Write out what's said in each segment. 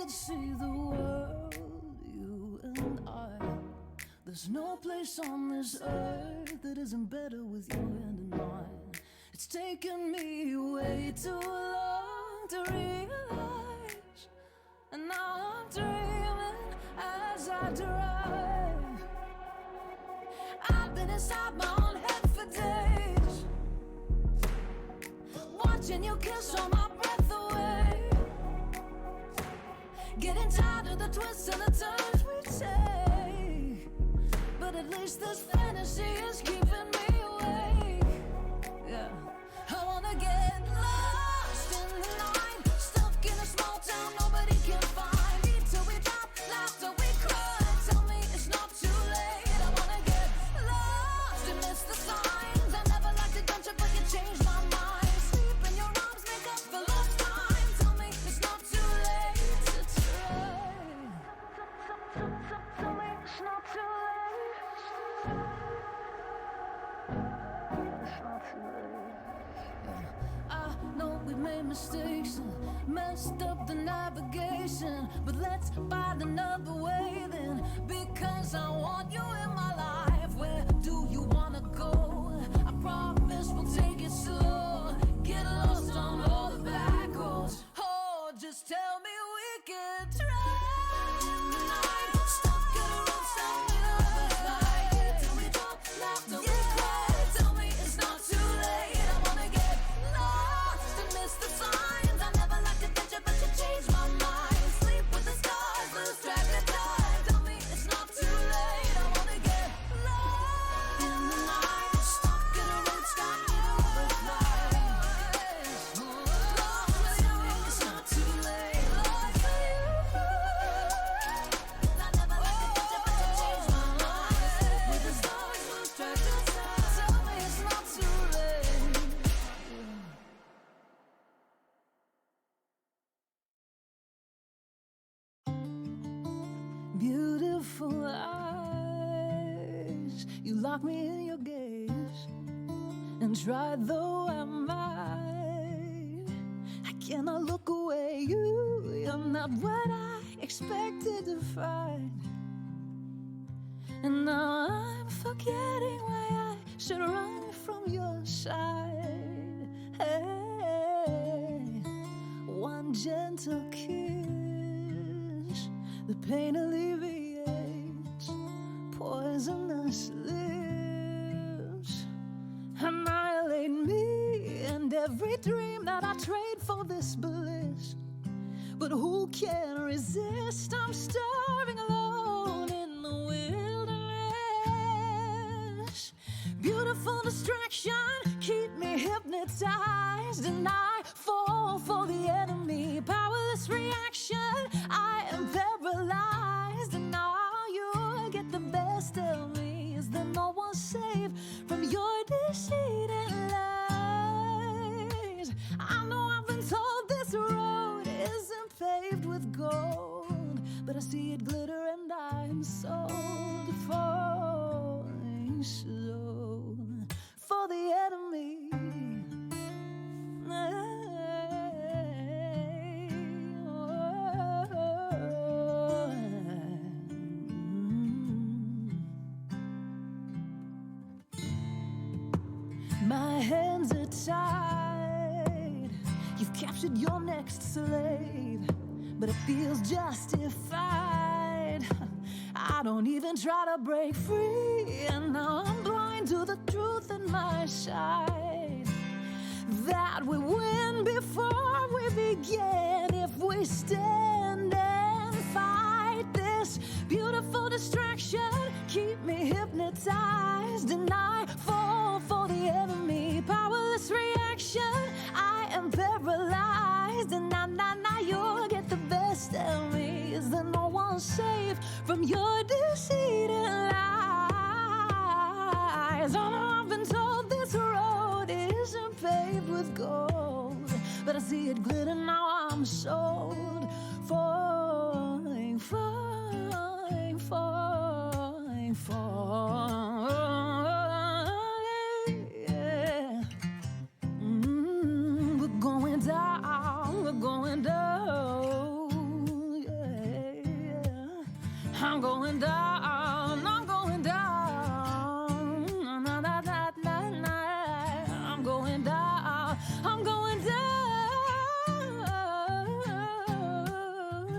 could see the world, you and I. There's no place on this earth that isn't better with your hand in mine. It's taken me way too long to realize, and now I'm dreaming as I drive. I've been inside my own head for days, watching you kiss all my breath away, getting tired of the twists and the turns we take. But at least this fantasy is keeping me awake. Yeah, I wanna get lost in the night, stuck in a small town nobody can find. Eat till we drop, laugh till we cry. Tell me it's not too late. I wanna get lost and miss the signs. I never liked adventure, but you changed my mind. Sleep in your arms, make up for lost time. Tell me it's not too late to try. Tell me it's not too late. I know we made mistakes and messed up the navigation, but let's find another way then, because I want you in my life. Where do you wanna go? I promise we'll take it slow, get lost on all the back roads. Oh, just tell me we can try. In the night, stuck at a roadside middle of the night, till we drop, laugh till we cry. Tell me it's not too late. I wanna get lost and miss the signs. I never liked adventure, but you changed my mind. Sleep with the stars, lose track of time. Tell me it's not too late. I wanna get lost in the night, stuck in a roadside middle of the night. Lost with you, it's not too late. Lost for you. I never liked adventure, but you changed my mind. Sleep with the stars, lose track of time. Tell me it's not too late. Beautiful eyes, you lock me in your gaze, and try though I might, I cannot look away. You're not what I expected to find, and now I'm forgetting why I should run from your side. Hey, one gentle kiss, the pain alleviates, poisonous lips annihilate me and every dream that I trade for this bliss. But who can resist? I'm starving alone in the wilderness. Beautiful distraction, keep me hypnotized, and I fall for the enemy. Powerless reaction, I am paralyzed, and now you get the best of me. Is there no one safe from your deceit and lies? I know I've been told this road isn't paved with gold, but I see it glitter and I'm sold, falling slow for the enemy. My hands are tied, you've captured your next slave, but it feels justified. I don't even try to break free, and now I'm blind to the truth in my sight, that we win before we begin if we stand and fight. This beautiful distraction, keep me hypnotized, and I fall for the enemy. Powerless reaction, I am paralyzed, and now you'll get the best of me. Is there no one safe from your deceit and lies? Oh no, I've been told this road isn't paved with gold, but I see it glitter, now I'm sold, falling, falling, falling, falling, yeah. We're going down, we're going down, yeah. I'm going down, I'm going down. Na, na, na, na, na. I'm going down, I'm going down,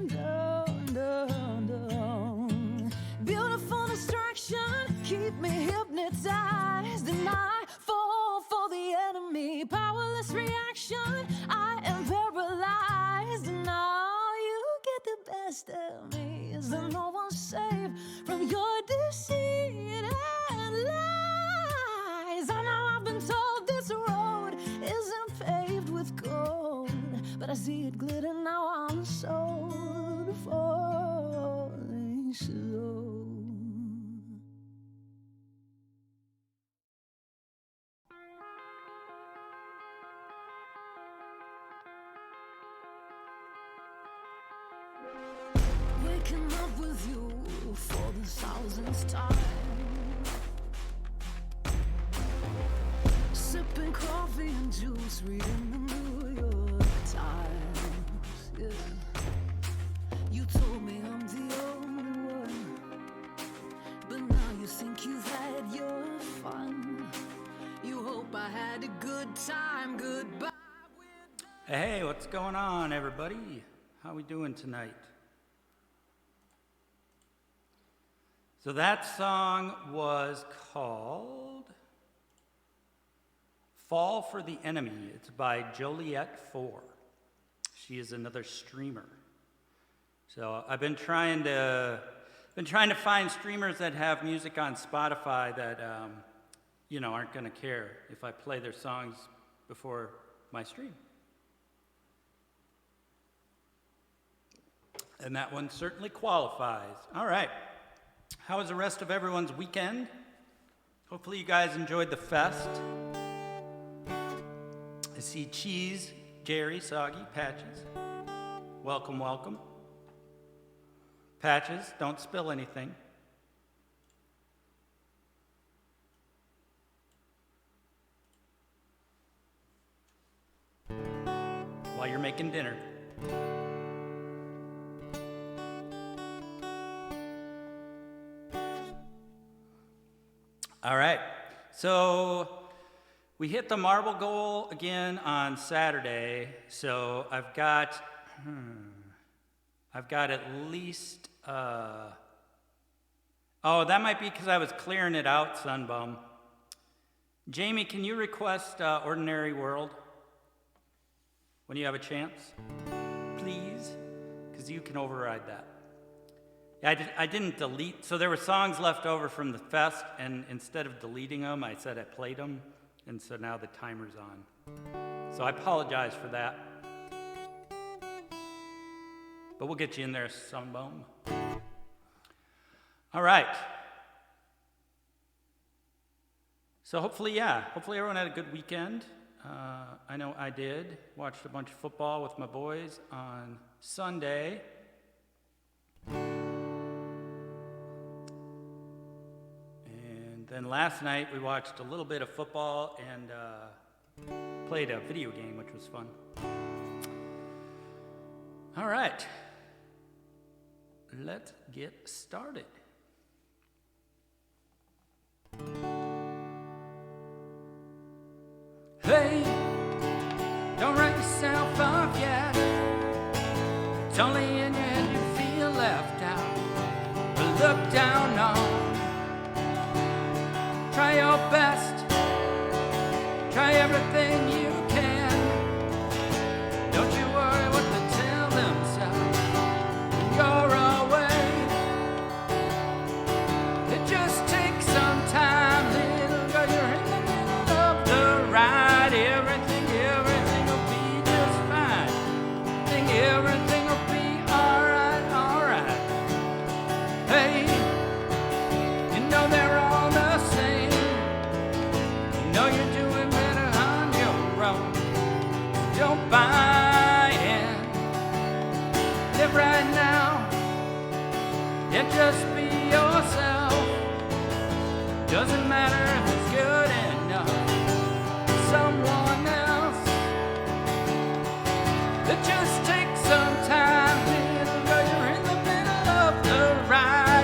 down, down, down. Beautiful distraction, keep me hypnotized, and I fall for the enemy. Powerless reaction, I am paralyzed, and now you get the best of me. Is there no one safe from your deceit and lies? I know I've been told this road isn't paved with gold, but I see it glitter now on the soul, falling slow. Waking up with you for the thousandth time, sipping coffee and juice, reading the New York Times. Yeah, you told me I'm the only one, but now you think you've had your fun. You hope I had a good time. Goodbye. Hey, what's going on, everybody? How we doing tonight? So that song was called Fall for the Enemy. It's by Joliet 4. She is another streamer. So I've been trying to find streamers that have music on Spotify that aren't going to care if I play their songs before my stream. And that one certainly qualifies. All right. How was the rest of everyone's weekend? Hopefully you guys enjoyed the fest. I see Cheese, Jerry, Soggy, Patches. Welcome, welcome. Patches, don't spill anything. While you're making dinner. All right, so we hit the marble goal again on Saturday. So I've got at least, that might be because I was clearing it out, Sunbum. Jamie, can you request Ordinary World when you have a chance? Please, because you can override that. I didn't delete, so there were songs left over from the fest, and instead of deleting them, I said I played them, and so now the timer's on. So I apologize for that. But we'll get you in there, Sunbone. All right. So hopefully everyone had a good weekend. I know I did. Watched a bunch of football with my boys on Sunday. Then last night we watched a little bit of football and played a video game, which was fun. All right, let's get started. Hey, don't write yourself off yet. It's only in your head you feel left out, but look down on. Try your best, try everything you can. Don't you worry what they tell themselves when you're away. It just takes some time, little girl, you're in the middle of the ride. Everything will be just fine. Think everything will be alright, alright. Hey, you know they're all the same. Know you're doing better on your own. Don't buy in. Live right now. Yeah, just be yourself. Doesn't matter if it's good enough for someone else. It just takes some time, little girl. You're in the middle of the ride.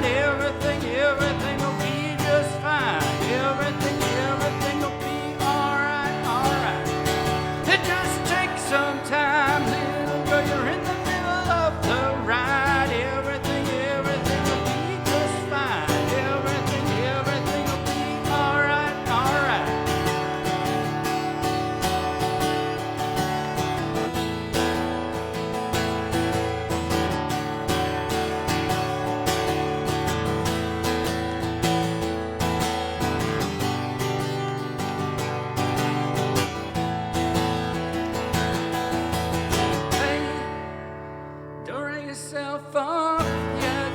yourself up yet.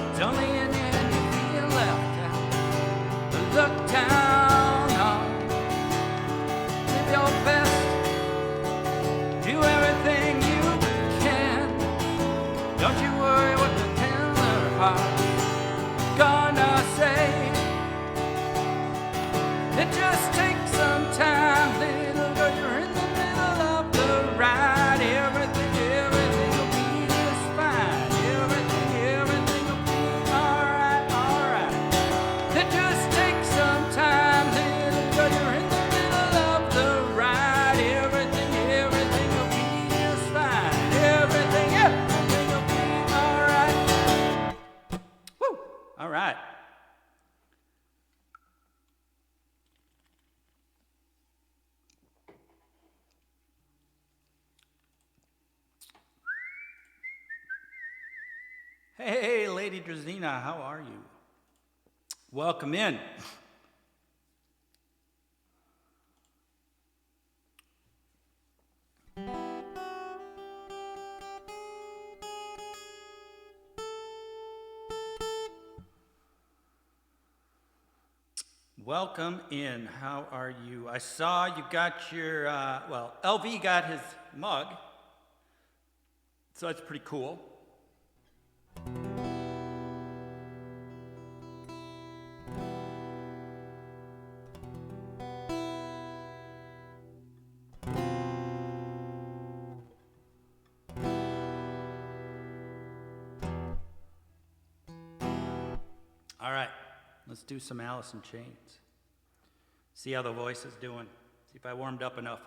It's only an end you feel left out. But look down on. Live your best. Do everything you can. Don't you worry what the tender heart's gonna say. It just takes some time, little girl. You're in the middle of the ride. Everything will be just fine. Everything will be alright. It just takes some time, little girl. You're in the middle of the ride. Everything will be just fine. Everything will be alright. Woo! Alright. Hey, Lady Drazina, how are you? Welcome in. Welcome in. How are you? I saw you got your, LV got his mug, so that's pretty cool. All right, let's do some Alice in Chains. See how the voice is doing. See if I warmed up enough.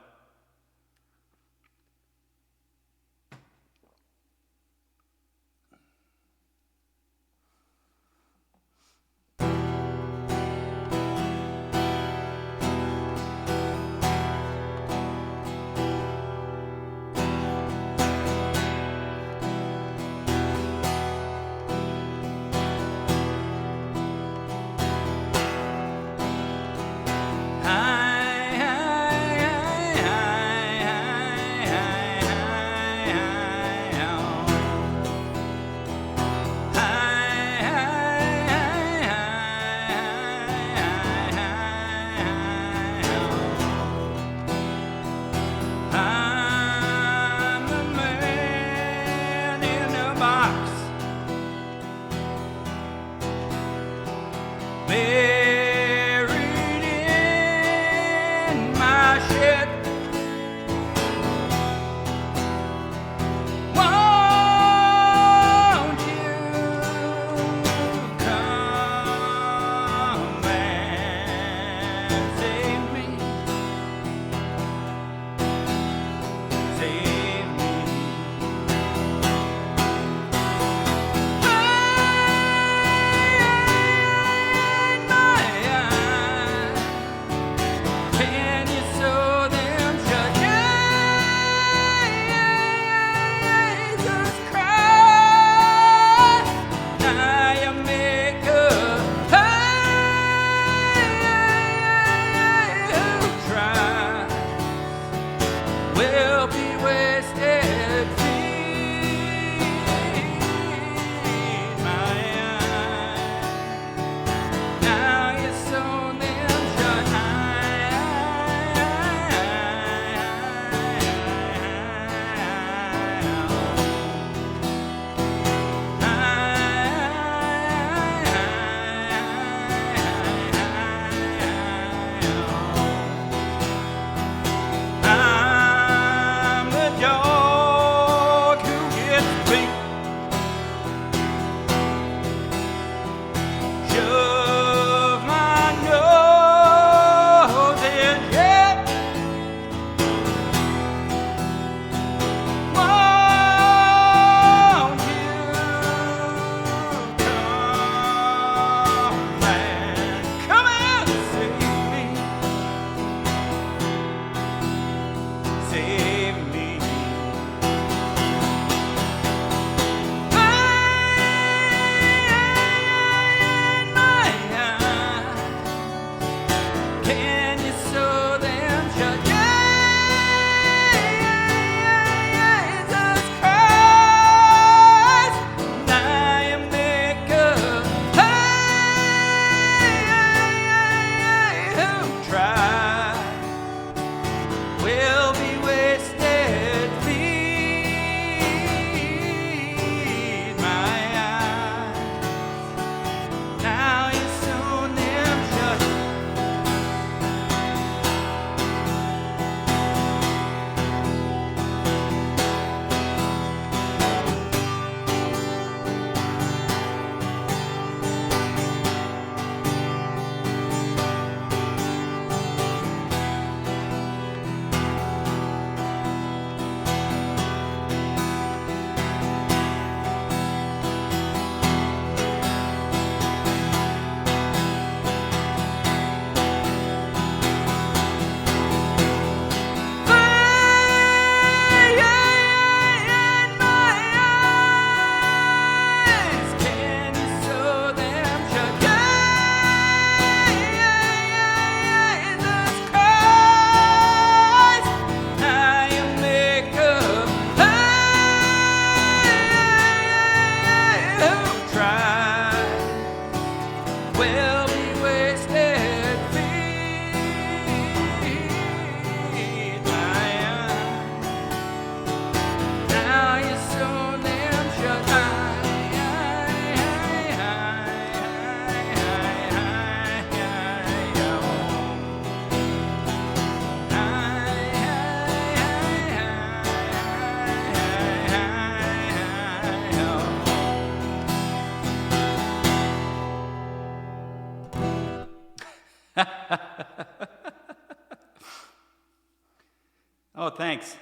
thanks.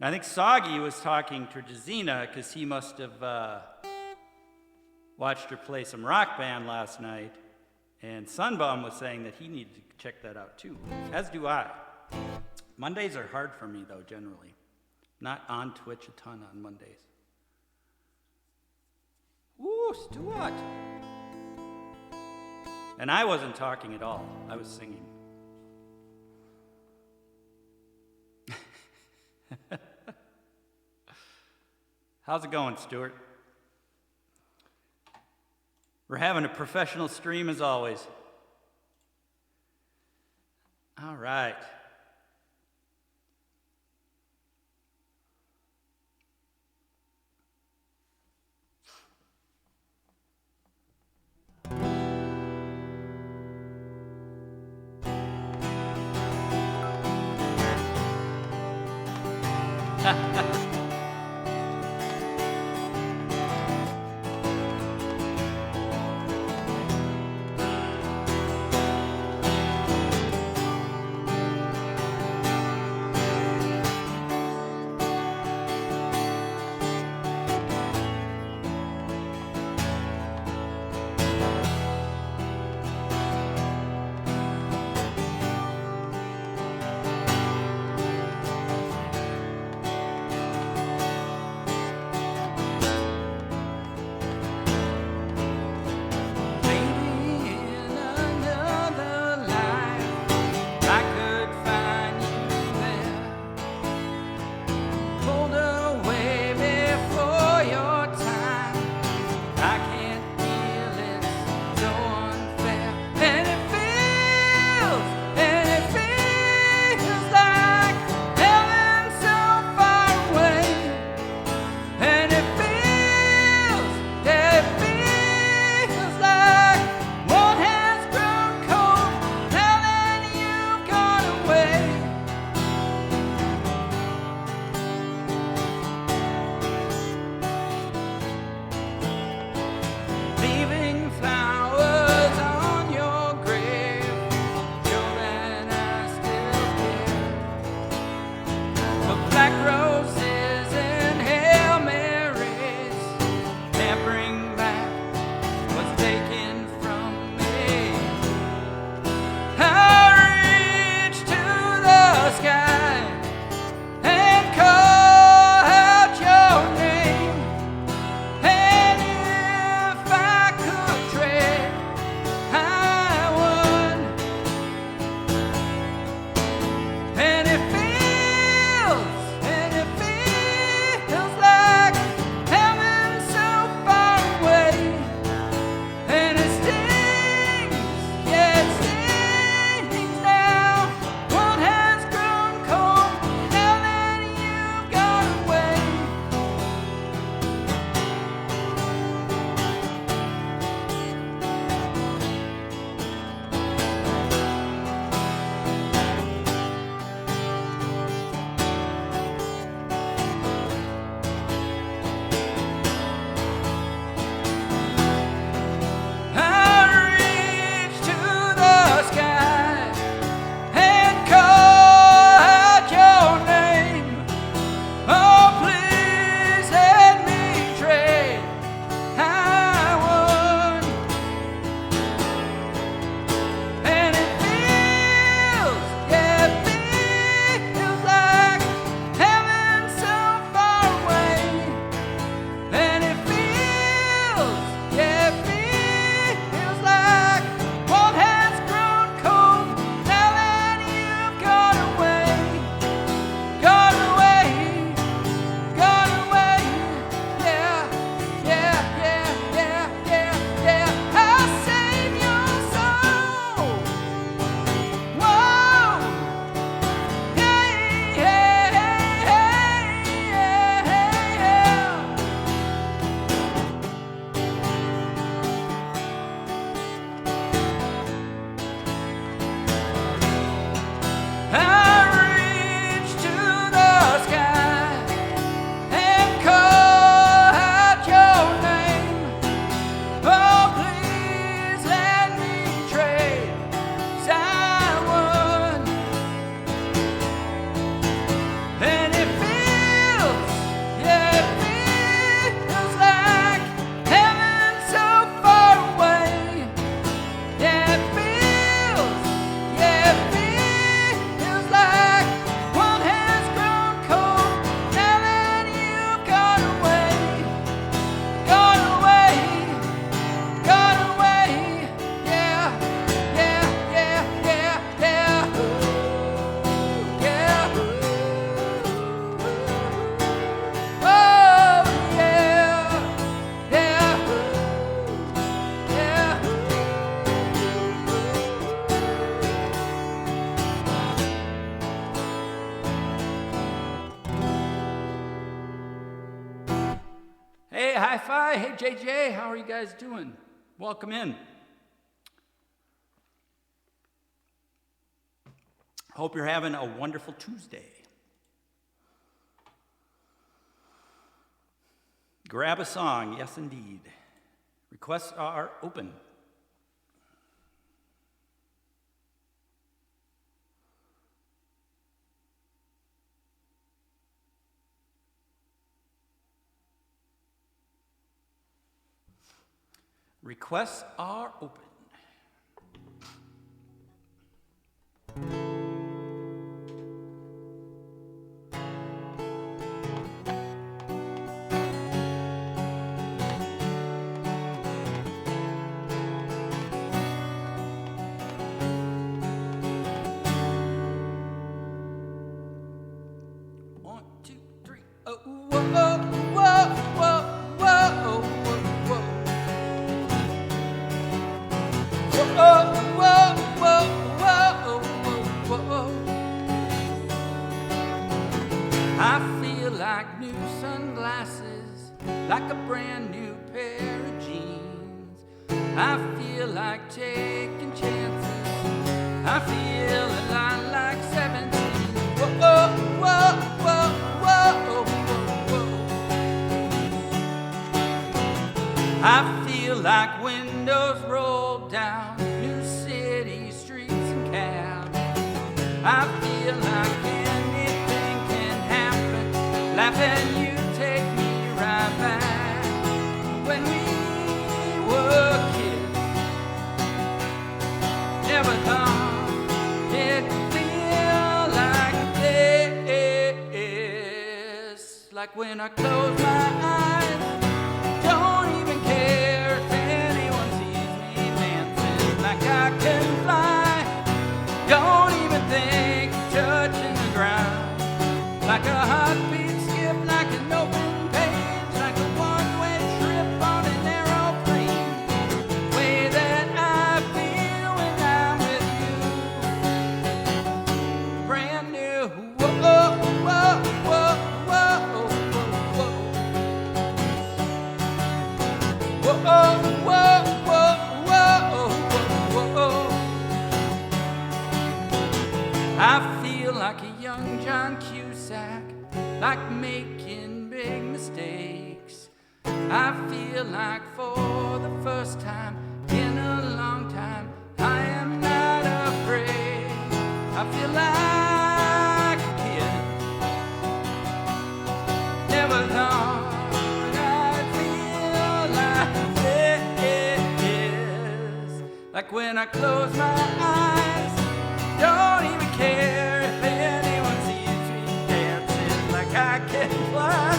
I think Soggy was talking to Jazina because he must have watched her play some rock band last night. And Sunbum was saying that he needed to check that out too, as do I. Mondays are hard for me though, generally. Not on Twitch a ton on Mondays. Woo, Stuart! And I wasn't talking at all, I was singing. How's it going, Stuart? We're having a professional stream as always. All right. hi-fi. Hey, JJ, how are you guys doing? Welcome in. Hope you're having a wonderful Tuesday. Grab a song, yes indeed. Requests are open. Requests are open. One, two, three. Oh, whoa, whoa, whoa, whoa, whoa, whoa. Whoa, whoa, whoa, whoa, whoa. I feel like new sunglasses, like a brand new pair of jeans. I feel like taking chances. I feel a lot like 17. Whoa, whoa, whoa, whoa, whoa, whoa. I feel like windows roll down new city streets and cabs. I feel like anything can happen. Laughing, you take me right back when we were kids. Never thought it'd feel like this. Like when I close my eyes, don't even care if anyone sees me dancing. Like I can fly, don't even think of touching the ground. Like a heartbeat skip, like an open page, like a one-way trip on an aeroplane. Way that I feel when I'm with you. Brand new. Whoa, whoa, whoa, whoa, whoa, whoa. Whoa, whoa, whoa, whoa, whoa. I feel like a young John Cusack, like making big mistakes. I feel like for the first time in a long time, I am not afraid. I feel like a kid. Never thought I'd feel like this. Like when I close my eyes, don't even care if anyone sees me dancing. Like I can fly,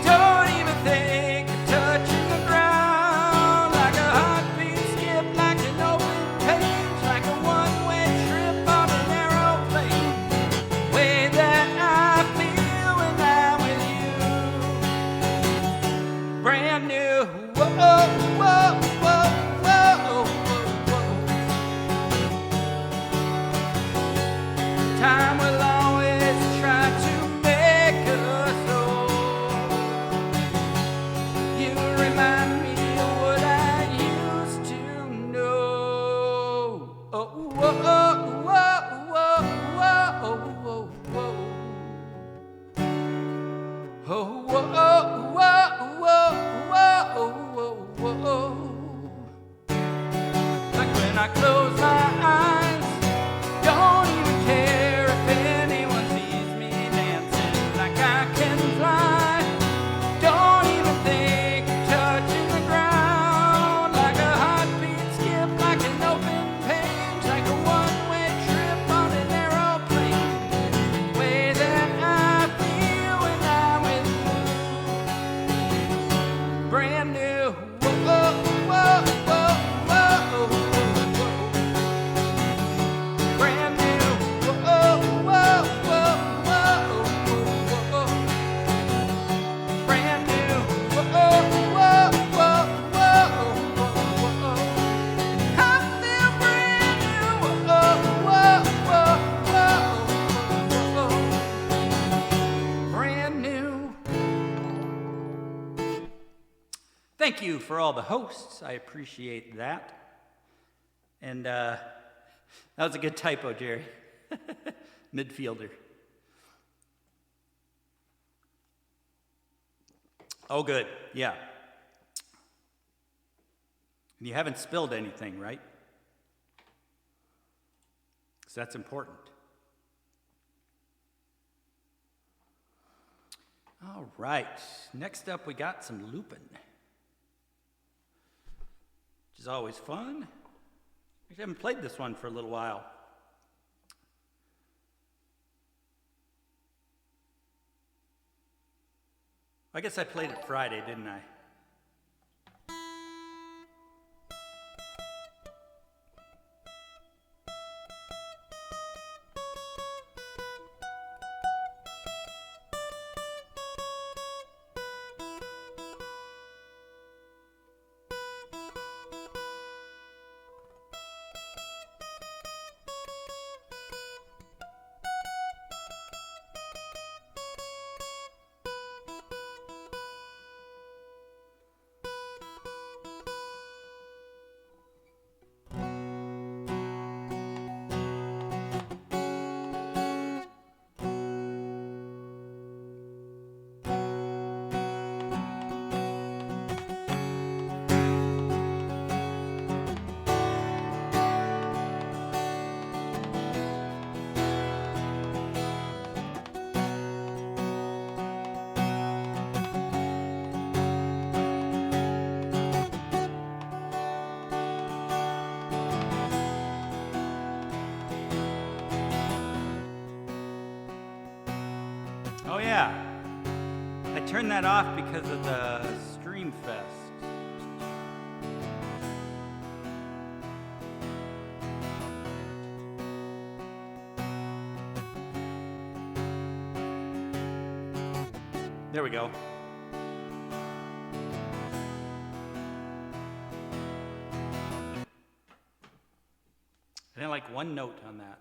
don't even think of touching the ground. Like a heartbeat skip, like an open page, like a one-way trip on an aeroplane. Way that I feel when I'm with you. Brand new. Whoa, whoa, whoa, whoa, whoa, whoa. Time will always try to make us old. You remind me of what I used to know. Oh, whoa, whoa, whoa, whoa, whoa, whoa. Oh, whoa, whoa, whoa, whoa, whoa, whoa. Like when I close my eyes, don't even care if anyone sees me dancing. Like I can fly, don't even think of touching the ground. Like a heartbeat skip, like an open page, like a one-way trip on an aeroplane. Way that I feel when I'm with you. Brand new. Whoa, whoa, whoa, whoa, whoa, whoa. Brand new. Whoa, whoa, whoa, whoa, whoa. Brand new. Whoa, whoa, whoa, whoa, whoa. I feel brand new. Whoa, whoa, whoa, whoa. Brand new. Thank you for all the hosts. I appreciate that. And that was a good typo, Jerry. Midfielder. Oh, good. Yeah. And you haven't spilled anything, right? Because that's important. All right. Next up, we got some lupin, which is always fun. I haven't played this one for a little while. I guess I played it Friday, didn't I? Oh yeah, I turned that off because of the Stream Fest. There we go. I didn't like one note on that.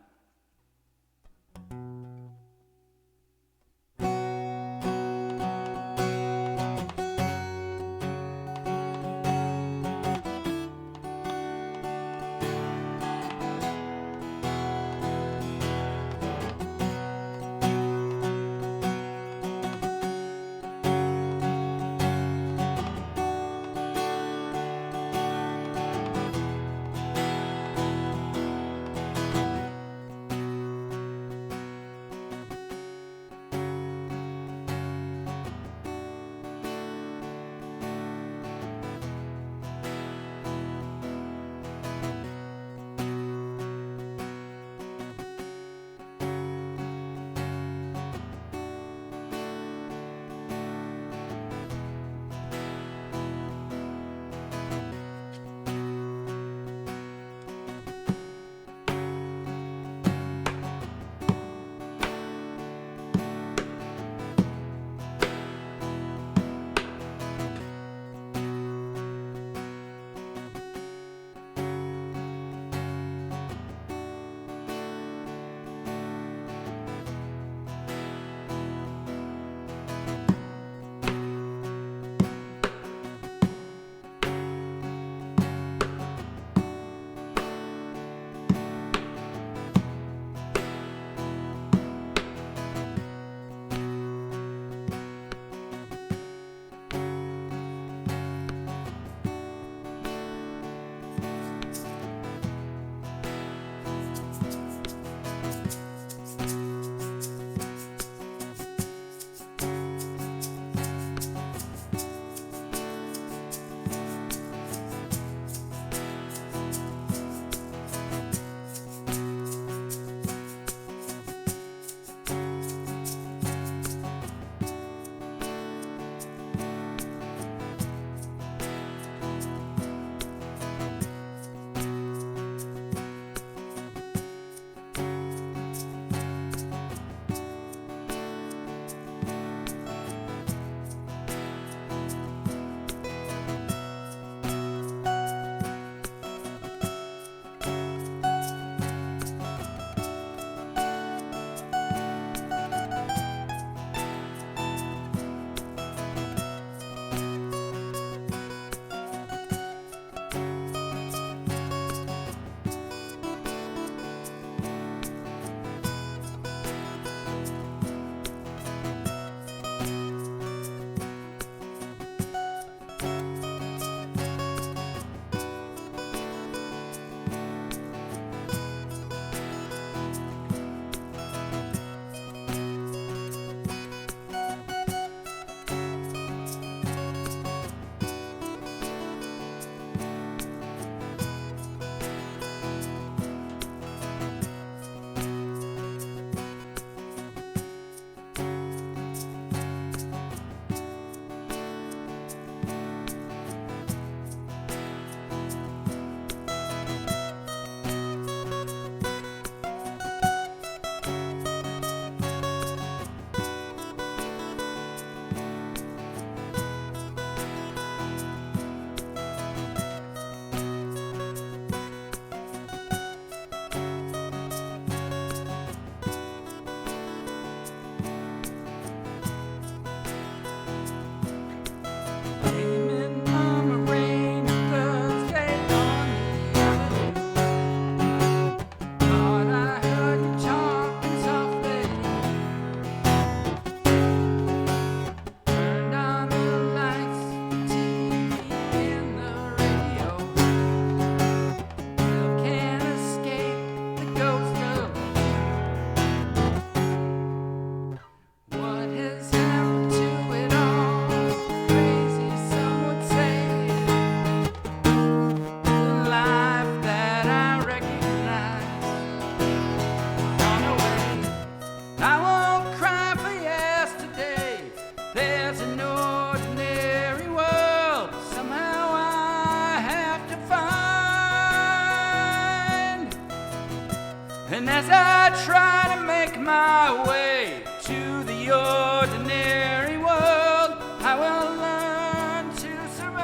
as I try to make my way to the ordinary world, I will learn to survive.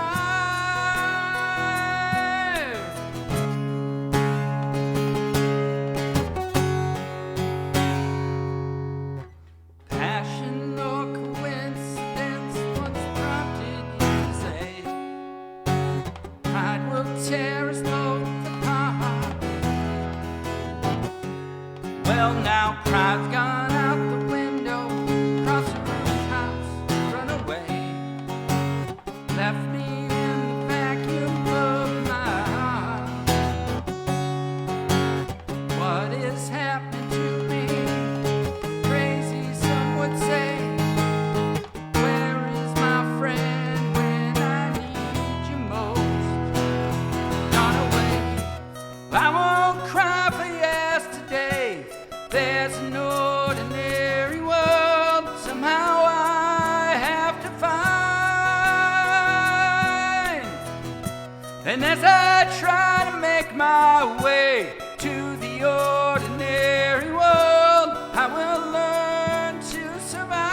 Passion or coincidence, what's prompted you to say pride will tear us both apart? Well, now pride's gone out the window, across the roofhouse, run away, left me in the vacuum of my heart. What is happening to me? Crazy, some would say. Where is my friend when I need you most? Gone away. I won't cry for yesterday. There's an ordinary world somehow I have to find. And as I try to make my way to the ordinary world, I will learn to survive.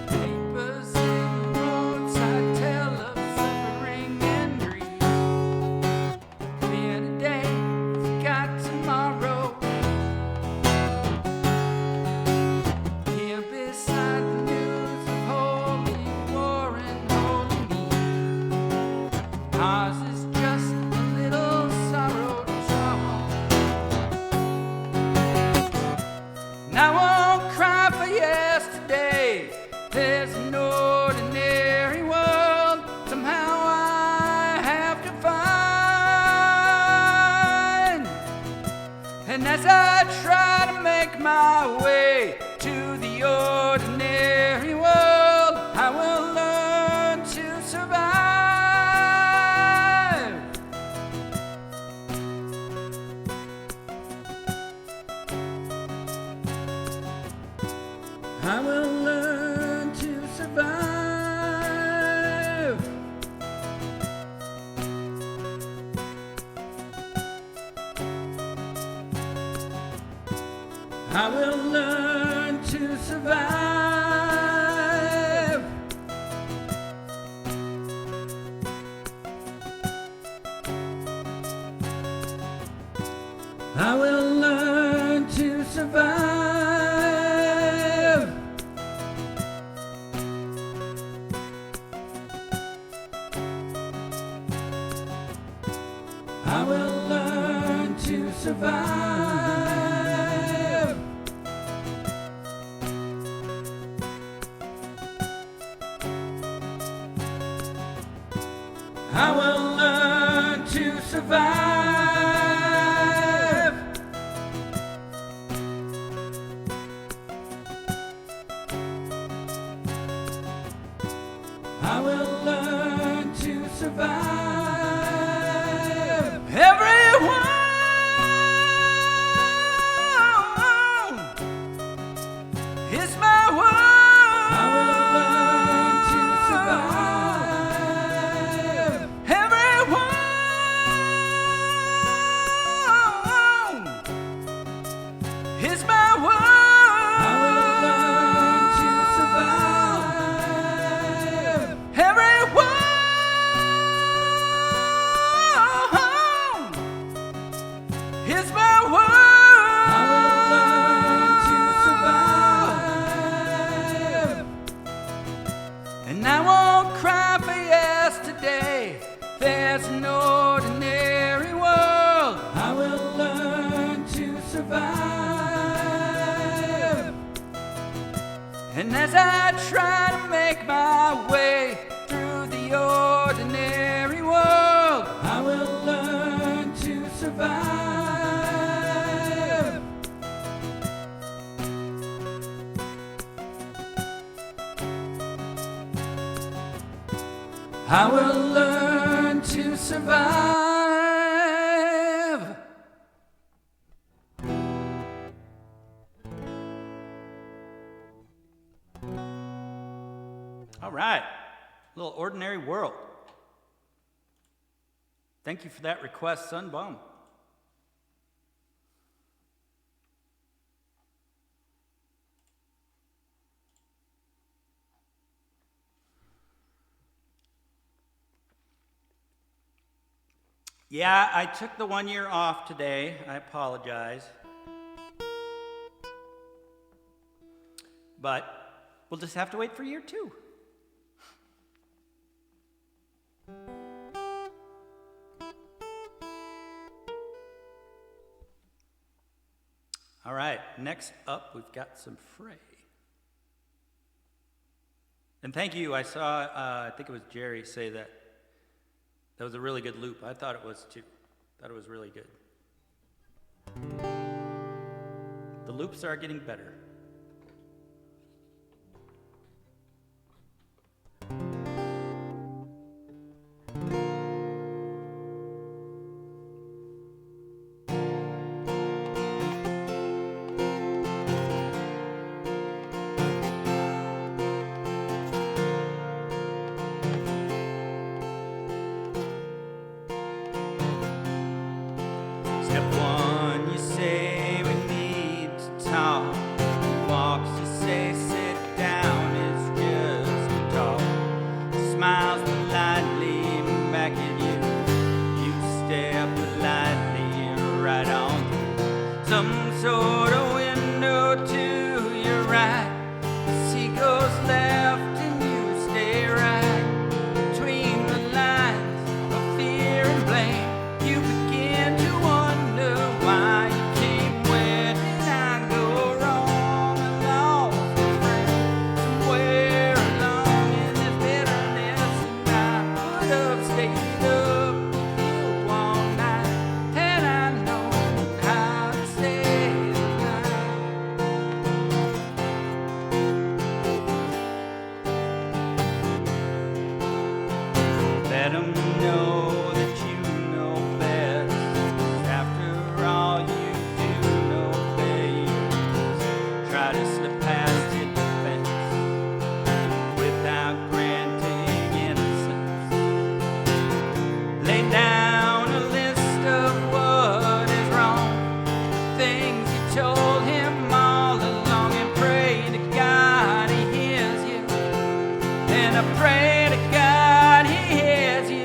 Papers in the roadside tell of suffering and grief. Fear today, forgot tomorrow. Here beside the news of holy war and holy need, ours is just a little sorrow to trouble. And I won't cry for yesterday. There's an ordinary world somehow I have to find. And as I try to make my way to the ordinary world, I will learn to survive. I will learn to survive. I will learn to survive. I will learn to survive. I will learn to survive. I will learn to survive. I will learn to survive. Everyone is my world. I will learn to survive. Everyone is my world. I will learn to survive. Everyone is my world. I will learn to survive. And I won't cry for yesterday. There's an ordinary world. I will learn to survive. And as I try to make my way through the ordinary world, I will learn to survive. I will learn to survive. All right, little Ordinary World. Thank you for that request, Sunbum. Yeah, I took the 1 year off today. I apologize. But we'll just have to wait for year 2. All right, next up, we've got some Frey. And thank you. I saw, I think it was Jerry say that was a really good loop. I thought it was too. Thought it was really good. The loops are getting better. Step 1, you say we need to talk. Walks, you say sit down, it's just a talk. Smiles politely back at you. You stare politely right on through some sort of window to your right. She goes left and you stay right. Between the lines of fear and blame, you begin to wonder why you came. Where did I go wrong? I lost a friend somewhere along in this bitterness, and I would have stayed up with you all night had I known how to stay alive. Let 'em know that you know best. After all, you do know best. Try to slip past your defense without granting innocence. Lay down a list of what is wrong, things you told him all along, and pray to God he hears you. And I pray to God he hears you.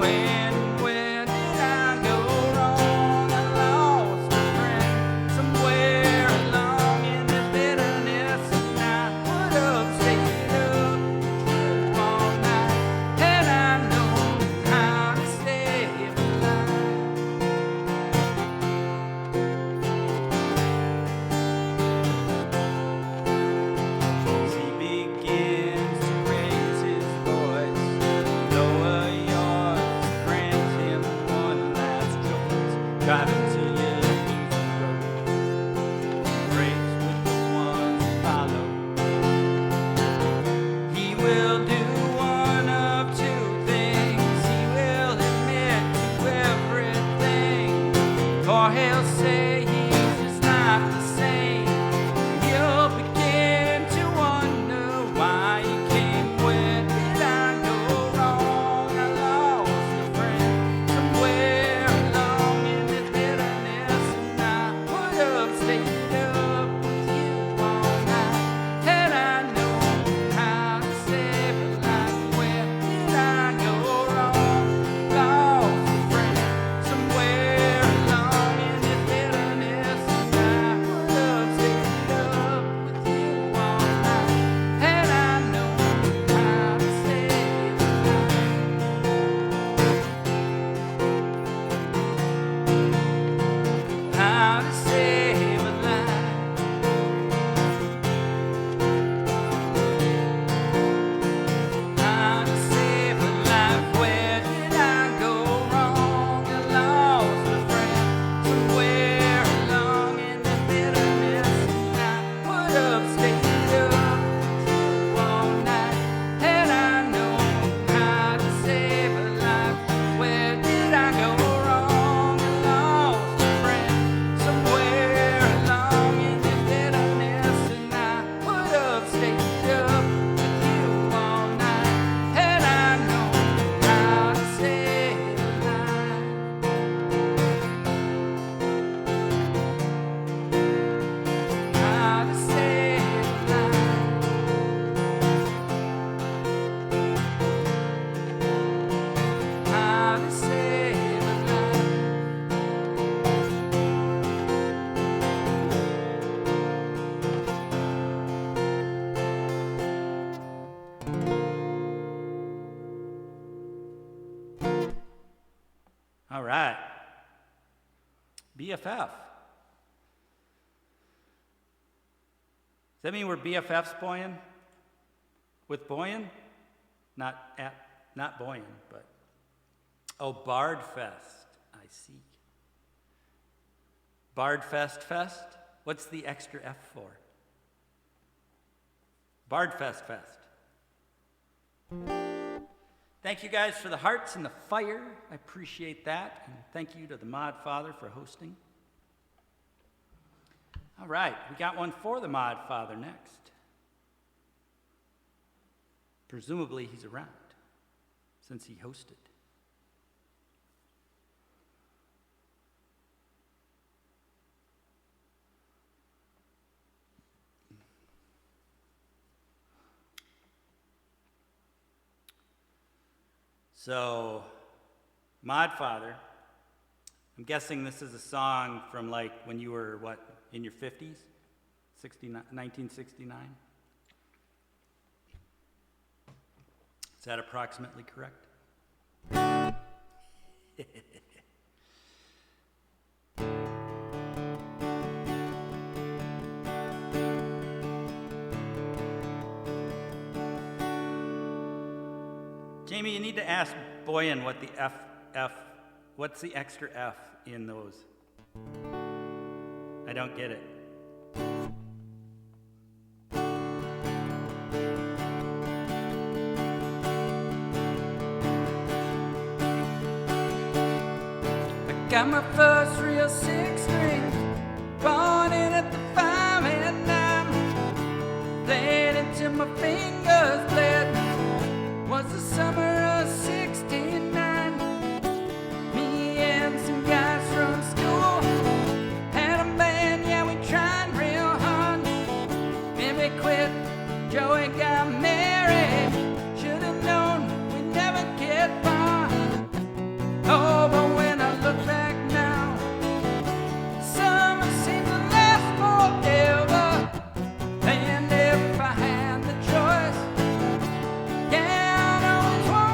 And where did I go wrong? I lost a friend somewhere along in this bitterness, and I would have stayed up with you all night had I known how to stay alive. He begins to raise his voice, lower yours, grant him one last choice. Driving to your easy road, breaks with the ones who follow. He will do one of two things. He will admit to everything, or he'll say he's just not the same. You'll begin to wonder why you came. Where did I go wrong? I lost a friend somewhere along in this bitterness, and I would have stayed up with you all night had I known how to save a life. Where did I go wrong? Lost a friend somewhere along in this bitterness. All right. BFF. Does that mean we're BFFs, Boyan? With Boyan? Not Boyan, but... Oh, Bard Fest. I see. Bard Fest. What's the extra F for? Bard Fest. Thank you guys for the hearts and the fire. I appreciate that. And thank you to the Mod Father for hosting. All right, we got one for the Mod Father next. Presumably he's around, since he hosted. So, Mod Father, I'm guessing this is a song from like when you were, what, in your 50s? 1969? Is that approximately correct? Jamie, you need to ask Boyan what the what's the extra F in those? I don't get it. I got my first real 6-string, bought it at the 5 and 9, played until my fingers bled. Was the summer of 69. Me and some guys from school had a band, yeah, we tried real hard. Then we quit, Joey got married. Should've known we'd never get far. Oh, but when I look back now, summer seems to last forever. And if I had the choice, yeah, I know it's one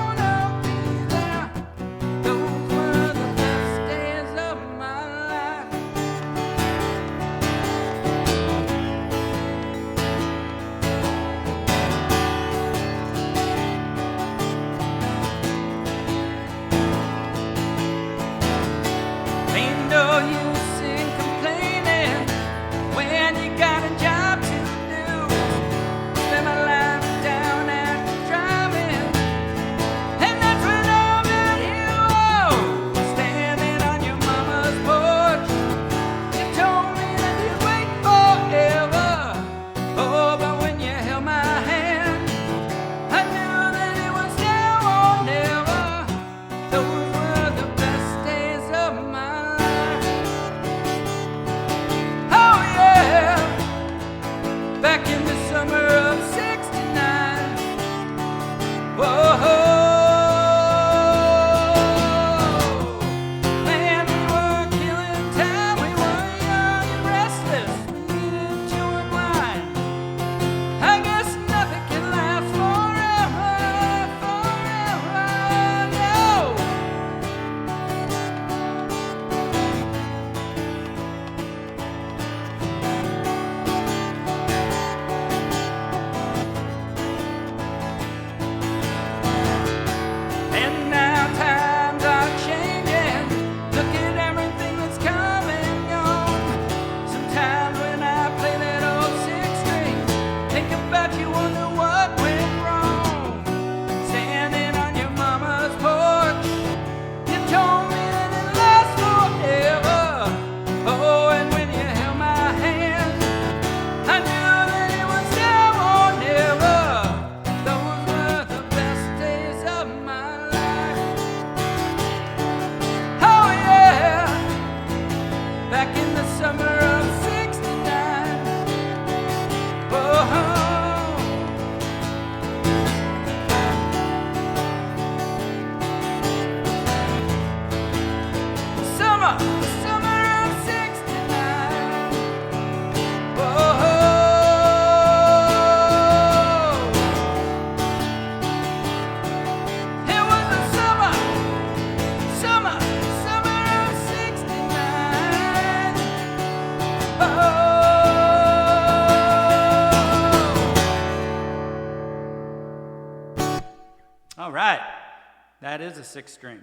that is a 6 string,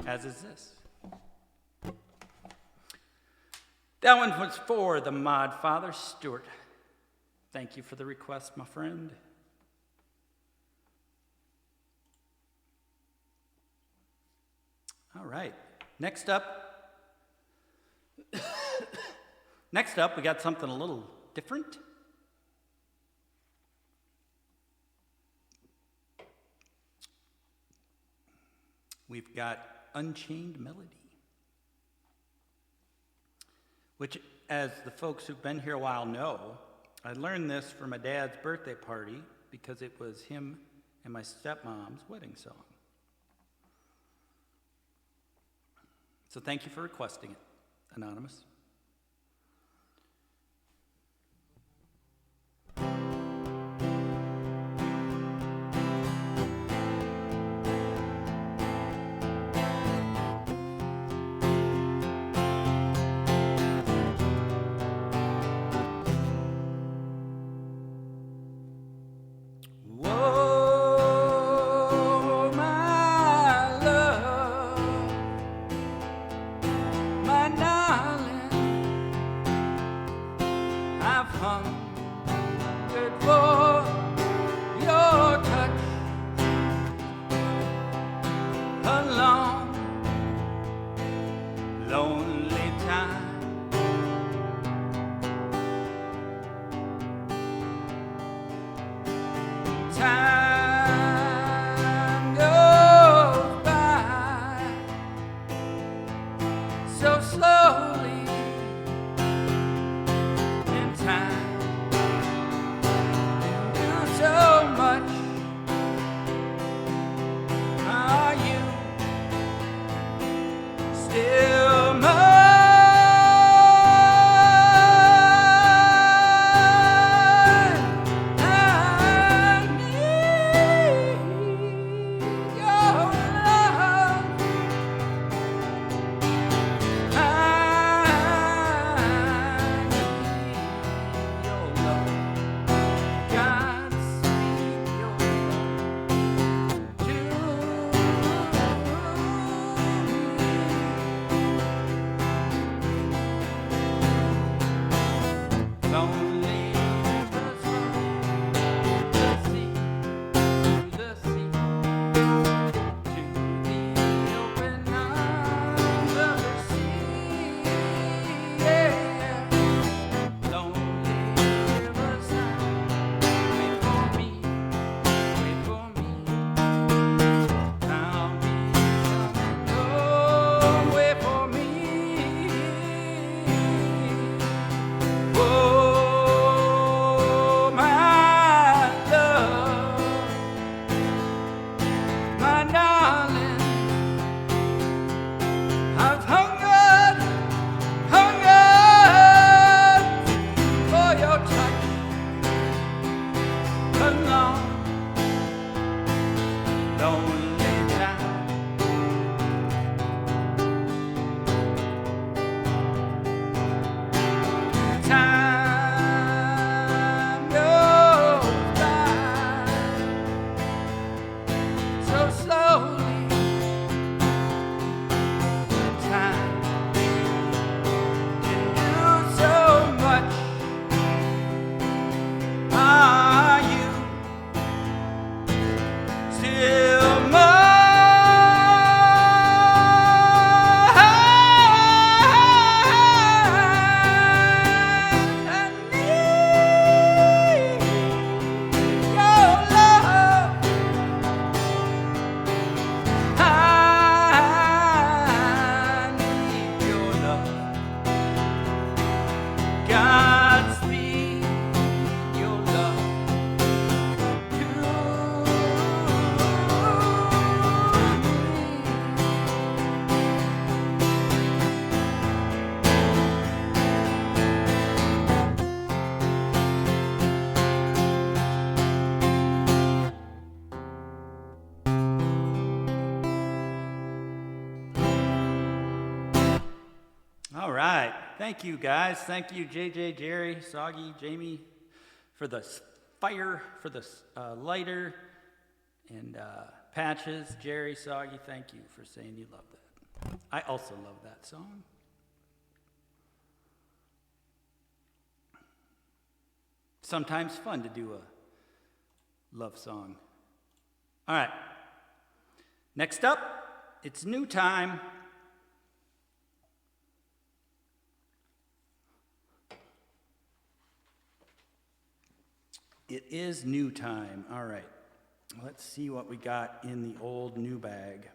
as is this. That one was for the Mod Father, Stuart. Thank you for the request, my friend. All right, next up, we got something a little different. We've got Unchained Melody, which, as the folks who've been here a while know, I learned this for my dad's birthday party because it was him and my stepmom's wedding song. So thank you for requesting it, Anonymous. Thank you, guys. Thank you, JJ, Jerry, Soggy, Jamie, for the fire, for the lighter, and Patches, Jerry, Soggy, thank you for saying you love that. I also love that song. Sometimes fun to do a love song. All right. Next up, it's new time. It is new time. All right. Let's see what we got in the old new bag.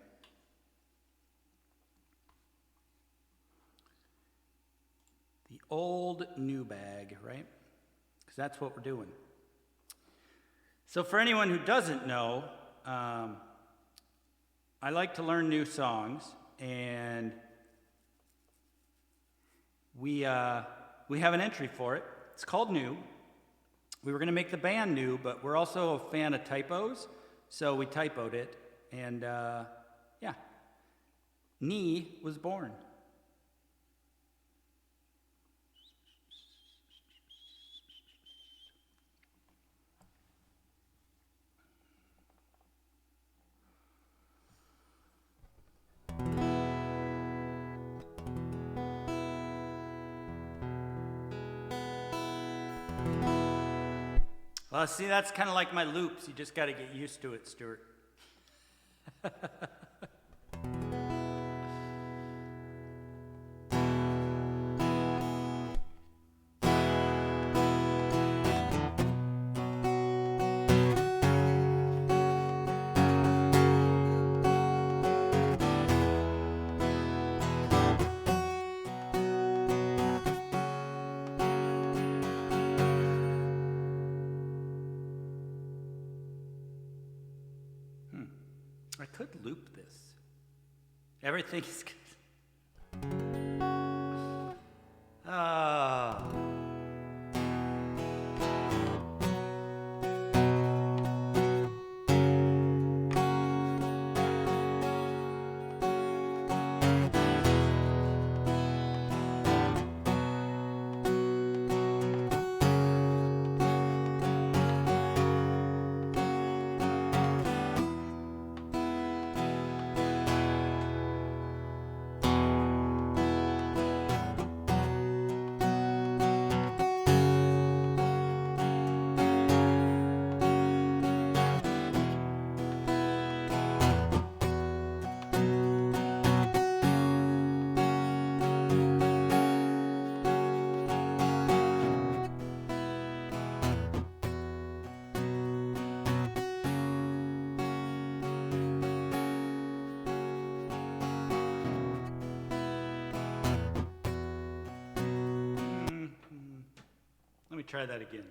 The old new bag, right? Because that's what we're doing. So for anyone who doesn't know, I like to learn new songs, and we have an entry for it. It's called New. We were going to make the band new, but we're also a fan of typos, so we typoed it, and yeah, Knee was born. Well, see, that's kind of like my loops. You just got to get used to it, Stuart. I could loop this. Everything's good. Ah. Let me try that again.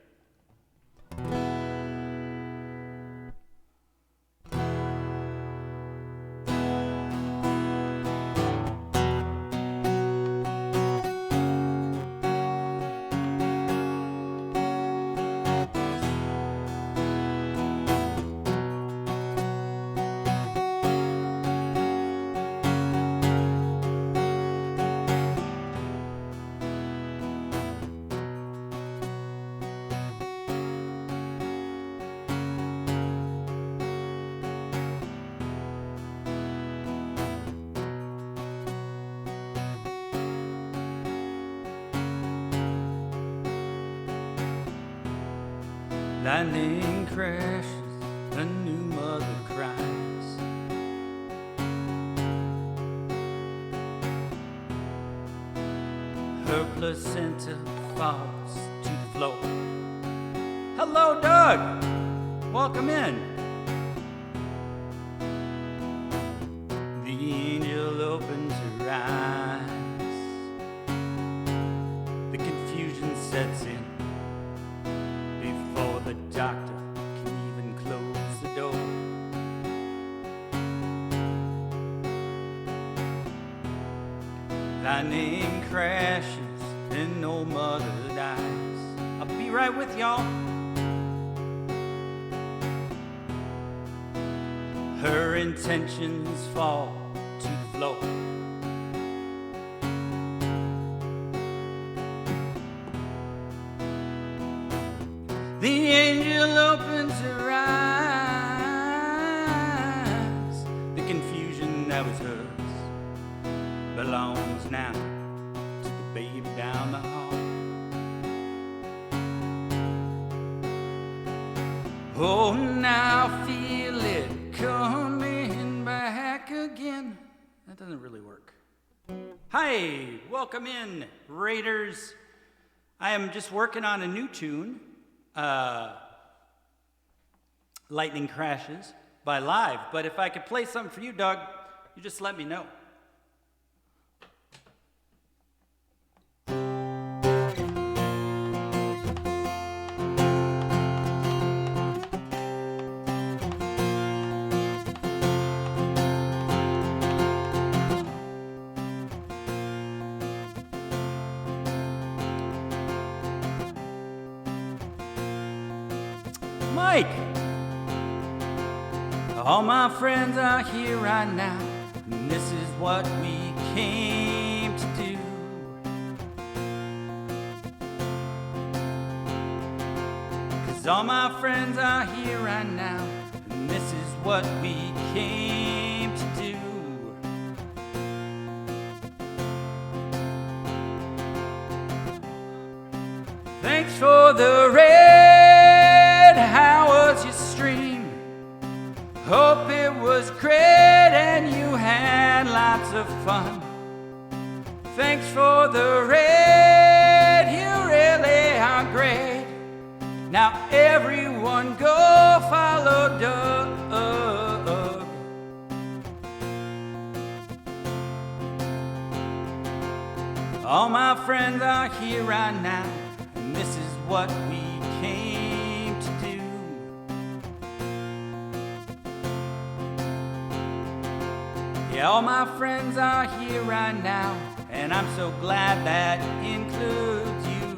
Lightning crashes, a new mother cries. Her placenta falls to the floor. Hello, Doug. Welcome in. The angel opens her eyes. The confusion sets in. The doctor can even close the door. Lightning crashes and old mother dies. I'll be right with y'all. Her intentions fall to the floor. The angel opens her eyes. belongs now to the babe down the hall. Oh, now feel it coming back again. That doesn't really work. Hi, welcome in, Raiders. I am just working on a new tune, Lightning Crashes by Live. But if I could play something for you, Doug, you just let me know. Mike! All my friends are here right now, and this is what we came to do. Cause all my friends are here right now, and this is what we came to do. Thanks for the raid, how was your stream? Hope it was great and you had lots of fun. Thanks for the raid, you really are great. Now everyone go follow Doug. All my friends are here right now, and this is what we came to do. Yeah, all my friends are here right now, and I'm so glad that includes you.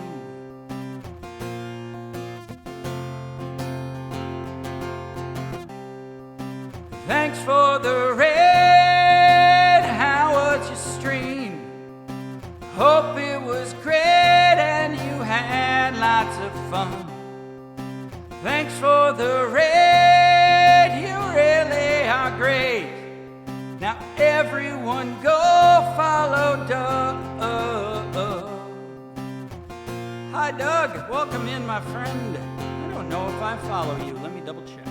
Thanks for the raid, how was your stream? Hope it was great and you had lots of fun. Thanks for the raid, you really are great. Now everyone go follow Doug. Hi Doug, welcome in my friend. I don't know if I follow you, let me double check.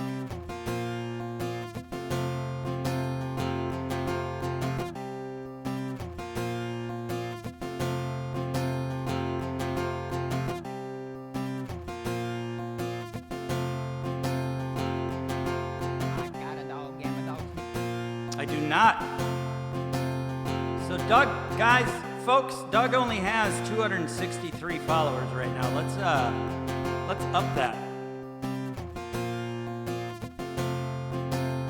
I do not. So Doug, guys, folks, Doug only has 263 followers right now. Let's up that.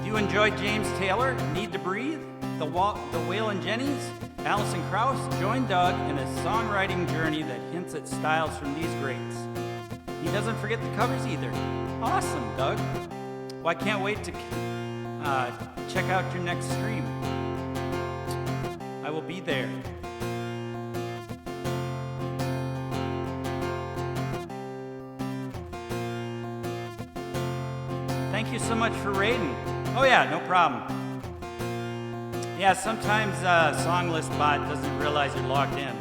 Do you enjoy James Taylor, Need to Breathe, the Waylon Jennings, Alison Krauss? Join Doug in a songwriting journey that hints at styles from these greats. He doesn't forget the covers either. Awesome, Doug. Well, I can't wait to check out your next stream. I will be there. Thank you so much for raiding. Oh yeah, no problem. Yeah, sometimes Song List Bot doesn't realize you're logged in.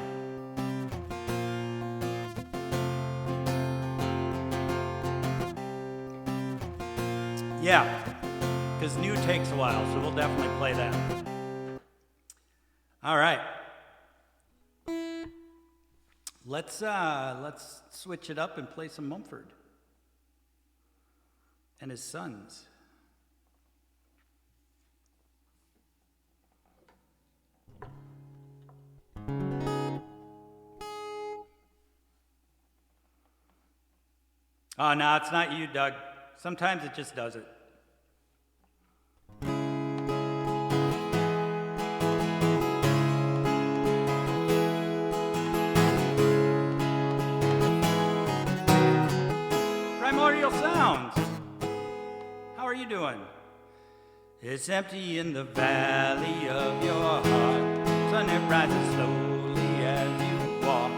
Yeah, because new takes a while, so we'll definitely play that. All right. Let's switch it up and play some Mumford and his sons. Oh, no, it's not you, Doug. Sometimes it just does it. Primordial Sounds. How are you doing? It's empty in the valley of your heart. Sun it rises slowly as you walk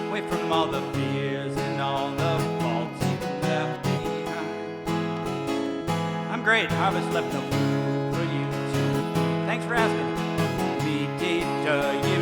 away from all the fears and all the faults you left behind. I'm great. Harvest left no food for you too. Thanks for asking. Be deep to you.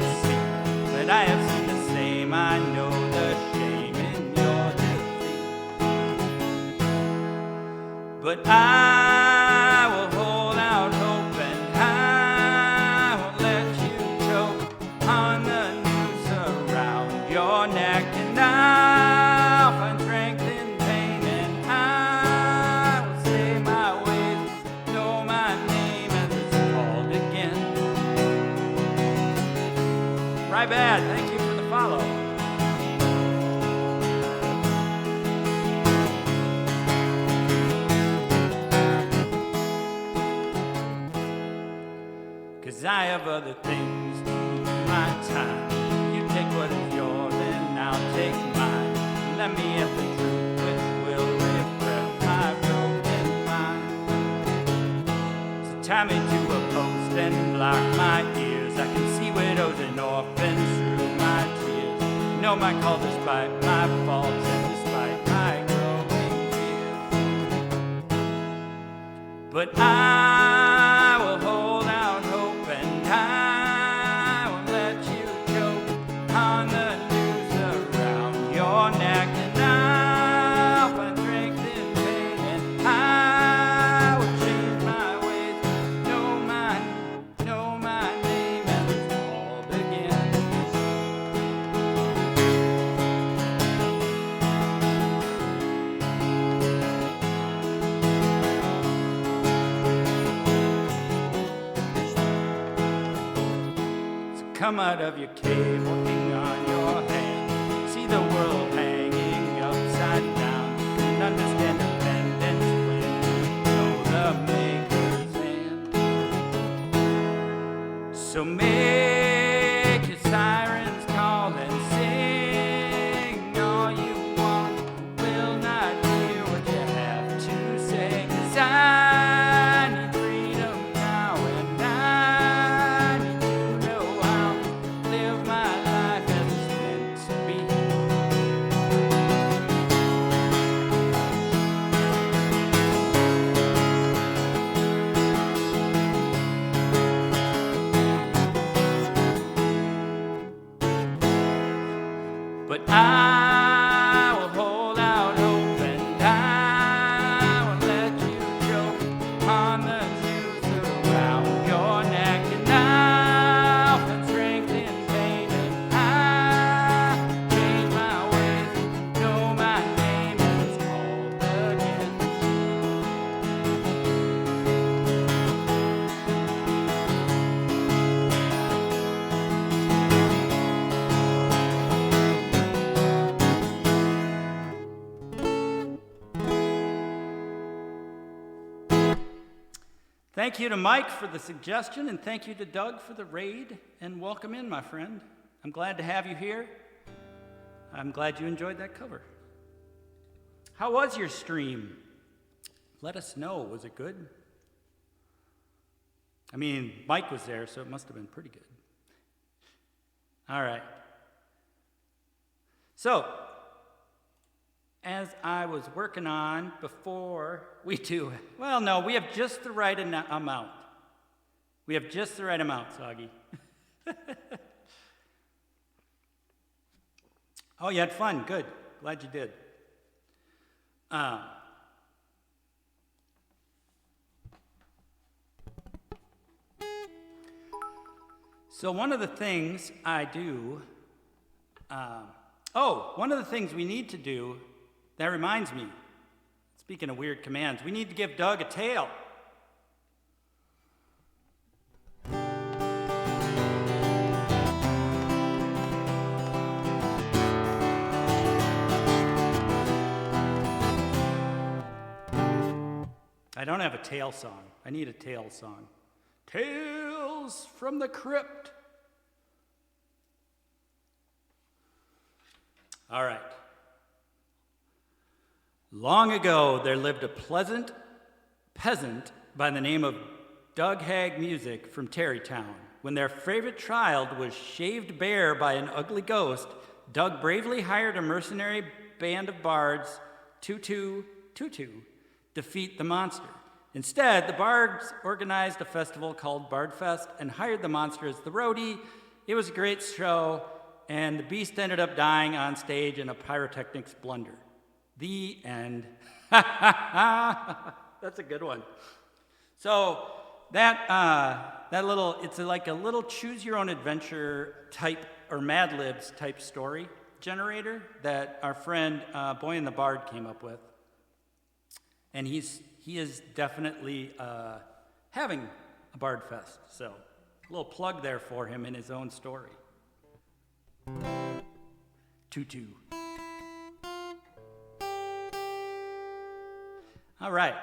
Right bad, thank you for the follow. Cause I have other things to use my time. You take what is yours and I'll take mine. Let me have the truth which will refresh my broken mind. So tie me to a post and block my ears. I can see widows and orphans through my tears. You know my call despite my faults and despite my growing fears. But I will hold out hope and I won't let you choke on the noose around your neck. And I'll find strength in pain and I will change my ways. Know my name and it's all begins. Come out of your cave, working on your hand. See the world hanging upside down. And understand dependence when you know the maker's hand. So make your sirens call and sing all you want. Will not hear what you have to say. 'Cause I need freedom now and I need to know how to live my life as it's meant to be. But I will hold out hope and I won't let you choke on the noose around your neck. And I'll find strength in pain and I change my ways. Know my name and it's called again. Thank you to Mike for the suggestion, and thank you to Doug for the raid, and welcome in, my friend. I'm glad to have you here. I'm glad you enjoyed that cover. How was your stream? Let us know. Was it good? I mean, Mike was there, so it must have been pretty good. All right. So, as I was working on before we do, well, no, we have just the right amount. We have just the right amount, Soggy. Oh, you had fun. Good. Glad you did. So one of the things I do, one of the things we need to do, that reminds me, speaking of weird commands, we need to give Doug a tail. I don't have a tail song. I need a tail song. Tales from the Crypt. All right. Long ago, there lived a pleasant peasant by the name of Doug Hag Music from Terrytown. When their favorite child was shaved bare by an ugly ghost, Doug bravely hired a mercenary band of bards to defeat the monster. Instead, the bards organized a festival called Bardfest and hired the monster as the roadie. It was a great show, and the beast ended up dying on stage in a pyrotechnics blunder. The end. That's a good one. So that little, it's like a little choose your own adventure type or Mad Libs type story generator that our friend Boy and the Bard came up with. And he is definitely having a Bard Fest. So a little plug there for him in his own story. Tutu. All right.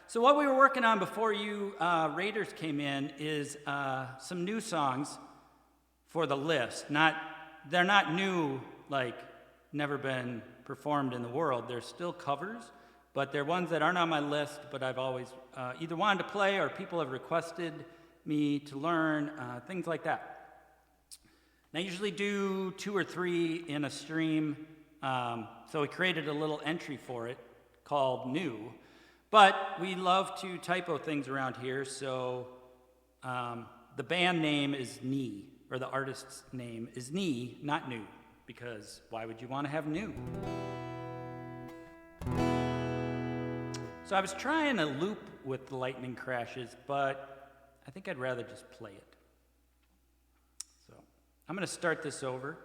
So what we were working on before you Raiders came in is some new songs for the list. They're not new, like never been performed in the world. They're still covers, but they're ones that aren't on my list, but I've always either wanted to play or people have requested me to learn, things like that. And I usually do 2 or 3 in a stream, so we created a little entry for it called New. But we love to typo things around here, so the band name is Knee, or the artist's name is Knee, not New, because why would you want to have New? So I was trying to loop with the lightning crashes, but I think I'd rather just play it. So I'm going to start this over.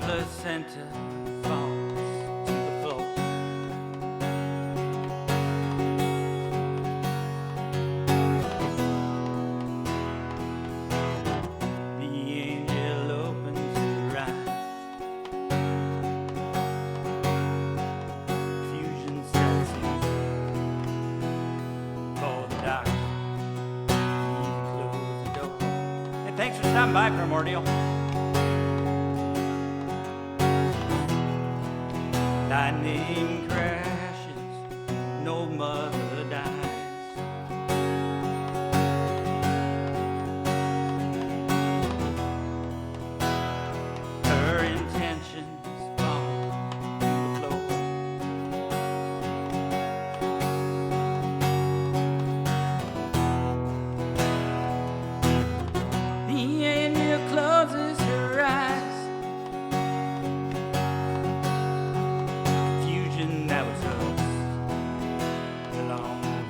Placenta falls to the floor. The angel opens her eyes. Fusion sets in for the doctor. Close the door. Hey, thanks for stopping by, Primordial. Lightning crashes, no mother dies. Her intentions fall to the floor. The angel closes her eyes. That was us, as long as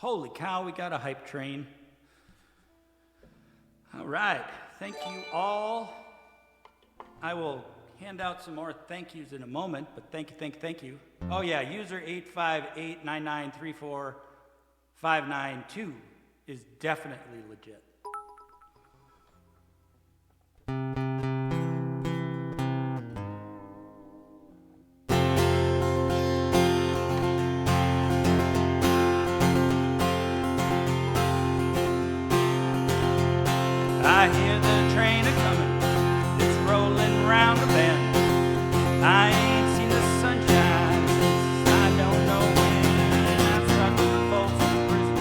Holy cow, we got a hype train. All right, thank you all. I will hand out some more thank yous in a moment, but thank you. Oh yeah, user 85899345992 is definitely legit. I hear the train a-comin', it's rolling round the bend. I ain't seen the sunshine since I don't know when. I'm stuck with the folks in prison,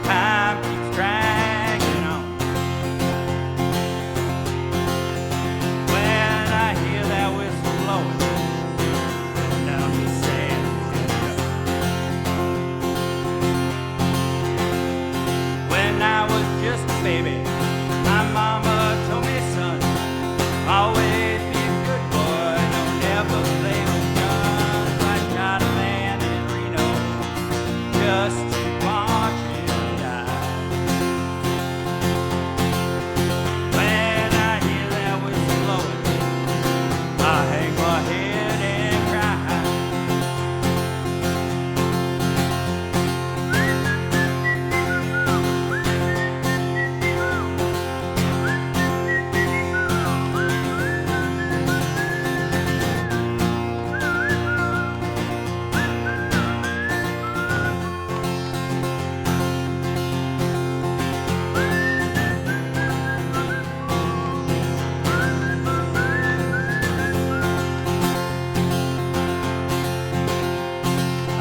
time keeps dragging on. When I hear that whistle blowing down the sand, when I was just a baby, my mama told me, son, always be a good boy, don't never play with guns. I shot a man in Reno just to watch him die. When I hear that whistle blowing, I hang my head and cry.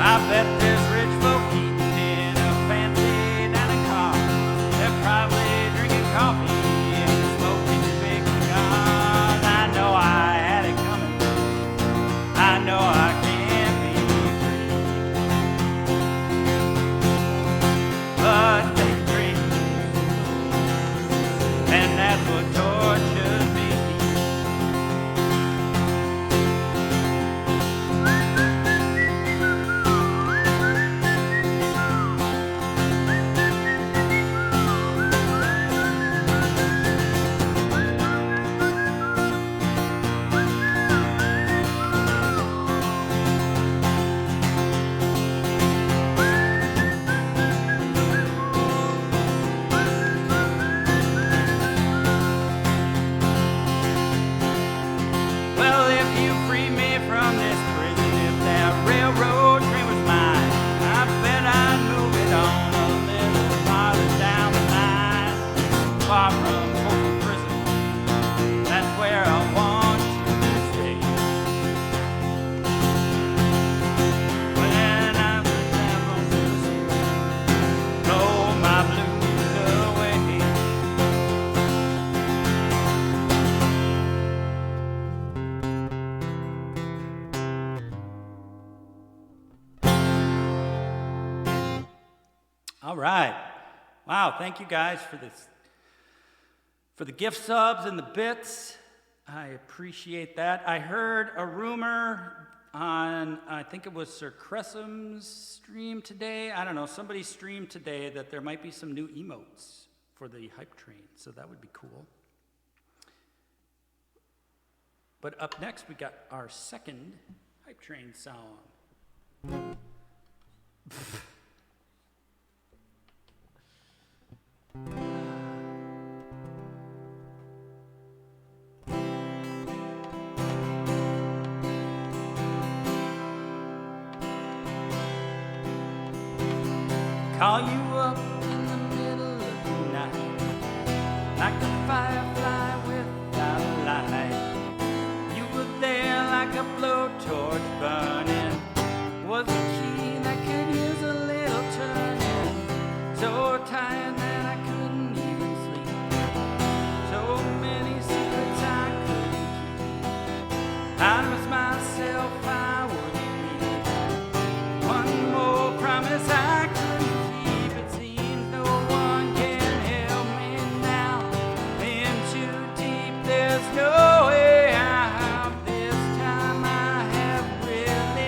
I bet there's rich folk eating in a fancy dining car. They're probably drinking coffee and smoking big cigars. I know I had it coming. I know I can't be free. But they dream, and that's what tortures me. Well, if you free me from this prison, if that railroad train was mine, I bet I'd move it on a little farther down the line, far from Folsom Prison. That's where I want to stay. When I'm down on Tuesday, blow my blues away. All right. Wow, thank you guys for this, for the gift subs and the bits. I appreciate that. I heard a rumor on, I think it was Sir Cressam's stream today. I don't know, somebody streamed today that there might be some new emotes for the hype train, so that would be cool. But up next, we got our second hype train song. Call you up in the middle of the night, like a firefly without a light. You were there like a blowtorch burning, was a key that could use a little turning. So tired that I couldn't even sleep, so many secrets I couldn't keep. I promised myself I wouldn't leave, one more promise I couldn't keep. It seems no one can help me now, in too deep, there's no way out. This time I have really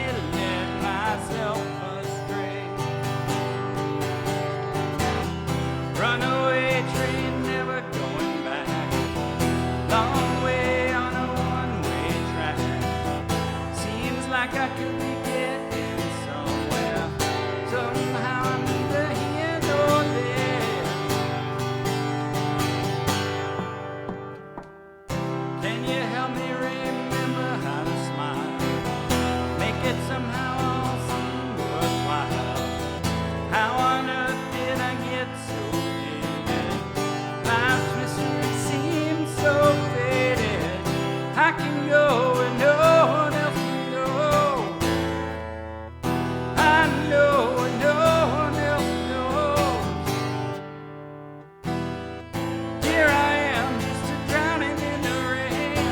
Can you help me remember how to smile? Make it somehow all seem worthwhile. How on earth did I get so jaded? Life's mystery seems so faded. I can go and no one else can go. I know and no one else knows. Here I am, just a drowning in the rain,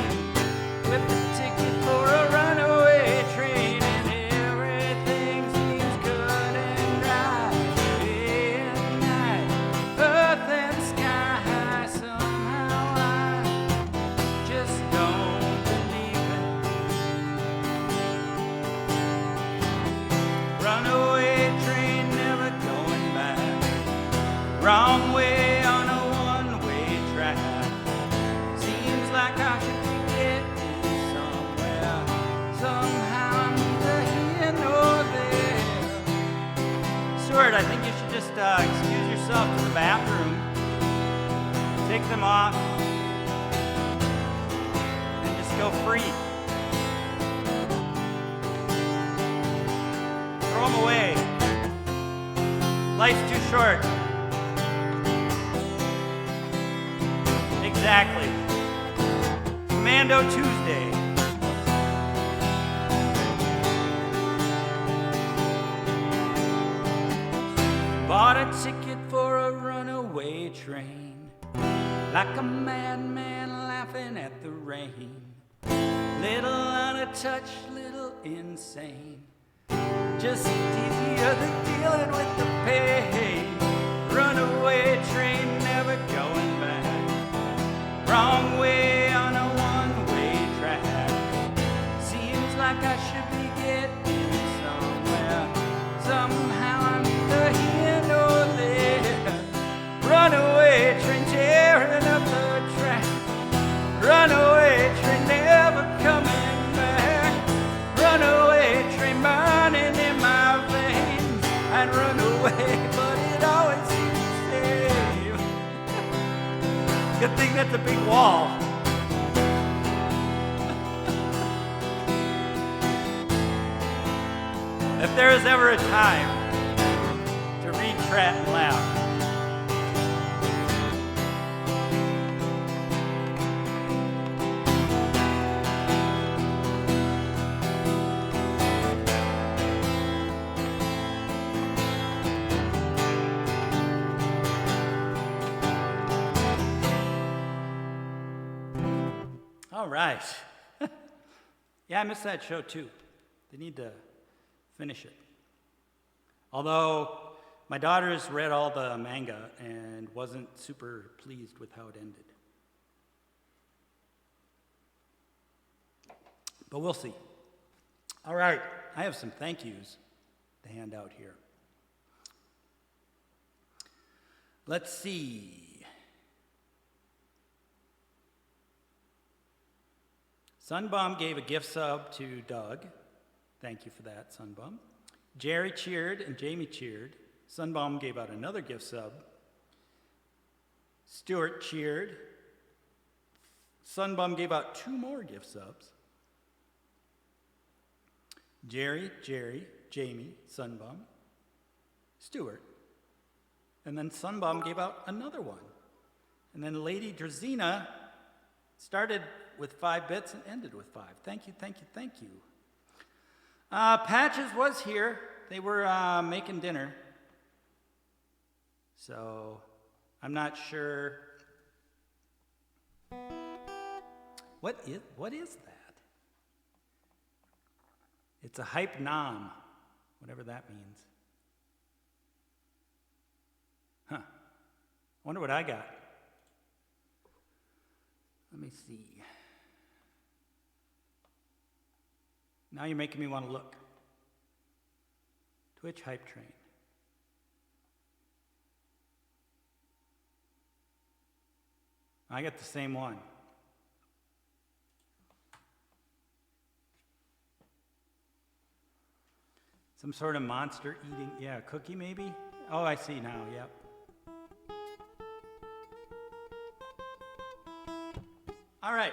with a ticket for a runaway train, and everything seems good and right. Day and night, earth and sky, somehow I just don't believe it. Runaway train never going back. Wrong way on a one-way track. Seems like I should be getting somewhere. Somehow I'm neither here nor there. Stuart, I think you should just excuse yourself to the bathroom. Take them off. And just go free. Throw them away. Life's too short. Exactly. Commando Tuesday. Bought a ticket for a runaway train, like a madman laughing at the rain. Little out of touch, little insane. Just easier than dealing with the pain. Runaway train never going back. Wrong way on a one-way track. Seems like I should be getting somewhere. Somehow I'm neither here nor there. Runaway train tearing up the track. Runaway train never coming back. Runaway train burning in my veins. I'd run away, but it always seems the same. Good thing that's a big wall. If there is ever a time to read Tratt and laugh, all right. Yeah, I missed that show too. They need to finish it. Although my daughter's read all the manga and wasn't super pleased with how it ended. But we'll see. All right, I have some thank yous to hand out here. Let's see. Sunbum gave a gift sub to Doug. Thank you for that, Sunbum. Jerry cheered and Jamie cheered. Sunbum gave out another gift sub. Stuart cheered. Sunbum gave out 2 more gift subs. Jerry, Jamie, Sunbum, Stuart. And then Sunbum gave out another one. And then Lady Drazina started with 5 bits and ended with 5. Thank you, thank you, thank you. Patches was here. They were making dinner. So I'm not sure. What is that? It's a hype nom, whatever that means. Huh. Wonder what I got. Let me see. Now you're making me want to look. Twitch hype train. I got the same one. Some sort of monster eating, yeah, cookie maybe? Oh, I see now, yep. All right,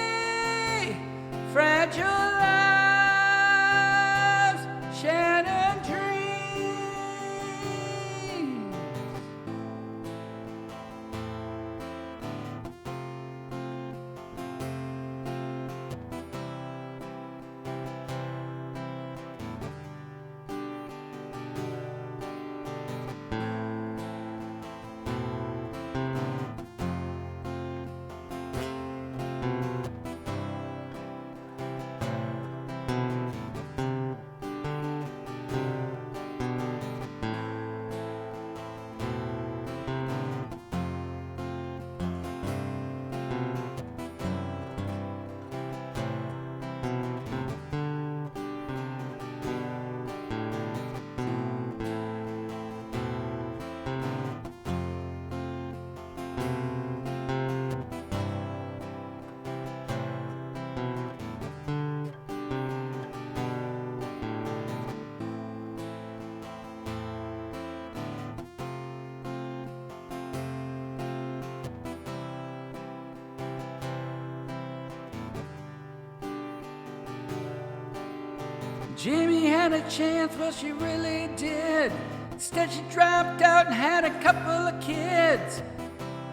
Jamie had a chance, well, she really did. Instead, she dropped out and had a couple of kids.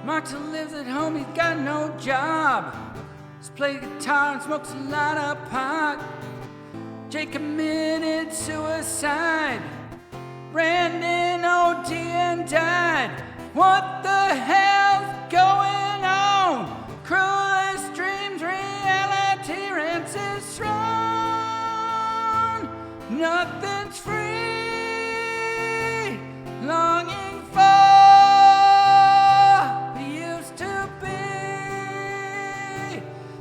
Mark still lives at home, he's got no job. He's played guitar and smokes a lot of pot. Jake committed suicide. Brandon OD and died. What the hell's going on? Cruelest dreams, reality rents is thrown. Nothing's free. Longing for what used to be.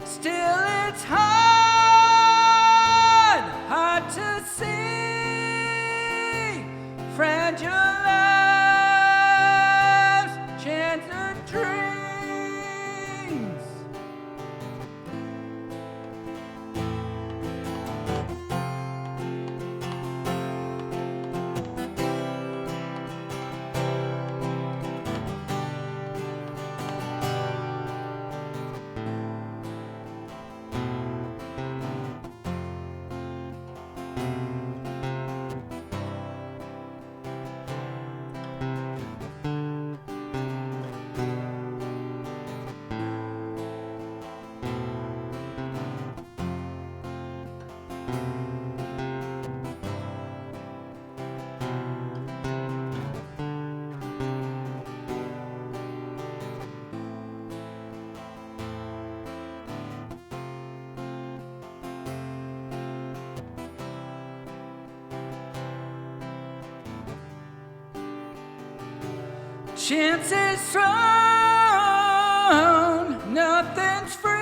Still it's hard to see. Fragile lives, chance of dreams. Chances thrown, nothing's free.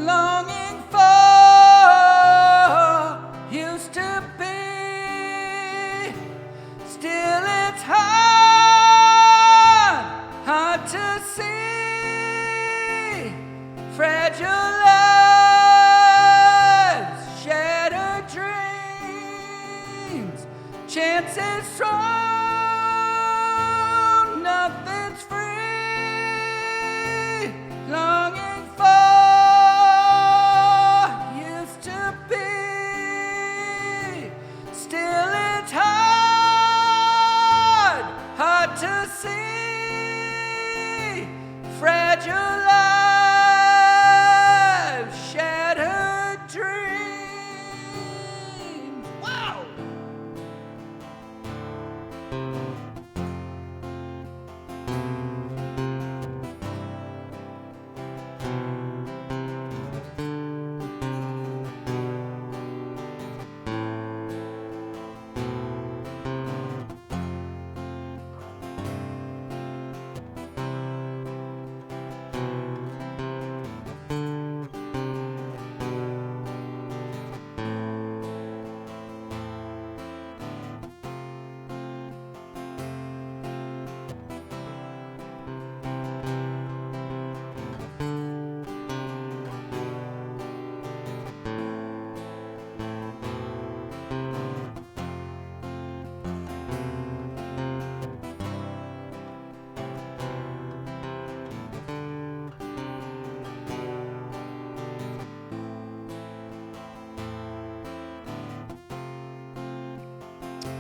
Longing for used to be. Still it's hard to see. Fragile lives, shattered dreams. Chances thrown. Nothing's free, longing for used to be. Still it's hard to see. Fragile lives, shattered dreams. Wow!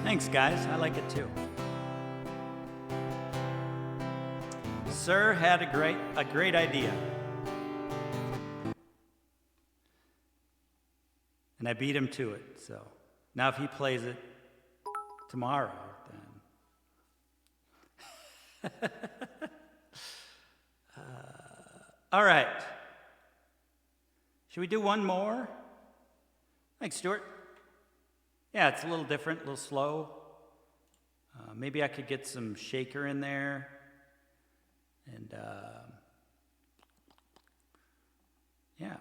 Thanks, guys. I like it too. Sir had a great idea. And I beat him to it. So now if he plays it tomorrow, then all right. Should we do one more? Thanks, Stuart. Yeah, it's a little different, a little slow. Maybe I could get some shaker in there. And yeah.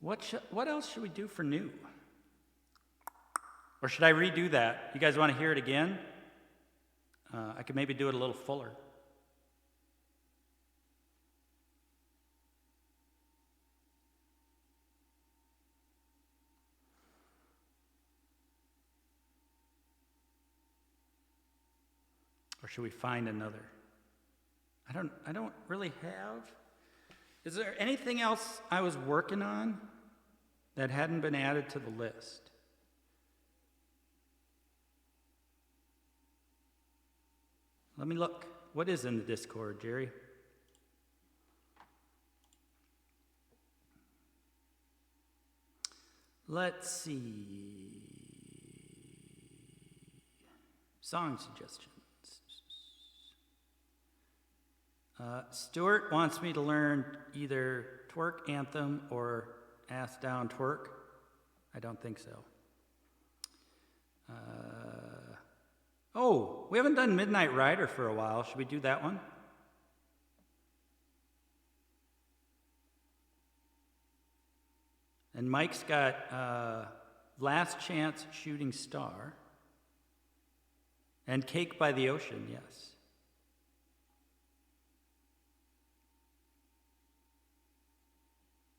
What else should we do for new? Or should I redo that? You guys want to hear it again? I could maybe do it a little fuller. Or should we find another? I don't really have. Is there anything else I was working on that hadn't been added to the list? Let me look. What is in the Discord, Jerry? Let's see. Song suggestions. Stuart wants me to learn either Twerk Anthem or Ass Down Twerk. I don't think so. Oh, we haven't done Midnight Rider for a while. Should we do that one? And Mike's got Last Chance Shooting Star and Cake by the Ocean, yes.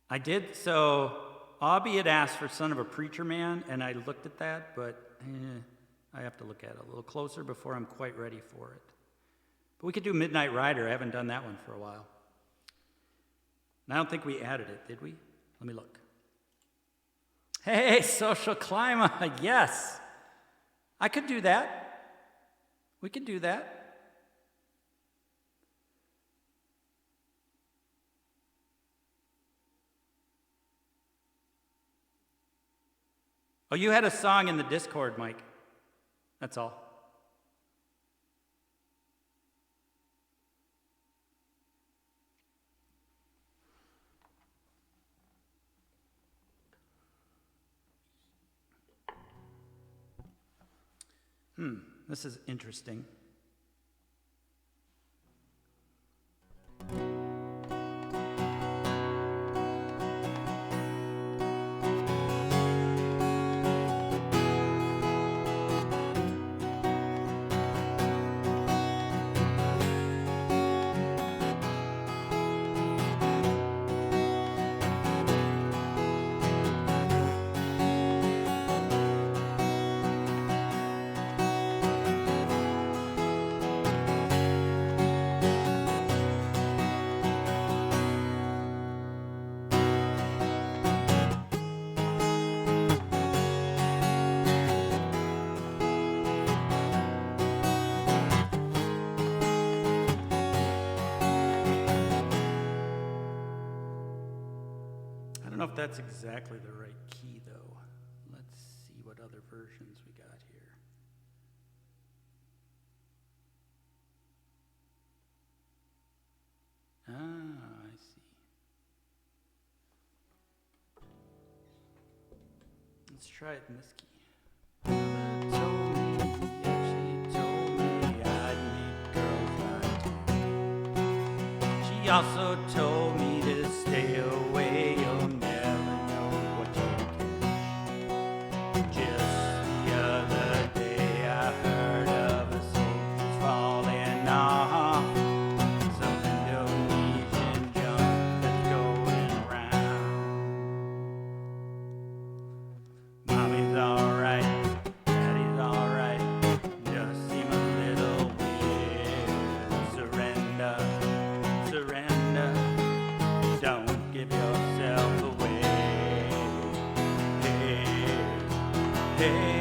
I did, so Aubie had asked for Son of a Preacher Man, and I looked at that, but I have to look at it a little closer before I'm quite ready for it. But we could do Midnight Rider. I haven't done that one for a while. And I don't think we added it, did we? Let me look. Hey, Social Climate, yes. I could do that. We could do that. Oh, you had a song in the Discord, Mike. That's all. This is interesting. I don't know if that's exactly the right key, though. Let's see what other versions we got here. I see. Let's try it in this key. She told me I'd meet girls like you. She also told me to stay away. You'll never know what you catch. Just the other day I heard of a soldier's falling off. Some Indonesian junk that's going around. Mommy's alright, daddy's alright. Just seem a little weird. Surrender, surrender. Don't give yourself away. Hey, hey.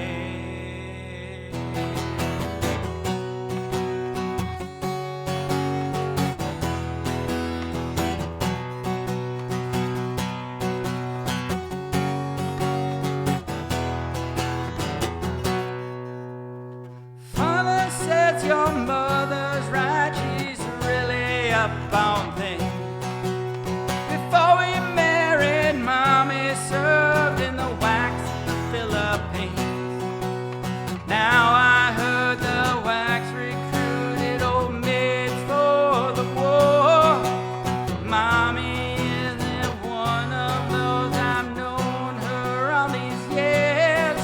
Father says your mother's right. She's really up on things. Before we married, Mommy served in the wax Philippines. Now I heard the wax recruited old maids for the war. Mommy isn't one of those. I've known her all these years.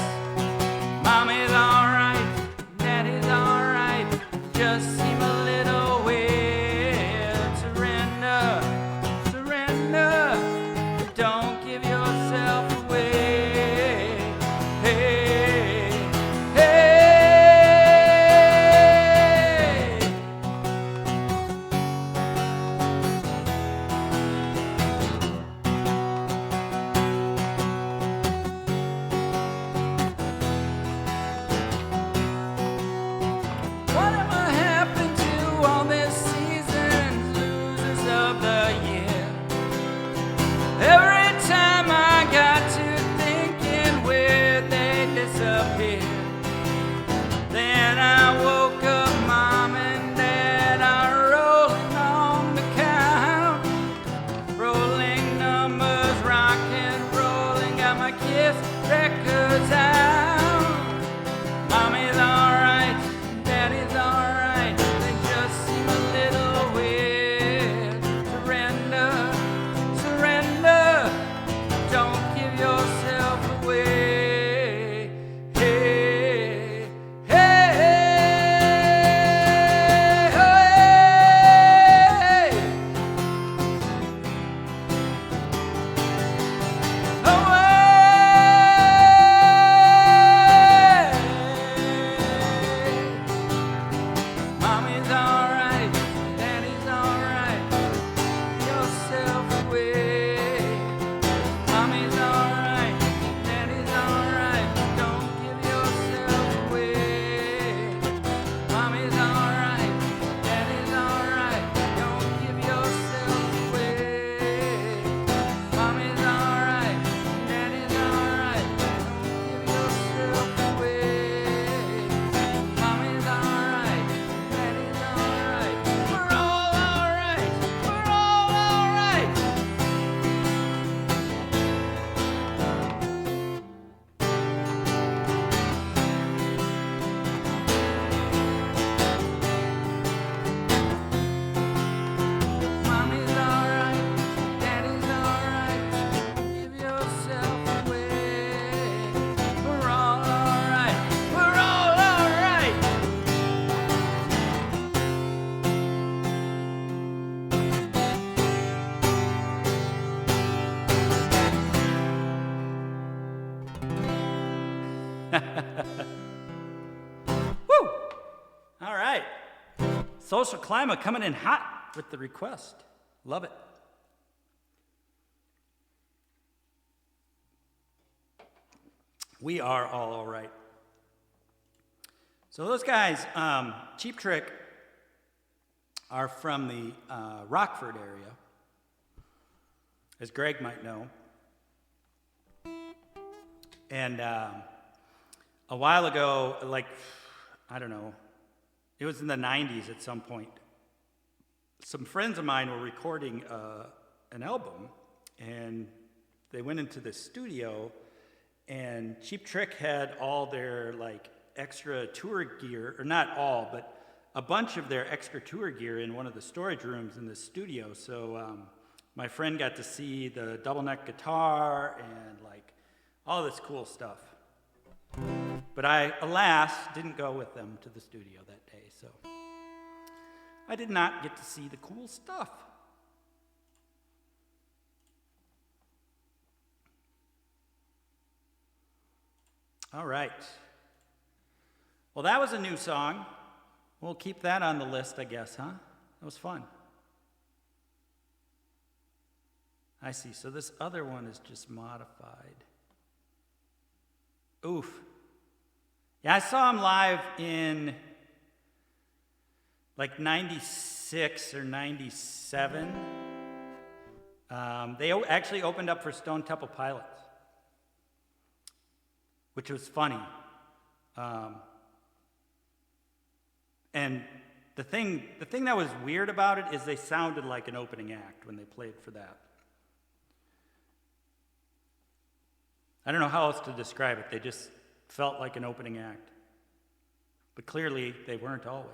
Mommy's alright, Daddy's alright. Just seem a little weird. Surrender, surrender. Don't give yourself away. Hey. Woo! All right. Social Climate coming in hot with the request. Love it. We are all right. So those guys, Cheap Trick, are from the Rockford area, as Greg might know. And a while ago, like, I don't know, it was in the 90s at some point, some friends of mine were recording an album, and they went into the studio, and Cheap Trick had all their, like, extra tour gear, or not all, but a bunch of their extra tour gear in one of the storage rooms in the studio. So my friend got to see the double neck guitar and like all this cool stuff. But I, alas, didn't go with them to the studio that day, so I did not get to see the cool stuff. All right. Well, that was a new song. We'll keep that on the list, I guess, huh? That was fun. I see. So this other one is just modified. Oof. Yeah, I saw him live in like 96 or 97. They actually opened up for Stone Temple Pilots, which was funny. And the thing that was weird about it is they sounded like an opening act when they played for that. I don't know how else to describe it. They just felt like an opening act. But clearly, they weren't always.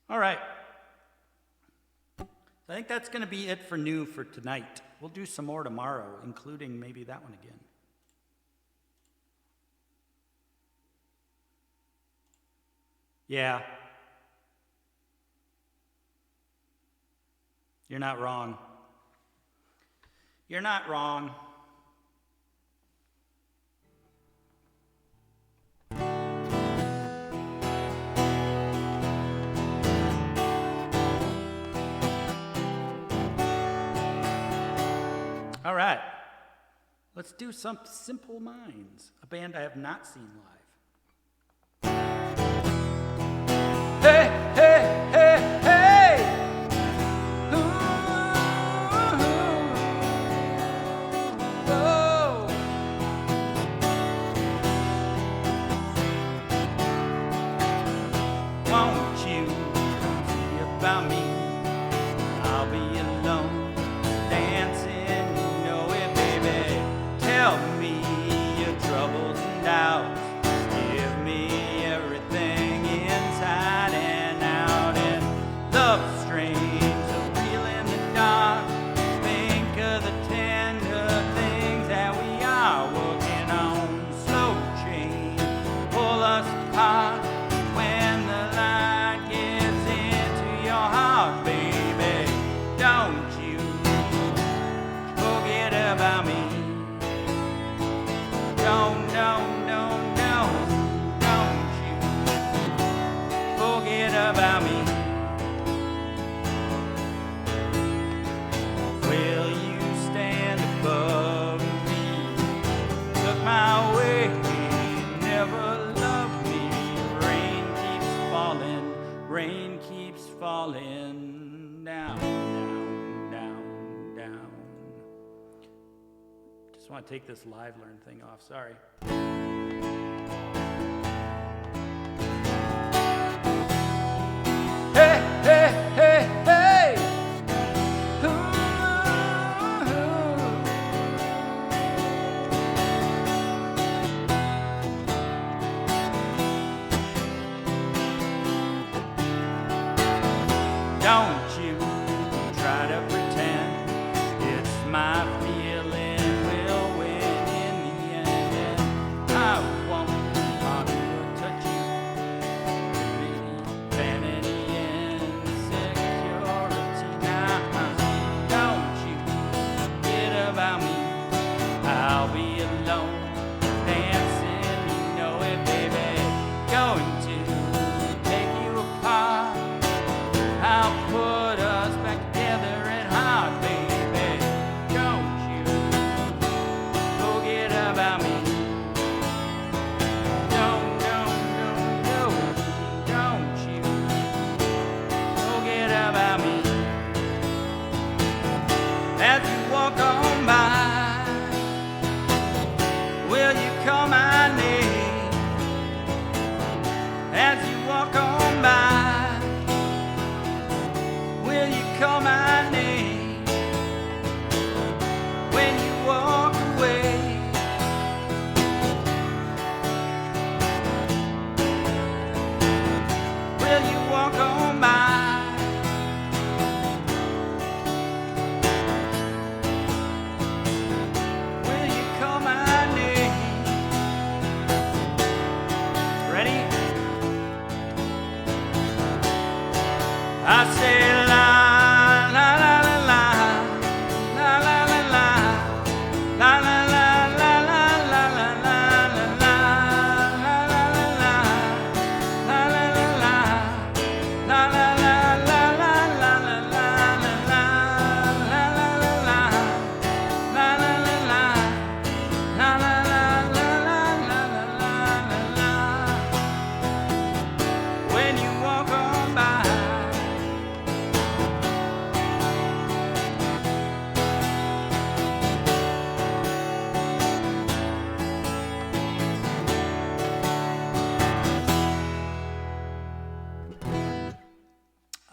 All right. So I think that's going to be it for new for tonight. We'll do some more tomorrow, including maybe that one again. Yeah. You're not wrong. You're not wrong. All right. Let's do some Simple Minds, a band I have not seen live. Hey, hey, hey, hey! Ooh, oh. Won't you come see about me? I'll be alone, dancing, you know it, baby. Tell me your troubles and doubts. Give me everything inside and out, and love strange, a real in the dark. Think of the tender things that we are working on. Slow change, pull us apart when the light gets into your heart, baby. Don't you forget about me. Don't you forget about me. Will you stand above me? Look my way, never love me. Rain keeps falling down, down, down, down. Just want to take this live learn thing off, sorry. Hey, hey, hey, hey! Ooh. Don't you try to pretend it's my feeling will win in the end. And I won't bother to touch you. Vanity and insecurity. Now, don't you forget about me. I'll be alone, dancing.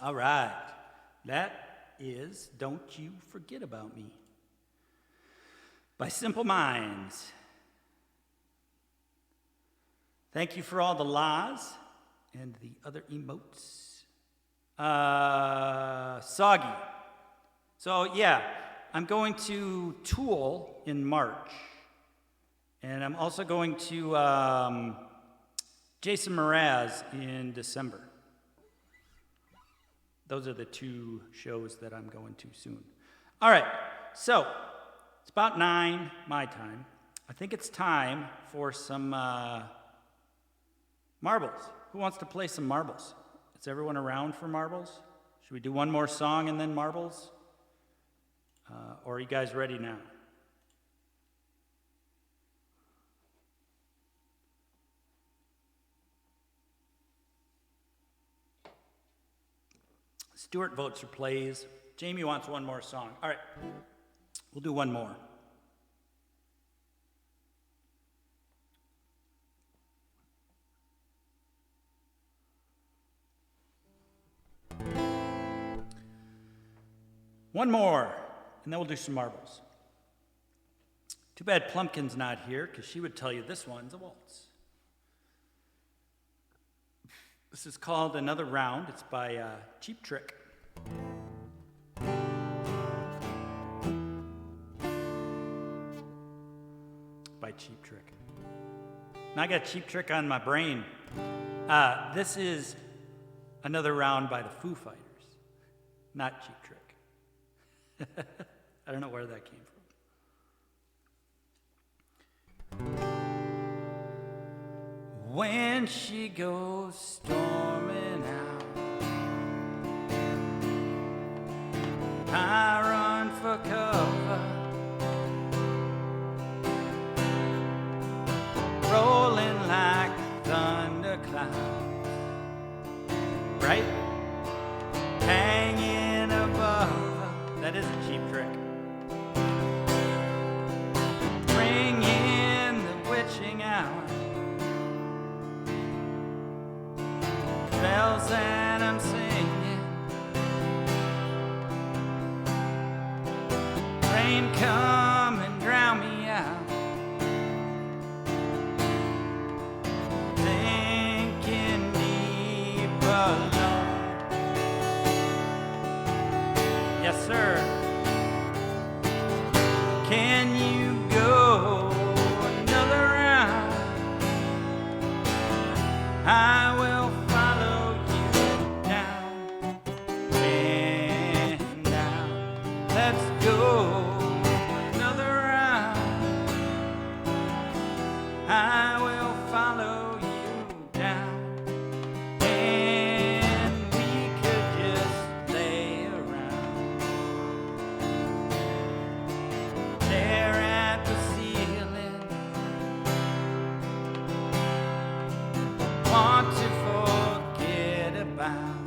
All right. That is Don't You Forget About Me by Simple Minds. Thank you for all the laws and the other emotes. Soggy. So, yeah, I'm going to Tool in March. And I'm also going to Jason Mraz in December. Those are the two shows that I'm going to soon. All right, so it's about 9 my time. I think it's time for some marbles. Who wants to play some marbles? Is everyone around for marbles? Should we do one more song and then marbles? Or are you guys ready now? Stuart votes or plays. Jamie wants one more song. All right, we'll do one more. One more, and then we'll do some marbles. Too bad Plumpkin's not here, because she would tell you this one's a waltz. This is called Another Round. It's by Cheap Trick. By Cheap Trick. Now I got Cheap Trick on my brain. This is Another Round by the Foo Fighters, not Cheap Trick. I don't know where that came from. When she goes storming out, I run for cover, rolling like thunderclouds, right? Hanging above, that is a Cheap Trick. Bring in the witching hour, bells that I'm singing, rain come and drown me out, thinking deep alone. Yes, sir. Can you go another round? I will follow you down and down. Let's go another round. I will follow you down, and we could just lay around, stare at the ceiling, want to forget about,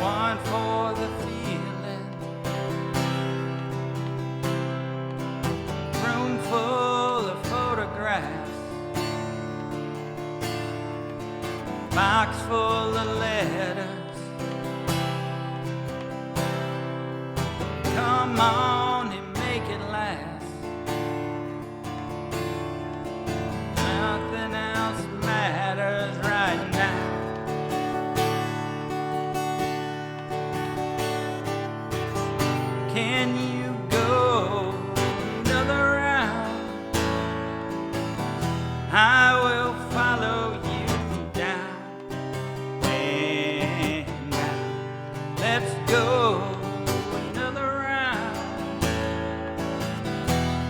one for the feeling, room full of photographs, box full of letters. Come on and make it last. Nothing else matters right now. Can you go another round? I will follow you down and down. Let's go another round.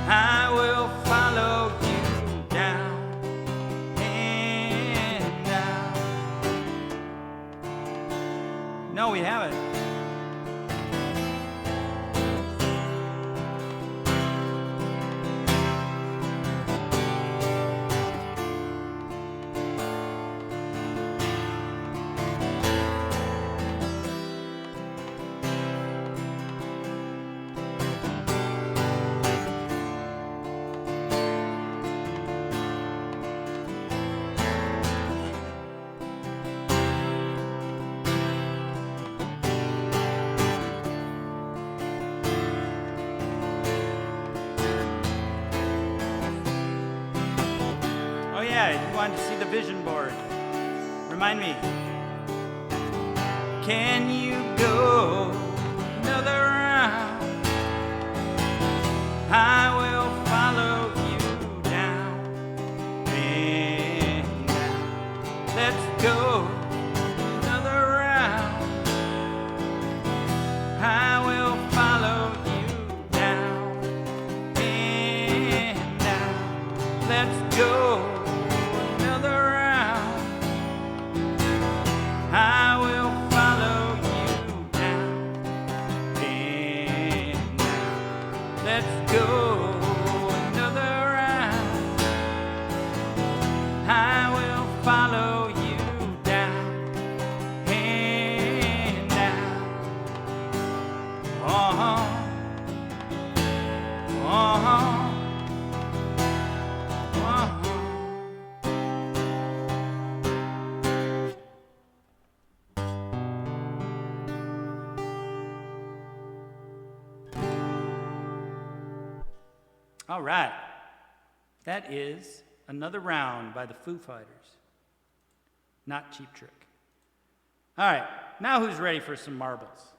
I will follow you down and down. No, we haven't. yeah, you wanted to see the vision board. Remind me. Can you go another round? I will follow you down and down. Let's go another round. I will follow you down and down. Let's go another round. I will follow you down and down. Let's go another round. I will follow you down and down. All right, that is Another Round by the Foo Fighters. Not Cheap Trick. All right, now who's ready for some marbles?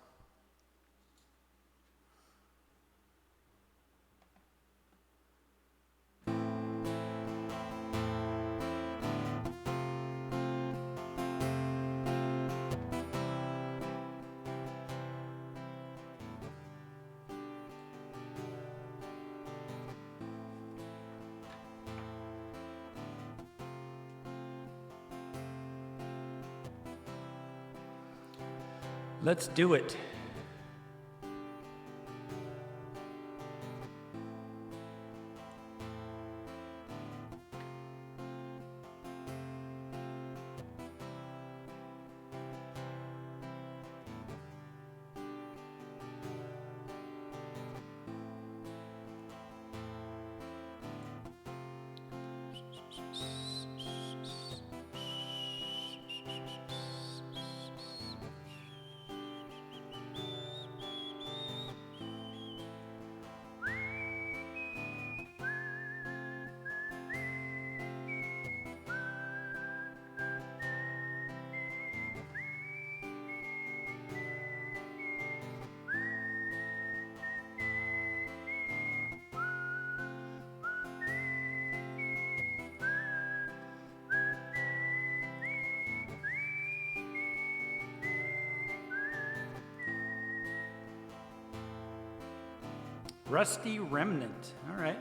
Let's do it. Rusty Remnant. All right.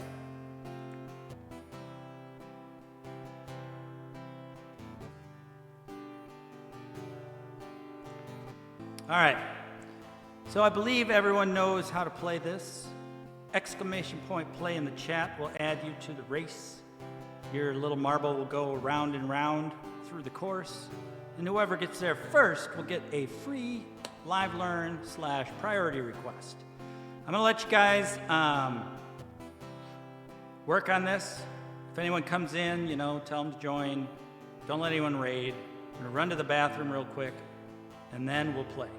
All right. So I believe everyone knows how to play this. Exclamation point play in the chat will add you to the race. Your little marble will go round and round through the course, and whoever gets there first will get a free live learn / priority request. I'm gonna let you guys work on this. If anyone comes in, tell them to join. Don't let anyone raid. I'm gonna run to the bathroom real quick, and then we'll play.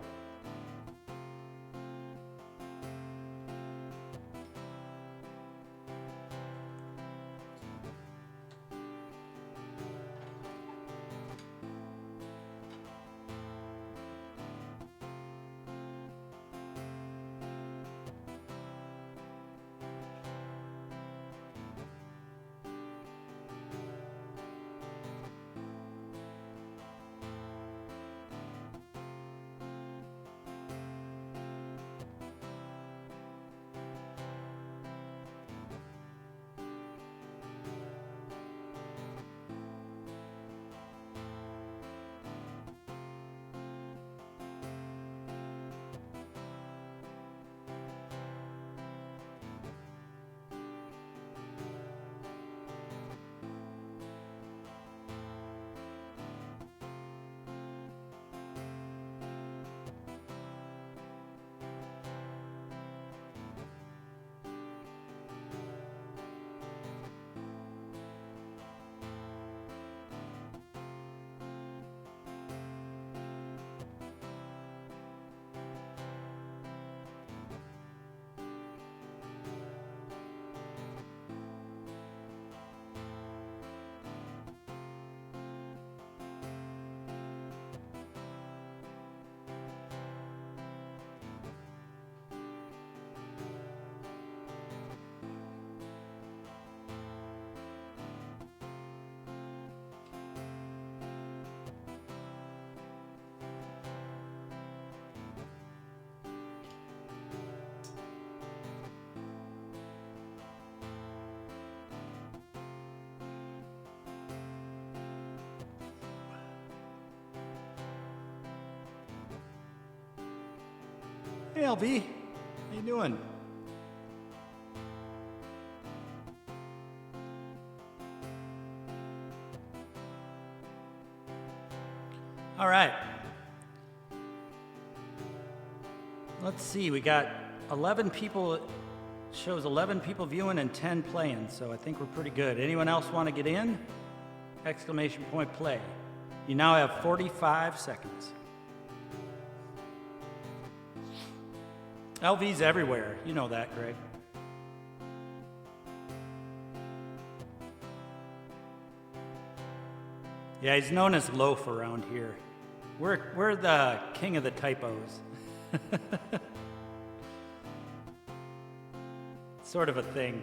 Hey, LV. How you doing? All right. Let's see. We got 11 people. Shows 11 people viewing and 10 playing, so I think we're pretty good. Anyone else want to get in? Exclamation point play. You now have 45 seconds. LV's everywhere. You know that, Greg. Yeah, he's known as Loaf around here. We're the king of the typos. Sort of a thing.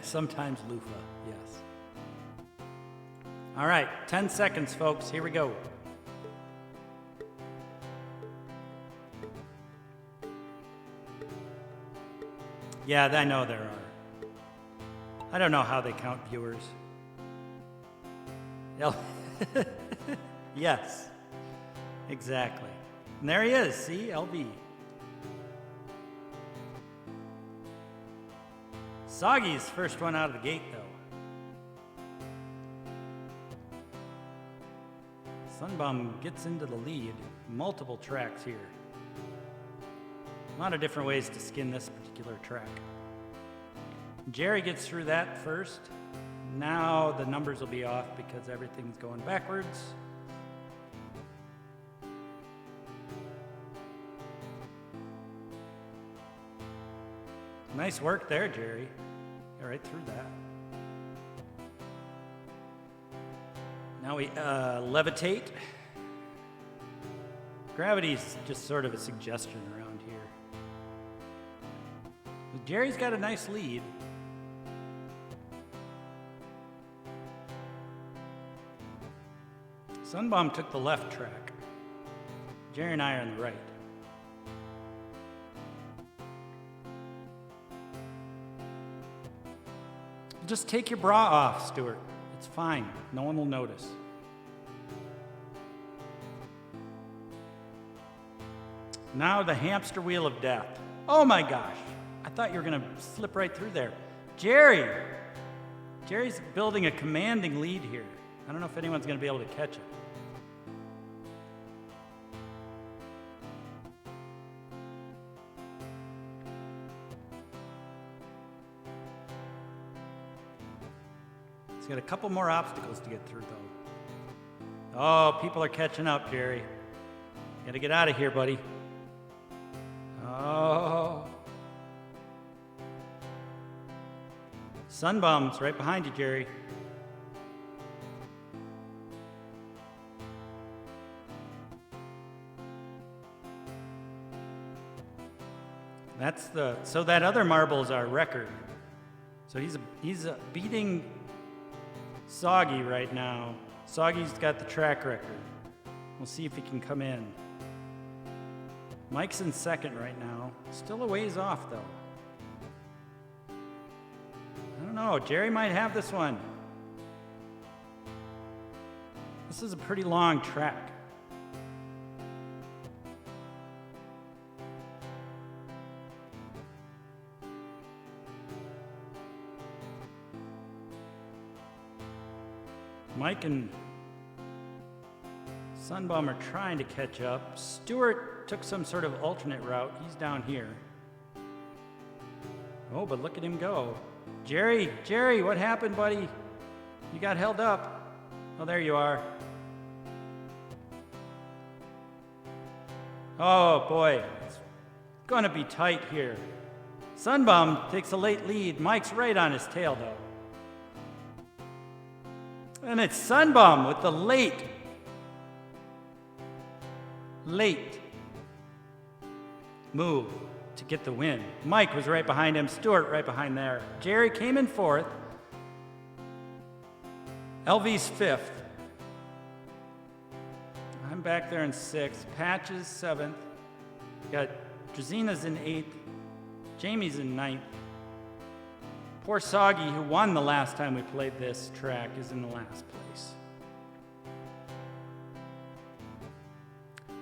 Sometimes loofah, yes. All right, 10 seconds, folks. Here we go. Yeah, I know there are. I don't know how they count viewers. Yes, exactly. And there he is, see, LB. Soggy's first one out of the gate, though. Sunbum gets into the lead. Multiple tracks here. A lot of different ways to skin this particular track. Jerry gets through that first. Now the numbers will be off because everything's going backwards. Nice work there, Jerry. Get right through that. Now we levitate. Gravity's just sort of a suggestion around here. Jerry's got a nice lead. Sunbomb took the left track. Jerry and I are on the right. Just take your bra off, Stuart. It's fine. No one will notice. Now the hamster wheel of death. Oh my gosh. I thought you were going to slip right through there. Jerry! Jerry's building a commanding lead here. I don't know if anyone's going to be able to catch it. He's got a couple more obstacles to get through, though. Oh, people are catching up, Jerry. Gotta get out of here, buddy. Oh. Sunbomb's right behind you, Jerry. So that other marble's our record. So he's beating Soggy right now. Soggy's got the track record. We'll see if he can come in. Mike's in second right now. Still a ways off, though. I don't know. Jerry might have this one. This is a pretty long track. Mike and Sunbum are trying to catch up. Stuart took some sort of alternate route. He's down here. Oh, but look at him go. Jerry, what happened, buddy? You got held up. Oh, there you are. Oh, boy. It's going to be tight here. Sunbum takes a late lead. Mike's right on his tail, though. And it's Sunbum with the late move to get the win. Mike was right behind him, Stuart right behind there. Jerry came in fourth. LV's fifth. I'm back there in sixth. Patches seventh. Got Drazina's in eighth. Jamie's in ninth. Poor Soggy, who won the last time we played this track, is in the last place.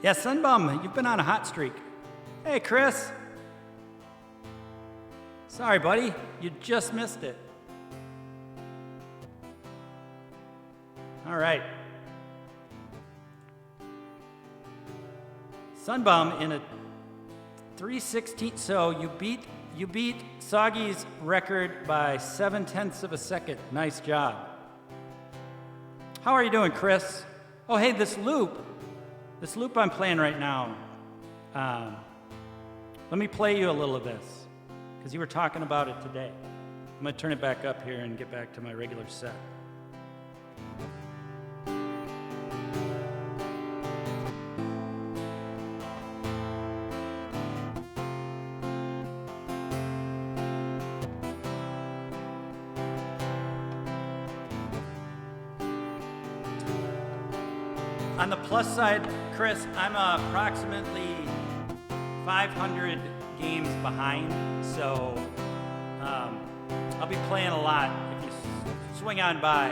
Yeah, Sunbum, you've been on a hot streak. Hey, Chris. Sorry, buddy, you just missed it. All right. Sunbum in a 3/16, so you beat Soggy's record by 7/10 of a second. Nice job. How are you doing, Chris? Oh, hey, this loop I'm playing right now. Let me play you a little of this, because you were talking about it today. I'm gonna turn it back up here and get back to my regular set. On the plus side, Chris, I'm approximately 500 games behind, so I'll be playing a lot if you swing on by.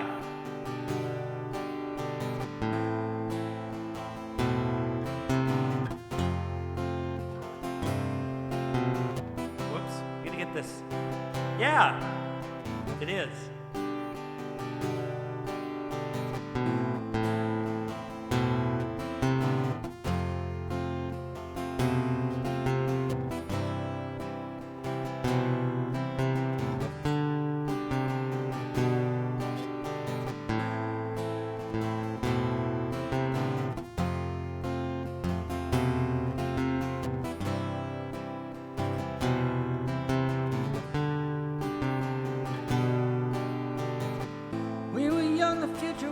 Whoops, I'm gonna get this. Yeah, it is.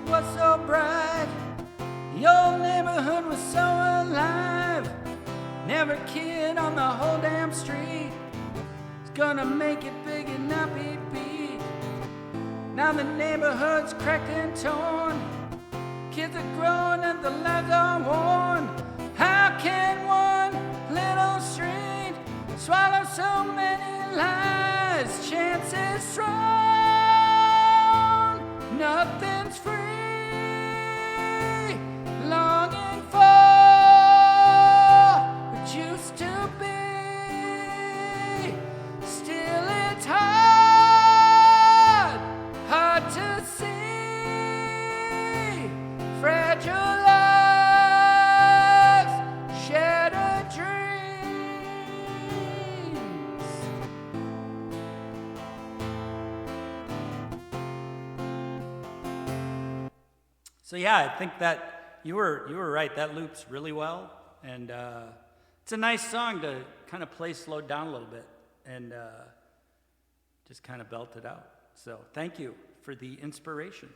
Was so bright, the old neighborhood was so alive. Never kid on the whole damn street is gonna make it big and not be beat. Now the neighborhood's cracked and torn, kids are growing and the lives are worn. How can one little street swallow so many lies? Chances strong, nothing's free. Longing for what used to be. Still it's hard to see. Fragile lives, shattered dreams. So yeah, I think that you were right. That loops really well, and it's a nice song to kind of play slowed down a little bit and just kind of belt it out. So thank you for the inspiration.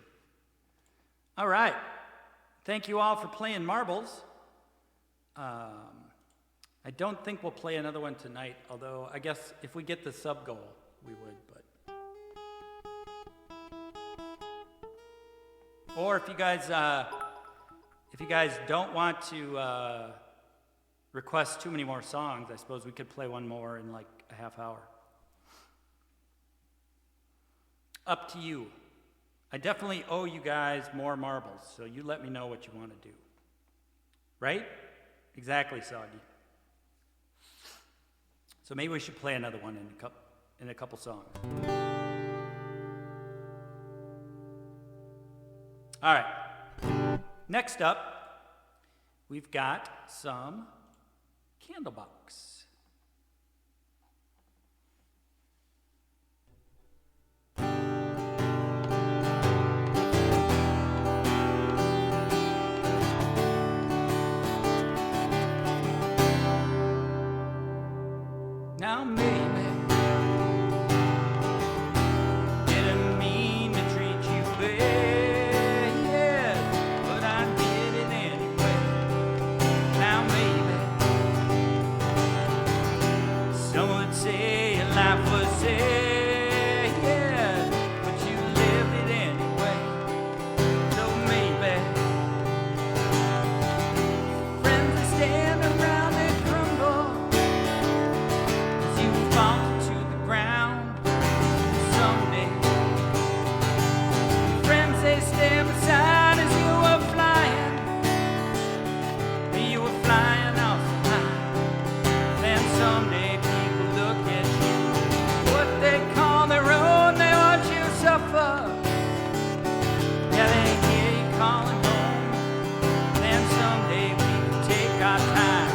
All right, thank you all for playing marbles. I don't think we'll play another one tonight, although I guess if we get the sub goal, we would. But or if you guys don't want to request too many more songs, I suppose we could play one more in like a half hour. Up to you. I definitely owe you guys more marbles, so you let me know what you want to do. Right? Exactly, Soggy. So maybe we should play another one in a couple songs. All right. Next up, we've got some Candlebox. Now maybe didn't mean to treat you bad, but I did it anyway. Now maybe some would say your life was sad, but you lived it anyway. So maybe friends that stand around and crumble, 'cause you time.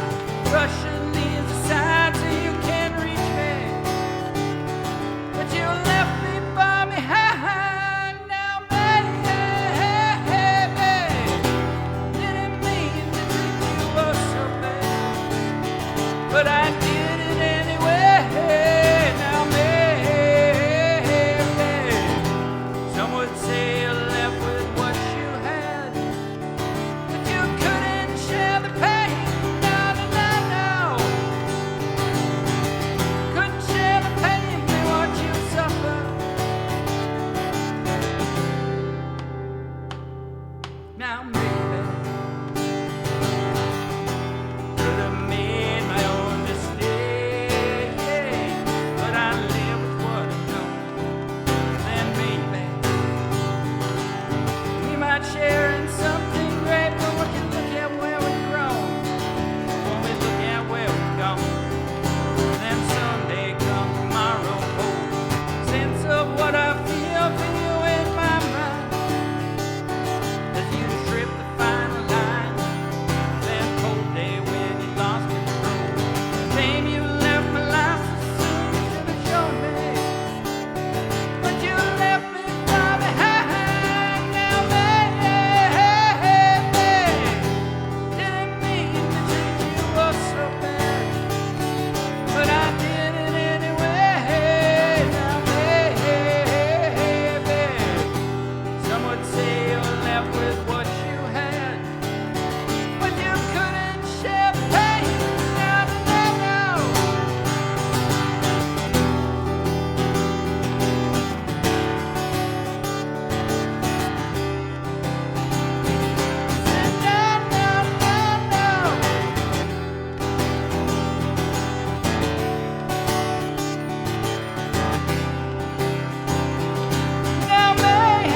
Russian leaves aside so you can't reach me. But you left me far behind. Now, baby, didn't mean to treat you so bad, but I did it anyway. Now, baby, some would say you left with what you had, but you couldn't share the pain. No, no, no, no. Couldn't share the pain they watch you suffer. Now, maybe could have made my own mistake, but I live with what I know. Then maybe we might share in something great, but we can look at where we've grown. When we look at where we've gone, then someday come tomorrow, oh, sense of what I feel for you in my mind. As you trip the final line, that cold day when you lost control. Babe, you left my life so soon, you should have shown me. But you left me far behind. Now, baby, didn't mean to treat you so bad, but I did it anyway. Now, baby, some would say you left with what you had, but you couldn't share the pain. No, no, no, Now, baby,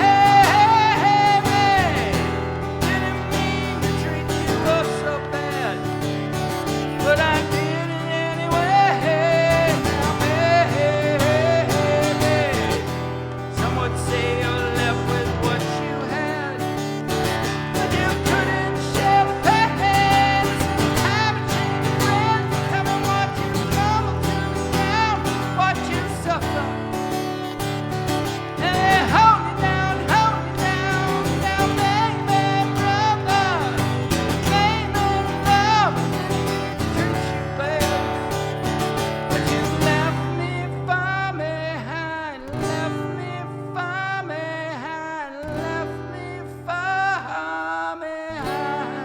didn't mean to treat you so bad, but I did it anyway. Now, baby, some would say you left with what you had, but you couldn't share the pain. Haven't changed friends, haven't watched you tumble to the ground, watch you suffer. And they hold you down, now, baby, brother, baby, love, treat you bad, but you left me far behind, left me far behind, left me far behind.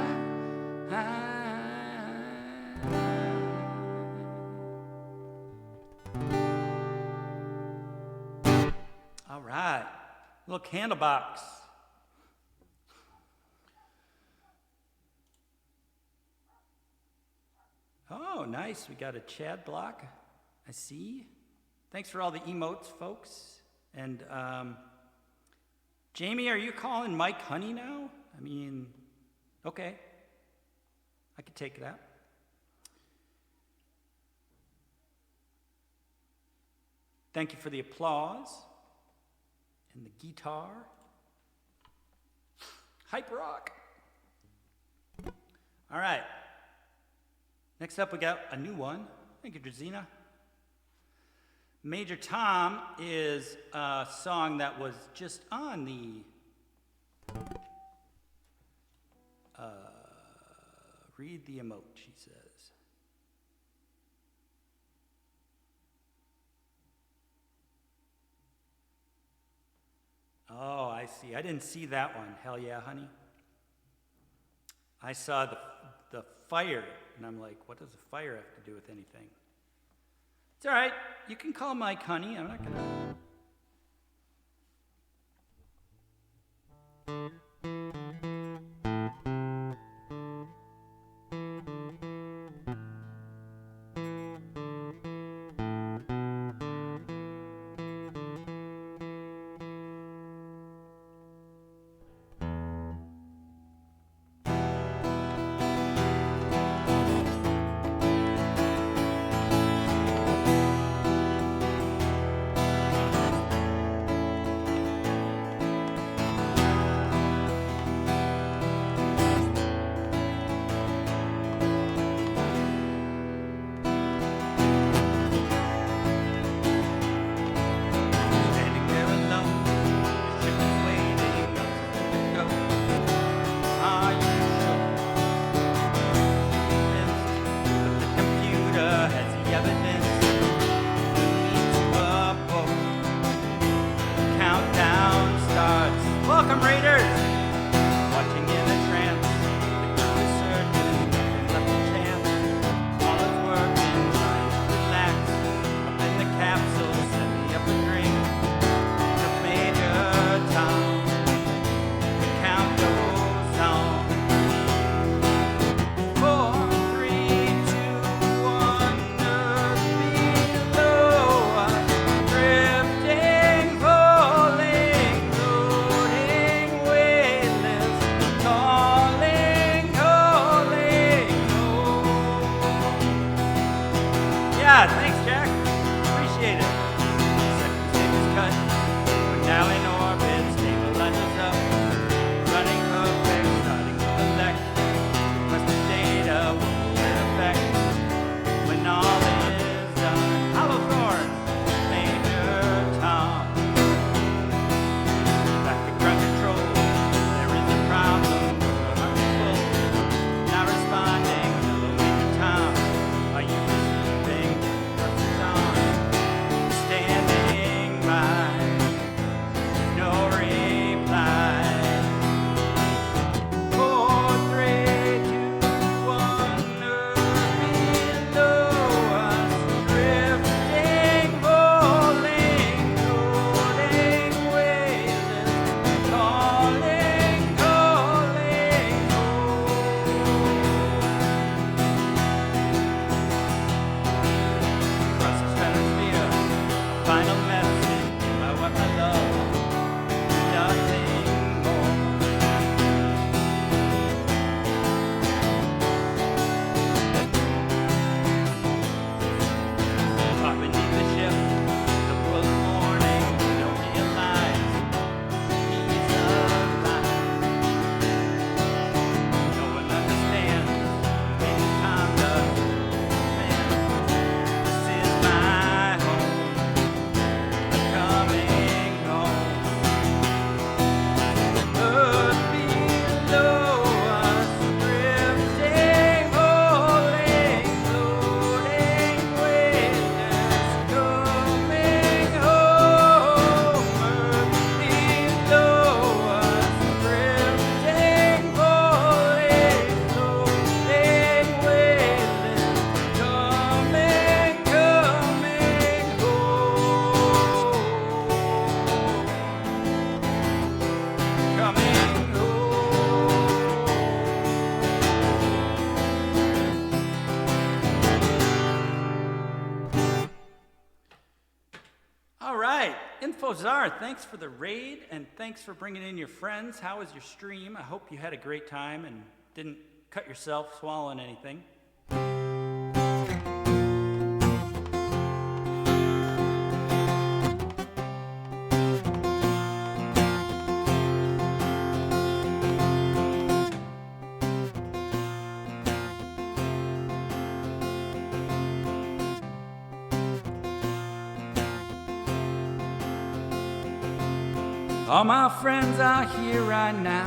All right, little candle box. Oh, nice. We got a Chad block. I see. Thanks for all the emotes, folks. And Jamie, are you calling Mike Honey now? I mean, okay. I could take that. Thank you for the applause and the guitar. Hype rock. All right. Next up, we got a new one. Thank you, Drazina. Major Tom is a song that was just on the read the emote, she says. Oh, I see. I didn't see that one. Hell yeah, honey. I saw the fire, and I'm like, what does the fire have to do with anything? It's all right. You can call Mike honey. I'm not going to... Infozar, thanks for the raid, and thanks for bringing in your friends. How was your stream? I hope you had a great time and didn't cut yourself swallowing anything. All my friends are here right now,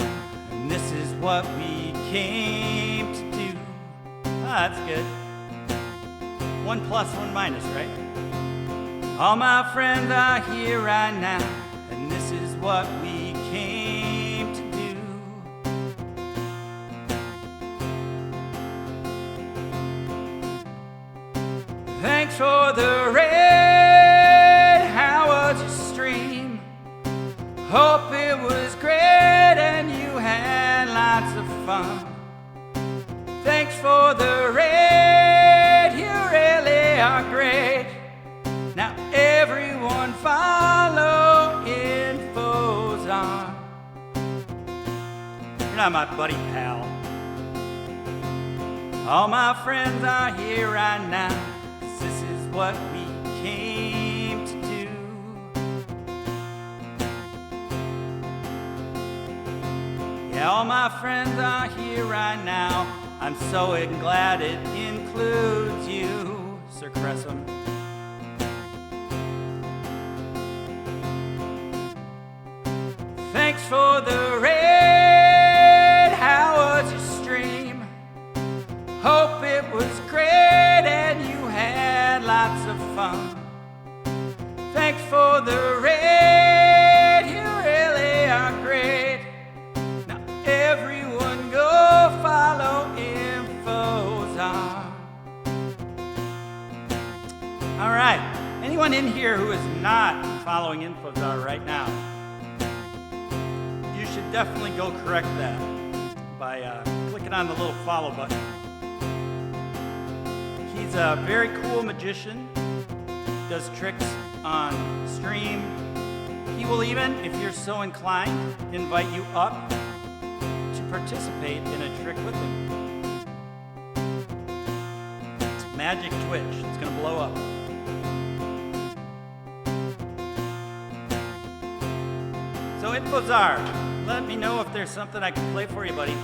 and this is what we came to do. Ah, that's good. 1 plus, 1 minus, right? All my friends are here right now, and this is what we came to do. Thanks for the raid. How was your stream? Hope it was great and you had lots of fun. Thanks for the raid, you really are great. Now everyone follow Infozar. You're not my buddy pal. All my friends are here right now, 'cause this is what we came to do. Yeah, all my friends are here right now. I'm so glad it includes you, Sir Cressum. Thanks for the raid. How was your stream? Hope it was great and you had lots of fun. Thanks for the raid. You really are great. Everyone go follow Infozar. All right, anyone in here who is not following Infozar right now, you should definitely go correct that by clicking on the little follow button. He's a very cool magician, does tricks on stream. He will even, if you're so inclined, invite you up participate in a trick with him. It's magic Twitch. It's gonna blow up. So Infozar, let me know if there's something I can play for you, buddy.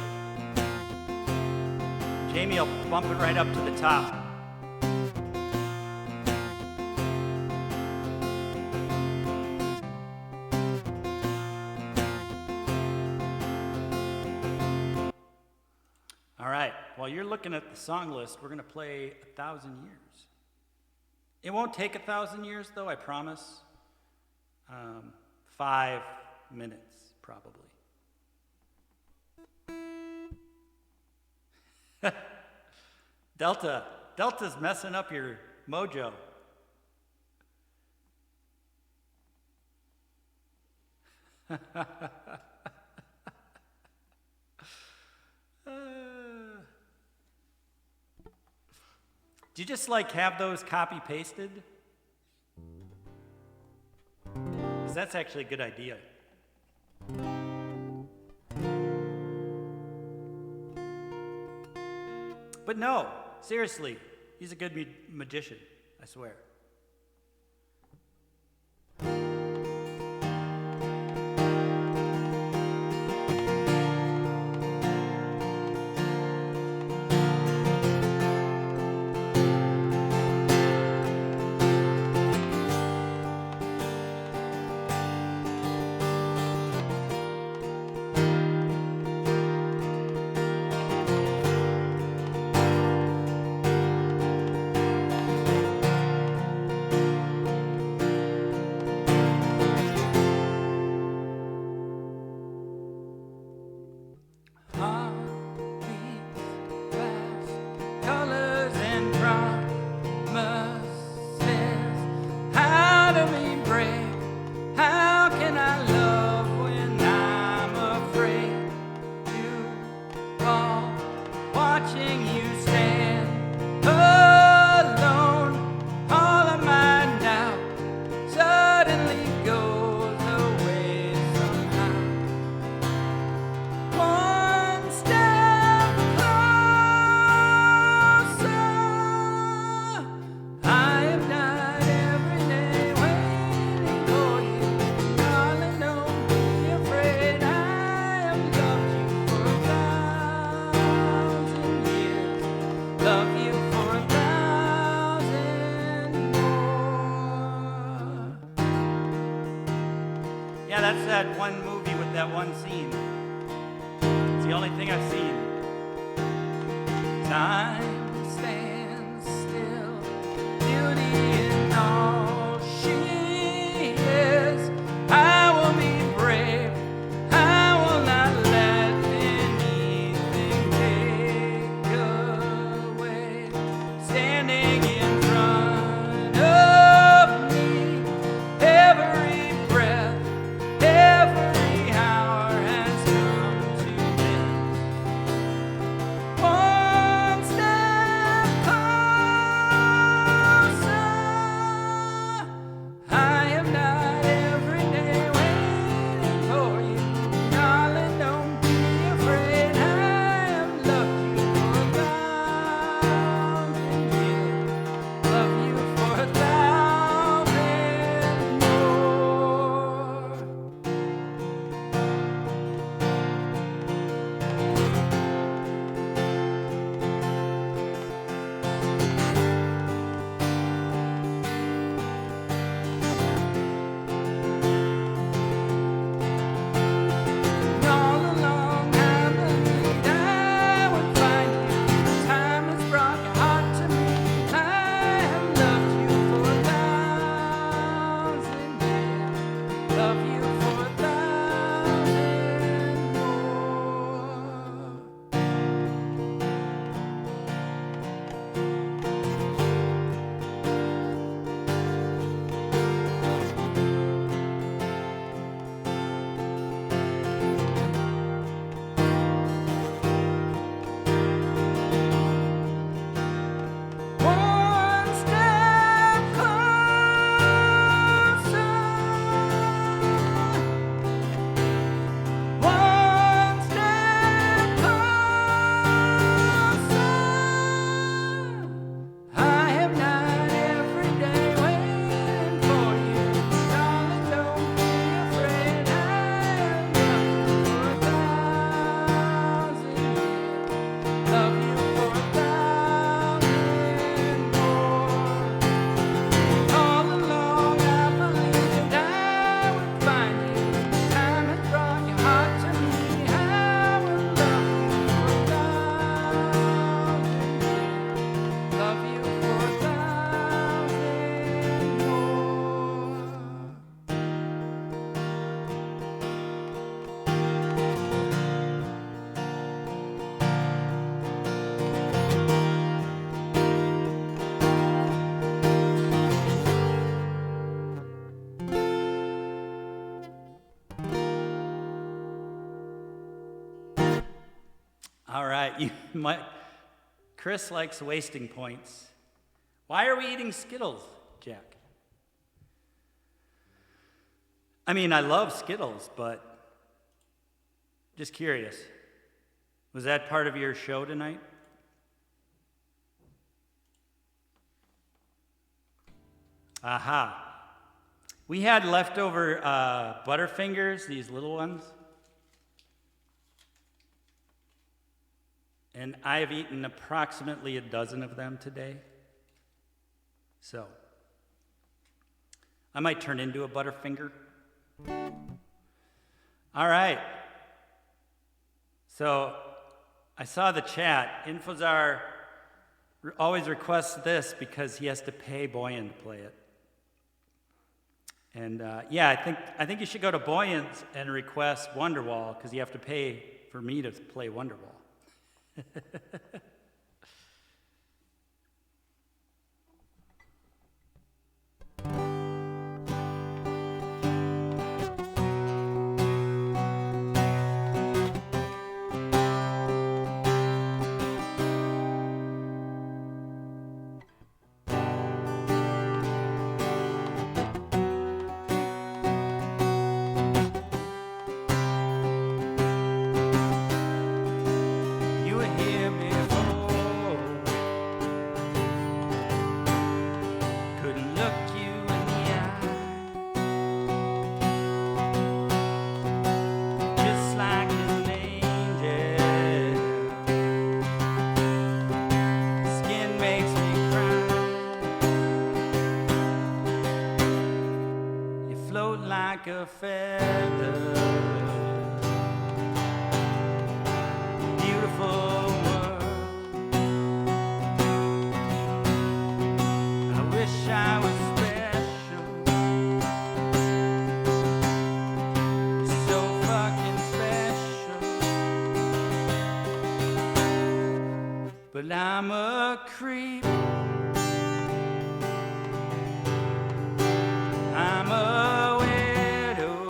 Jamie will bump it right up to the top. While you're looking at the song list, we're going to play 1,000 Years. It won't take 1,000 years, though, I promise. 5 minutes, probably. Delta's messing up your mojo. Do you just like have those copy pasted? Because that's actually a good idea. But no, seriously, he's a good magician, I swear. that's that one movie with that one scene. It's the only thing I've seen. Time stands still, beauty in all she is. I will be brave, I will not let anything take away. Standing in front of me, every breath, every hour has come to this. One step closer. I am not every day waiting for you. Darling, don't be afraid. I have loved you for 1,000 years. Love you for 1,000 more. All along I believed I would find you. Time has brought your heart to me. I have loved you for 1,000 years. Love you for 1,000 more. One step closer. One step closer. I am not every day waiting for you. Darling, don't be afraid. I am loved for 1,000 years. Love you for 1,000 more. All along I believed I would find you. Time has brought your heart to me. I will love you for 1,000 years. Love you for 1,000 more. All right, Chris likes wasting points. Why are we eating Skittles, Jack? I mean, I love Skittles, but just curious. Was that part of your show tonight? Aha. We had leftover Butterfingers, these little ones. And I have eaten approximately a dozen of them today. So, I might turn into a Butterfinger. All right. So, I saw the chat. Infozar always requests this because he has to pay Boyan to play it. And yeah, I think you should go to Boyan's and request Wonderwall because you have to pay for me to play Wonderwall. You were here before. Couldn't look you in the eye. Just like an angel. Skin makes me cry. You float like a feather. beautiful world. I wish I was special, so fucking special. But I'm a creep. I'm a widow.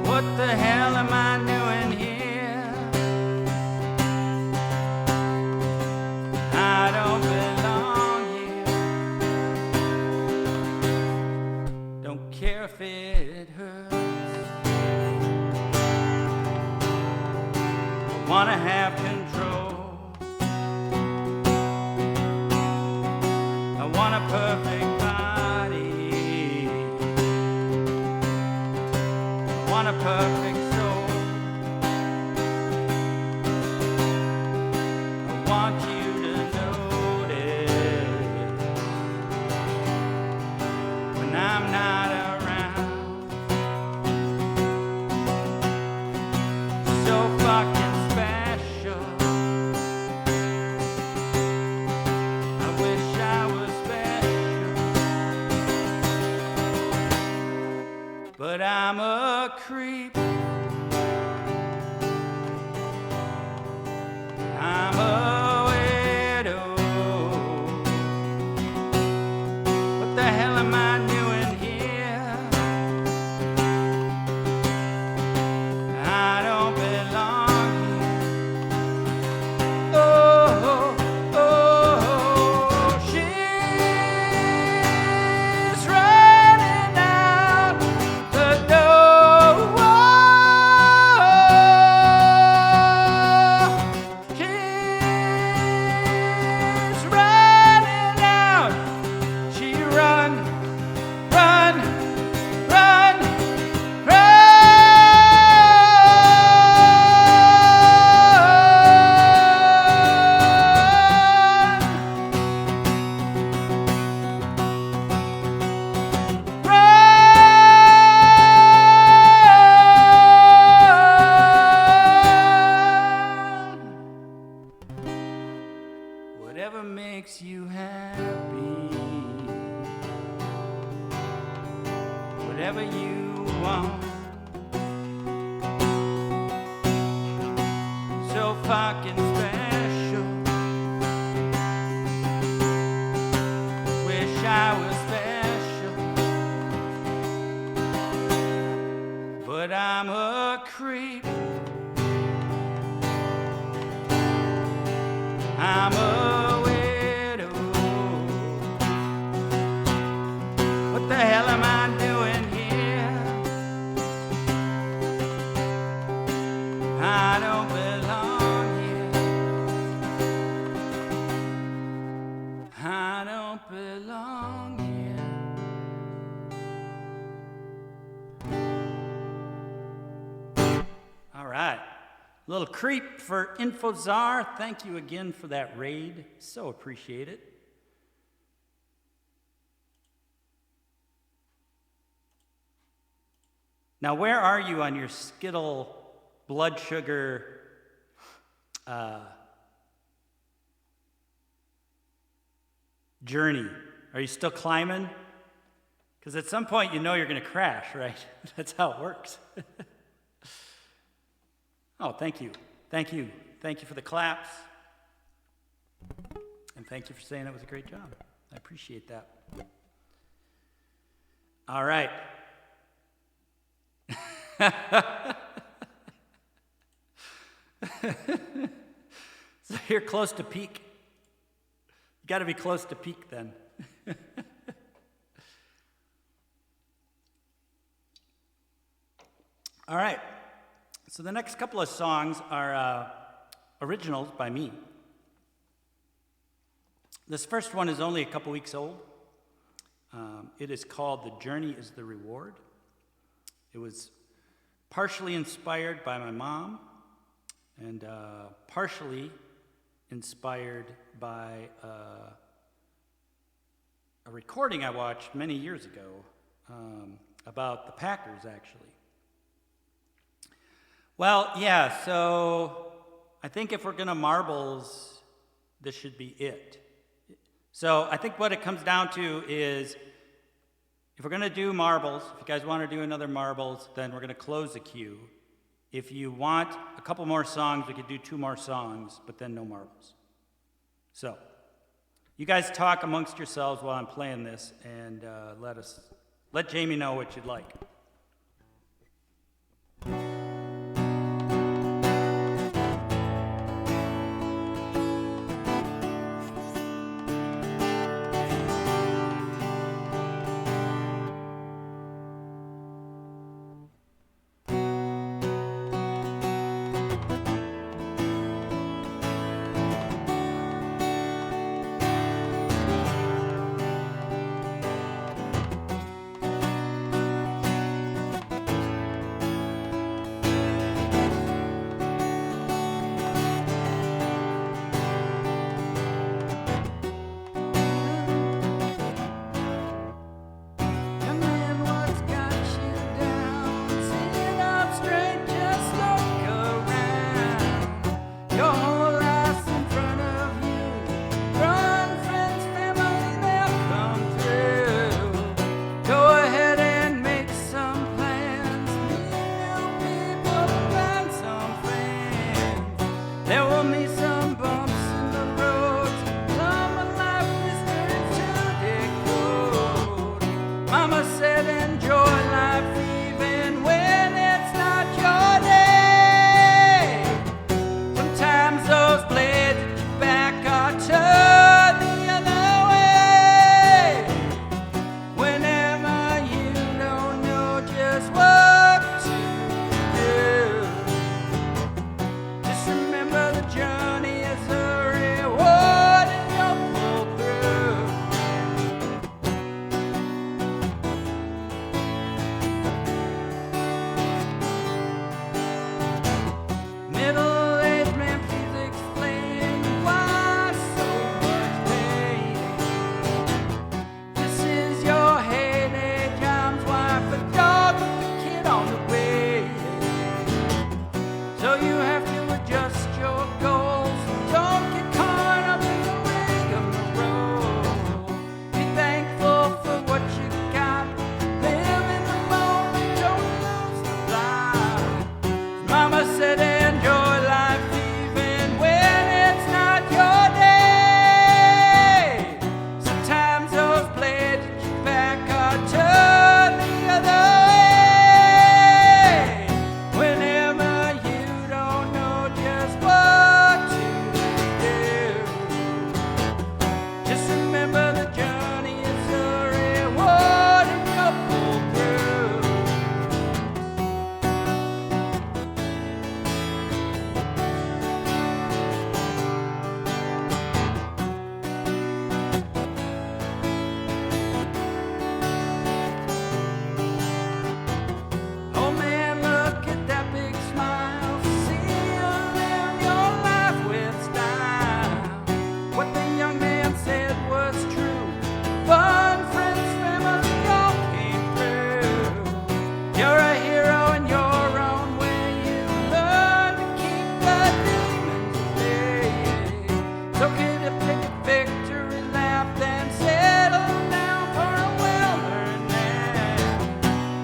What the hell am I doing here? I don't belong here. Don't care if it hurts. I wanna have control. I want a perfect body. I want a perfect soul. I want you to notice when I'm not around. So fucking special. I wish I was special, but I'm a creep. I'm a widow. What the hell am I doing here? I don't belong here. Oh, she's running out the door. She's running out. She run, run, run, run. Whatever makes you happy, whatever you want. So fucking special. Wish I was special, but I'm a creep. I'm a widow. What the hell am I doing here? I don't belong here. I don't belong here. All right. Little creep for Infozar. Thank you again for that raid. So appreciate it. Now, where are you on your Skittle blood sugar journey? Are you still climbing? Because at some point you know you're going to crash, right? That's how it works. Oh, thank you. Thank you. Thank you for the claps. And thank you for saying it was a great job. I appreciate that. All right. So you're close to peak. You got to be close to peak then. All right. So the next couple of songs are originals by me. This first one is only a couple weeks old. It is called "The Journey is the Reward." It was partially inspired by my mom and partially inspired by a recording I watched many years ago. about the Packers, actually. Well, yeah, so I think if we're going to marbles, this should be it. So I think what it comes down to is, if we're going to do marbles, if you guys want to do another marbles, then we're going to close the queue. If you want a couple more songs, we could do 2 more songs, but then no marbles. So you guys talk amongst yourselves while I'm playing this, and let Jamie know what you'd like.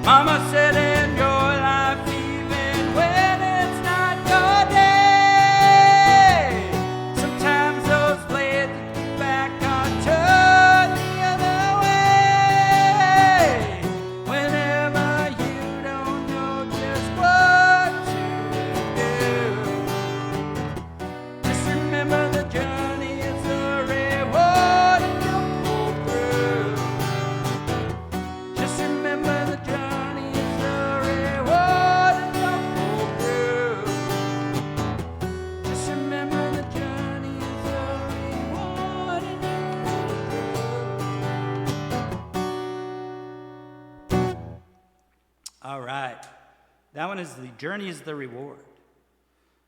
Mama said enjoy life even when it's not your day. Sometimes those blades back are turned the other way. Whenever you don't know just what to do, just remember the journey is a reward and you'll pull through. Just remember the journey. All right. That one is The Journey is the Reward.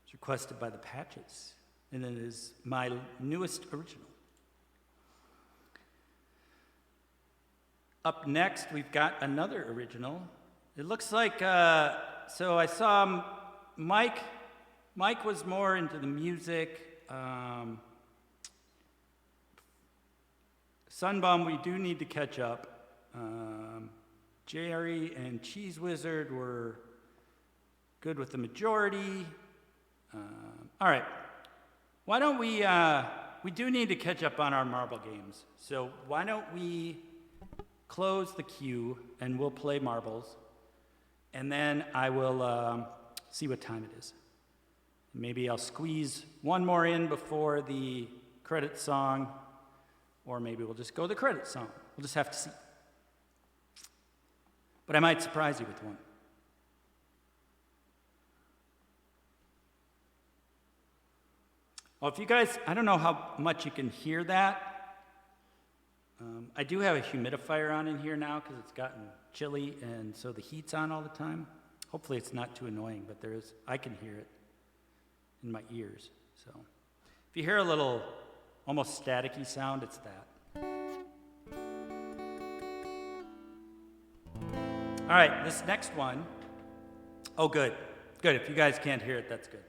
It's requested by the Patches, and it is my newest original. Up next, we've got another original. It looks like, so I saw Mike was more into the music. Sunbum, we do need to catch up. Jerry and Cheese Wizard were good with the majority. All right, why don't we do need to catch up on our marble games. So why don't we close the queue and we'll play marbles. And then I will see what time it is. Maybe I'll squeeze one more in before the credit song, or maybe we'll just go the credit song. We'll just have to see. But I might surprise you with one. Well, if you guys, I don't know how much you can hear that. I do have a humidifier on in here now because it's gotten chilly, and so the heat's on all the time. Hopefully it's not too annoying, but I can hear it in my ears. So if you hear a little almost staticky sound, it's that. All right, this next one, oh good, if you guys can't hear it, that's good.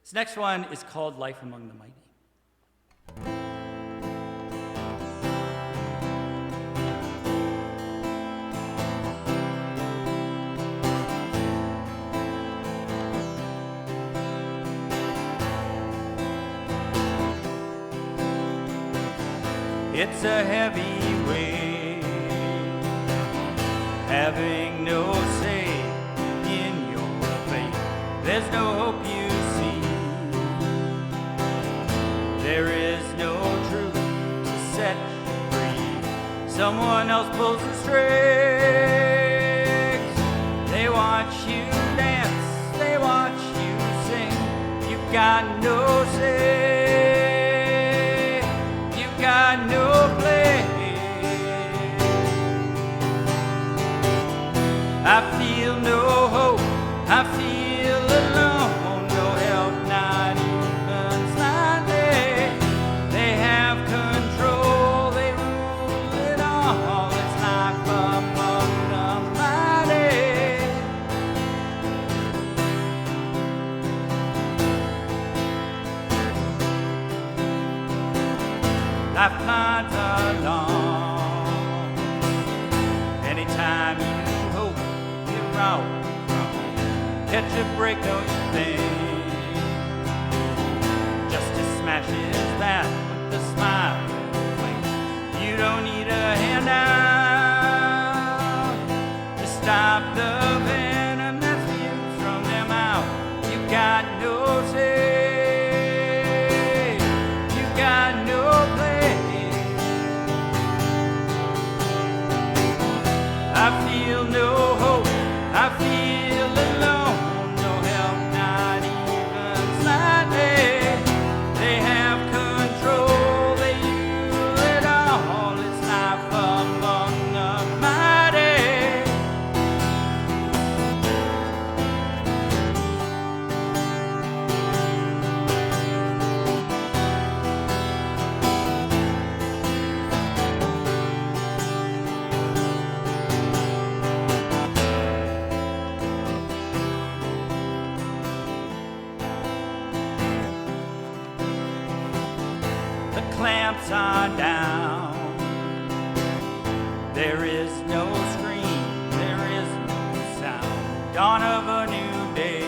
This next one is called Life Among the Mighty. It's a heavy weight, having no say in your fate. There's no hope you see, there is no truth to set you free. Someone else pulls the strings, they watch you dance, they watch you sing. You've got no say, got no place. I feel no hope, I feel alone, no help, not even slightly. They have control, they rule it all. It's life among the mighty. Life plies along. Anytime you hope you're wrong, catch a break, don't you think? Justice smashes that with a smile and wink. You don't need a handout to stop the venom that spews from their mouth. You got no say, you got no place. I feel no hope, I feel alone, no help, not even slightly. They have control, they rule it all. It's life among the mighty. Clamps are down. There is no scream, there is no sound. Dawn of a new day.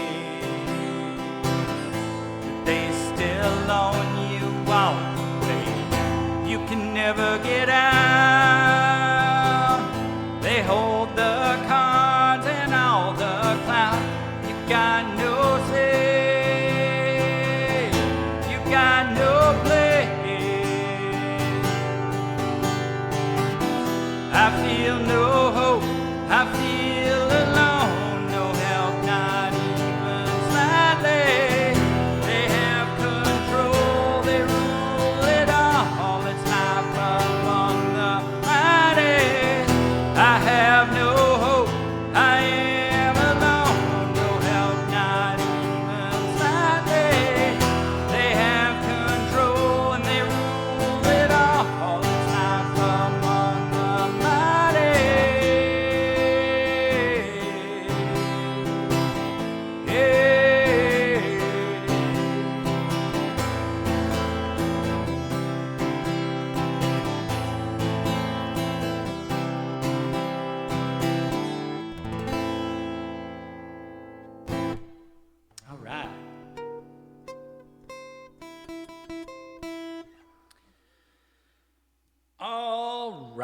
They still own you walk away. You can never get out. They hold the cards and all the clout. You got no say, you got no place. I feel no hope, I feel alone, no help,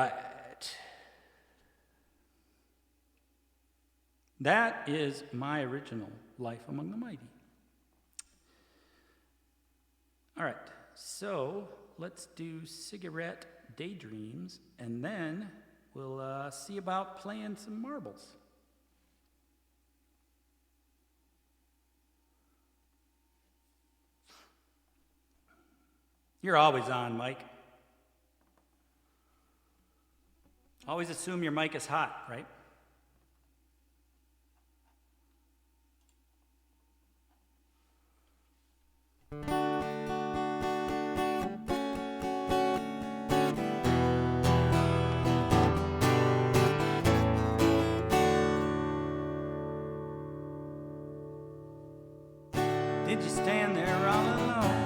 right. That is my original Life Among the Mighty. All right, so let's do Cigarette Daydreams, and then we'll see about playing some marbles. You're always on, Mike. Always assume your mic is hot, right? Did you stand there all alone?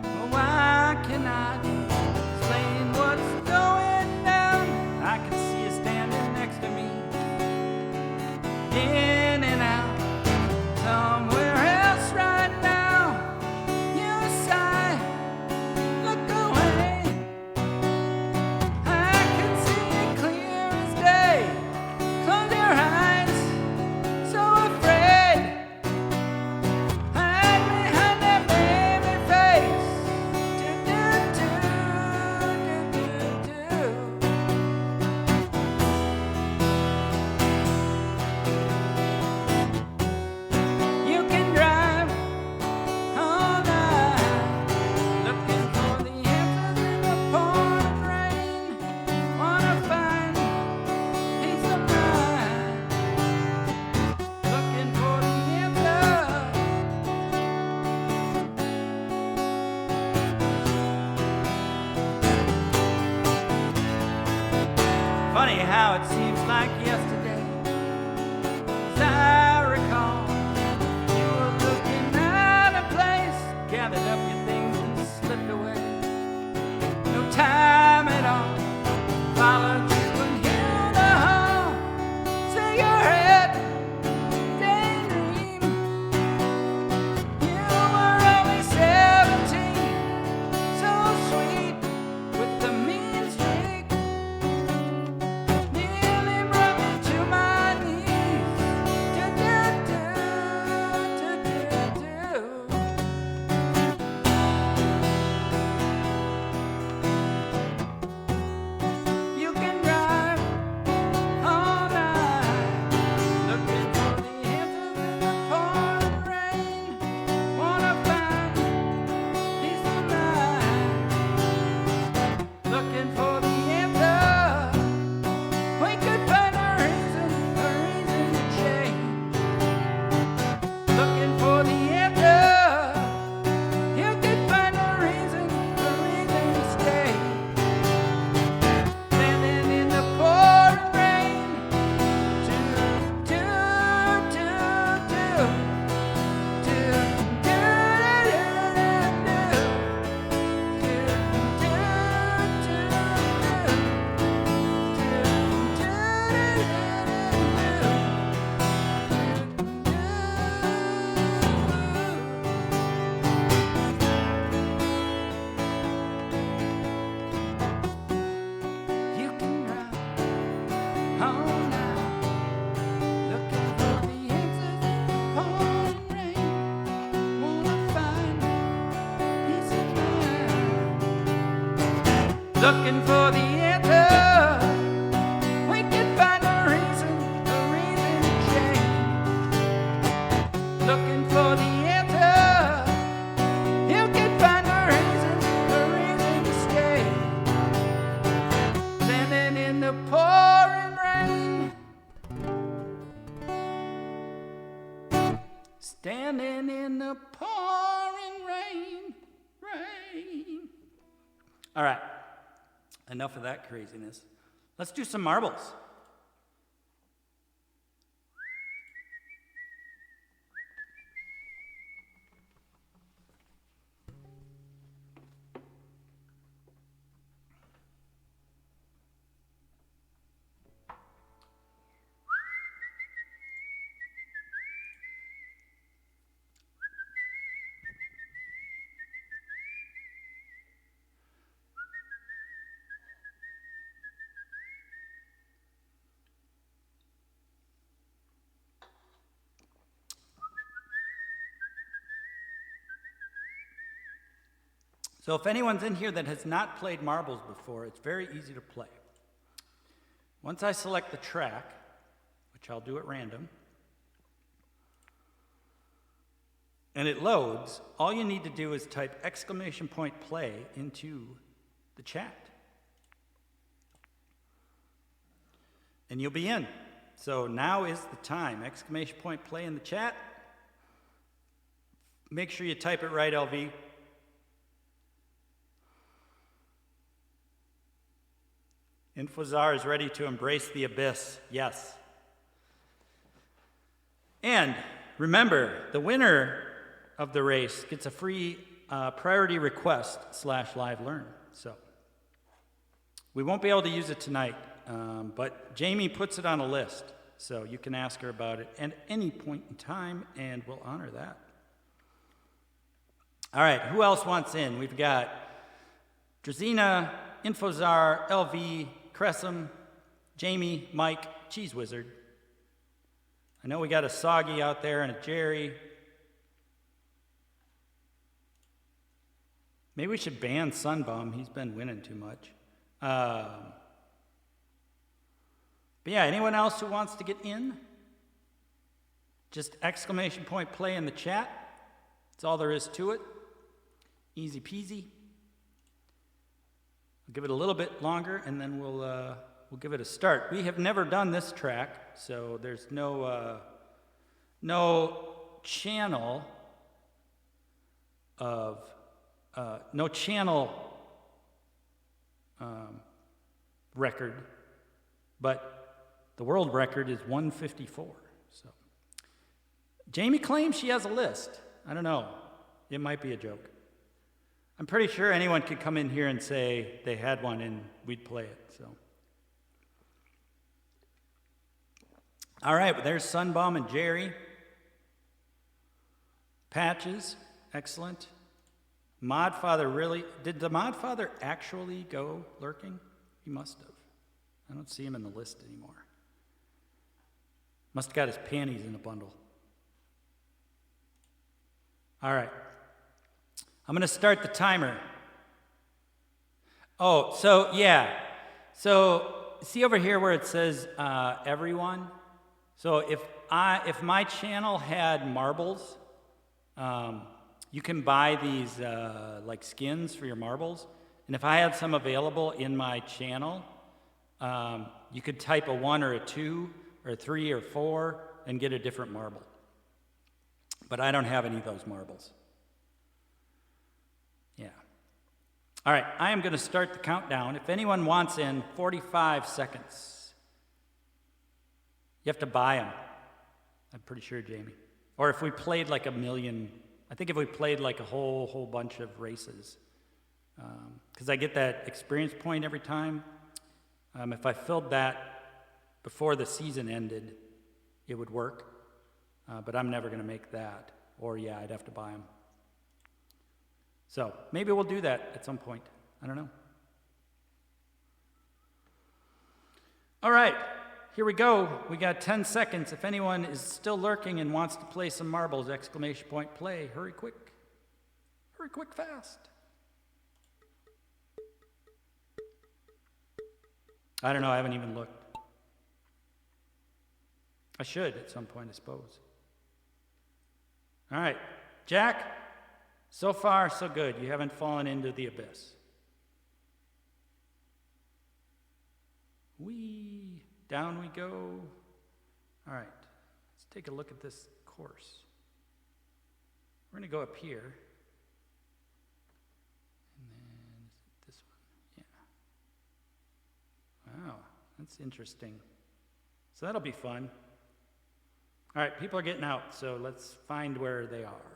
Well, why cannot explain what's going down? I can see you standing next to me, in and out, somewhere else right now. You sigh, look away. I can see it clear as day. Close your eyes, so afraid. Hide behind that baby face. You can drive all night, looking for the answers in the pouring rain. Wanna find peace of mind, looking for the answers. Funny how it seems like yesterday. As I recall, you were looking out of place, gathered up your things and slipped away. No time at all, followed you into the hall. Cigarette daydream. You were only 17, so sweet with the mean streak. Nearly brought me to my knees. You can drive all night, looking for the answers in the pouring rain. Wanna find peace of mind, looking for the answer. We could find a reason to change. Looking for the answer. You could find a reason to stay. Standing in the pouring rain. Do, do, do, do. Do, do, You can drive all night, looking for the answers in the pouring rain. Wanna find peace of mind, looking for the answer. We can find a reason to change. Looking for the answer. You can find a reason to stay. Standing in the pouring rain. Standing in the pouring rain. All right, enough of that craziness. Let's do some marbles. So if anyone's in here that has not played marbles before, it's very easy to play. Once I select the track, which I'll do at random, and it loads, all you need to do is type !play into the chat. And you'll be in. So now is the time. !play in the chat. Make sure you type it right, LV. Infozar is ready to embrace the abyss. Yes. And remember, the winner of the race gets a free priority request /live learn. So we won't be able to use it tonight, but Jamie puts it on a list, so you can ask her about it at any point in time, and we'll honor that. All right, who else wants in? We've got Drazina, Infozar, LV, Cressum, Jamie, Mike, Cheese Wizard. I know we got a Soggy out there and a Jerry. Maybe we should ban Sunbum. He's been winning too much. But yeah, anyone else who wants to get in? Just !play in the chat. That's all there is to it. Easy peasy. I'll give it a little bit longer, and then we'll give it a start. We have never done this track, so there's no channel of record, but the world record is 154. So Jamie claims she has a list. I don't know. It might be a joke. I'm pretty sure anyone could come in here and say they had one and we'd play it. So, all right, well, there's Sunbomb and Jerry. Patches, excellent. Modfather really, did the Modfather actually go lurking? He must have. I don't see him in the list anymore. Must have got his panties in a bundle. All right. I'm going to start the timer. Oh, so yeah. So see over here where it says everyone? So if my channel had marbles, you can buy these like skins for your marbles. And if I had some available in my channel, you could type a 1 or a 2 or a 3 or 4 and get a different marble. But I don't have any of those marbles. Yeah. All right, I am going to start the countdown. If anyone wants in, 45 seconds. You have to buy them. I'm pretty sure, Jamie. Or if we played like a million, I think if we played like a whole bunch of races. Because I get that experience point every time. If I filled that before the season ended, it would work. But I'm never going to make that. Or yeah, I'd have to buy them. So maybe we'll do that at some point. I don't know. All right, here we go. We got 10 seconds. If anyone is still lurking and wants to play some marbles, ! Play. Hurry quick. Hurry quick fast. I don't know. I haven't even looked. I should at some point, I suppose. All right, Jack. So far, so good. You haven't fallen into the abyss. Whee! Down we go. All right, let's take a look at this course. We're going to go up here. And then this one. Yeah. Wow, that's interesting. So that'll be fun. All right, people are getting out, so let's find where they are.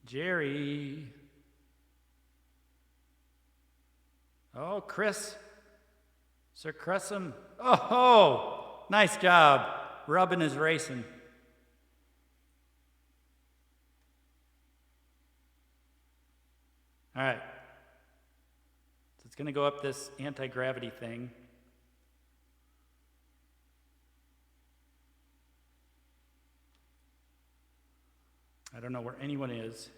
Jerry. Oh, Chris. Sir Cressum. Oh, nice job. Rubbin is racing. All right. So it's going to go up this anti-gravity thing. I don't know where anyone is.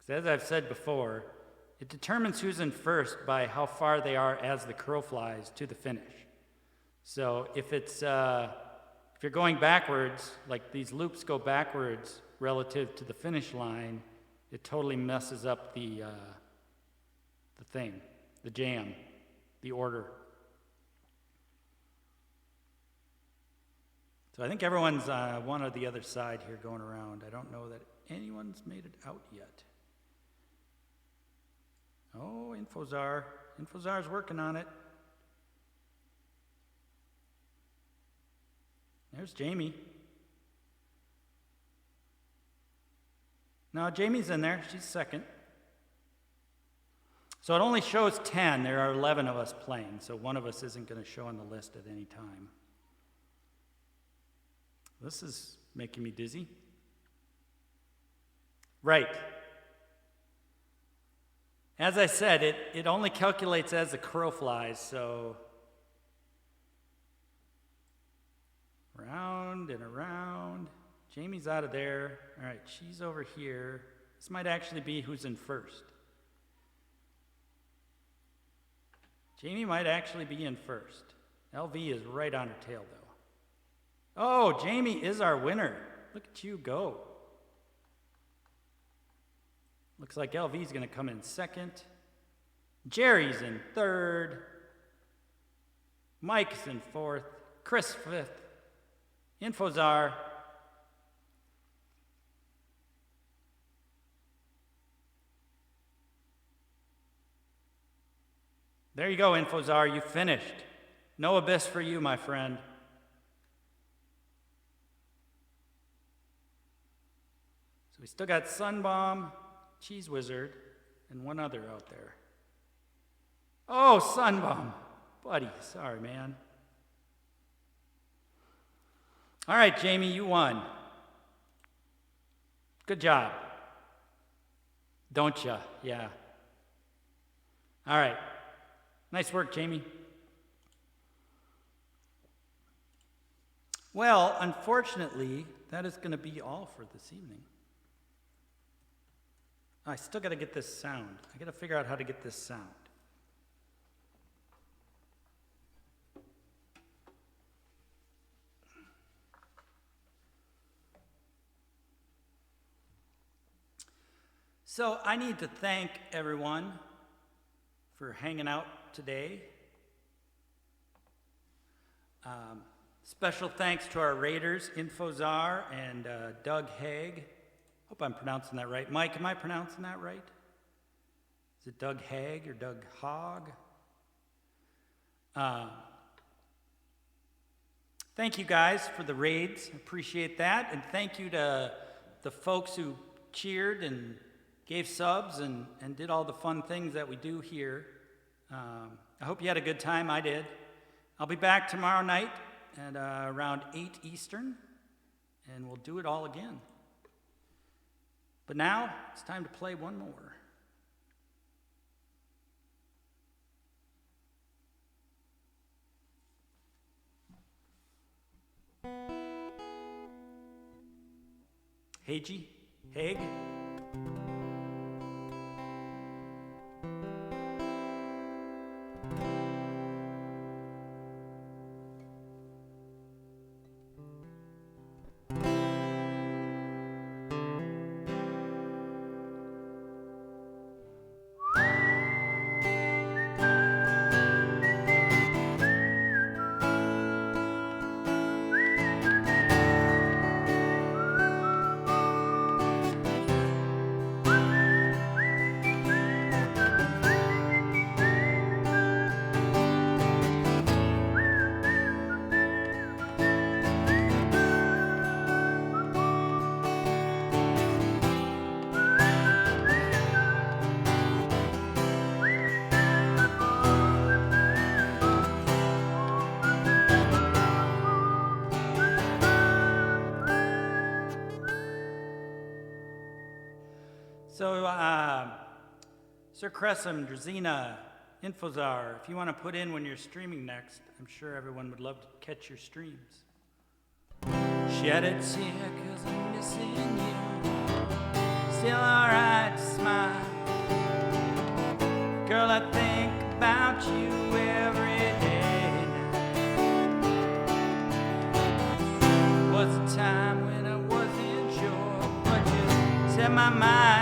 As I've said before, it determines who's in first by how far they are as the crow flies to the finish. So if you're going backwards, like these loops go backwards relative to the finish line, it totally messes up the thing, the jam, the order. So I think everyone's one or the other side here going around. I don't know that anyone's made it out yet. Oh, Infozar. Infozar's working on it. There's Jamie. No, Jamie's in there. She's second. So it only shows 10. There are 11 of us playing, so one of us isn't going to show on the list at any time. This is making me dizzy. Right. As I said, it only calculates as the crow flies, so round and around. Jamie's out of there. All right, she's over here. This might actually be who's in first. Jamie might actually be in first. LV is right on her tail, though. Oh, Jamie is our winner. Look at you go. Looks like LV's going to come in second. Jerry's in third. Mike's in fourth. Chris fifth. Infozar. There you go, Infozar. You finished. No abyss for you, my friend. So we still got Sunbomb, Cheese Wizard, and one other out there. Oh, Sunbomb. Buddy, sorry, man. All right, Jamie, you won. Good job. Don't ya? Yeah. All right. Nice work, Jamie. Well, unfortunately, that is going to be all for this evening. I still got to get this sound. I got to figure out how to get this sound. So I need to thank everyone for hanging out today. Special thanks to our raiders, Infozar and Doug Haig. Hope I'm pronouncing that right. Mike, am I pronouncing that right? Is it Doug Haig or Doug Hogg? Thank you guys for the raids. Appreciate that. And thank you to the folks who cheered and gave subs and did all the fun things that we do here. I hope you had a good time. I did. I'll be back tomorrow night at around 8 Eastern, and we'll do it all again. But now, it's time to play one more. Haig? So, Sir Cressum, Drazina, Infozar, if you want to put in when you're streaming next, I'm sure everyone would love to catch your streams. Shed a tear 'cause I'm missing you. Still alright to smile.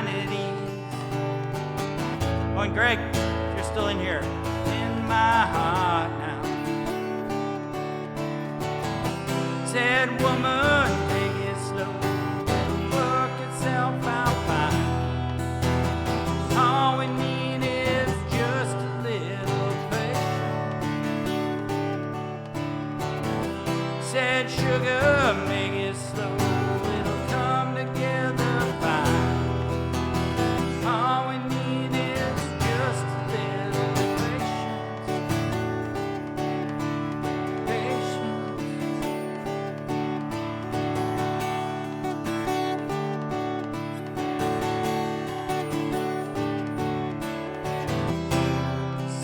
mind at ease. Oh, and Greg, if you're still in here, in my heart now. Said, woman, take it slow, work itself out fine. All we need is just a little patience. Said, sugar, make it slow, it'll come together fine. All we need is just a little patience. Patience.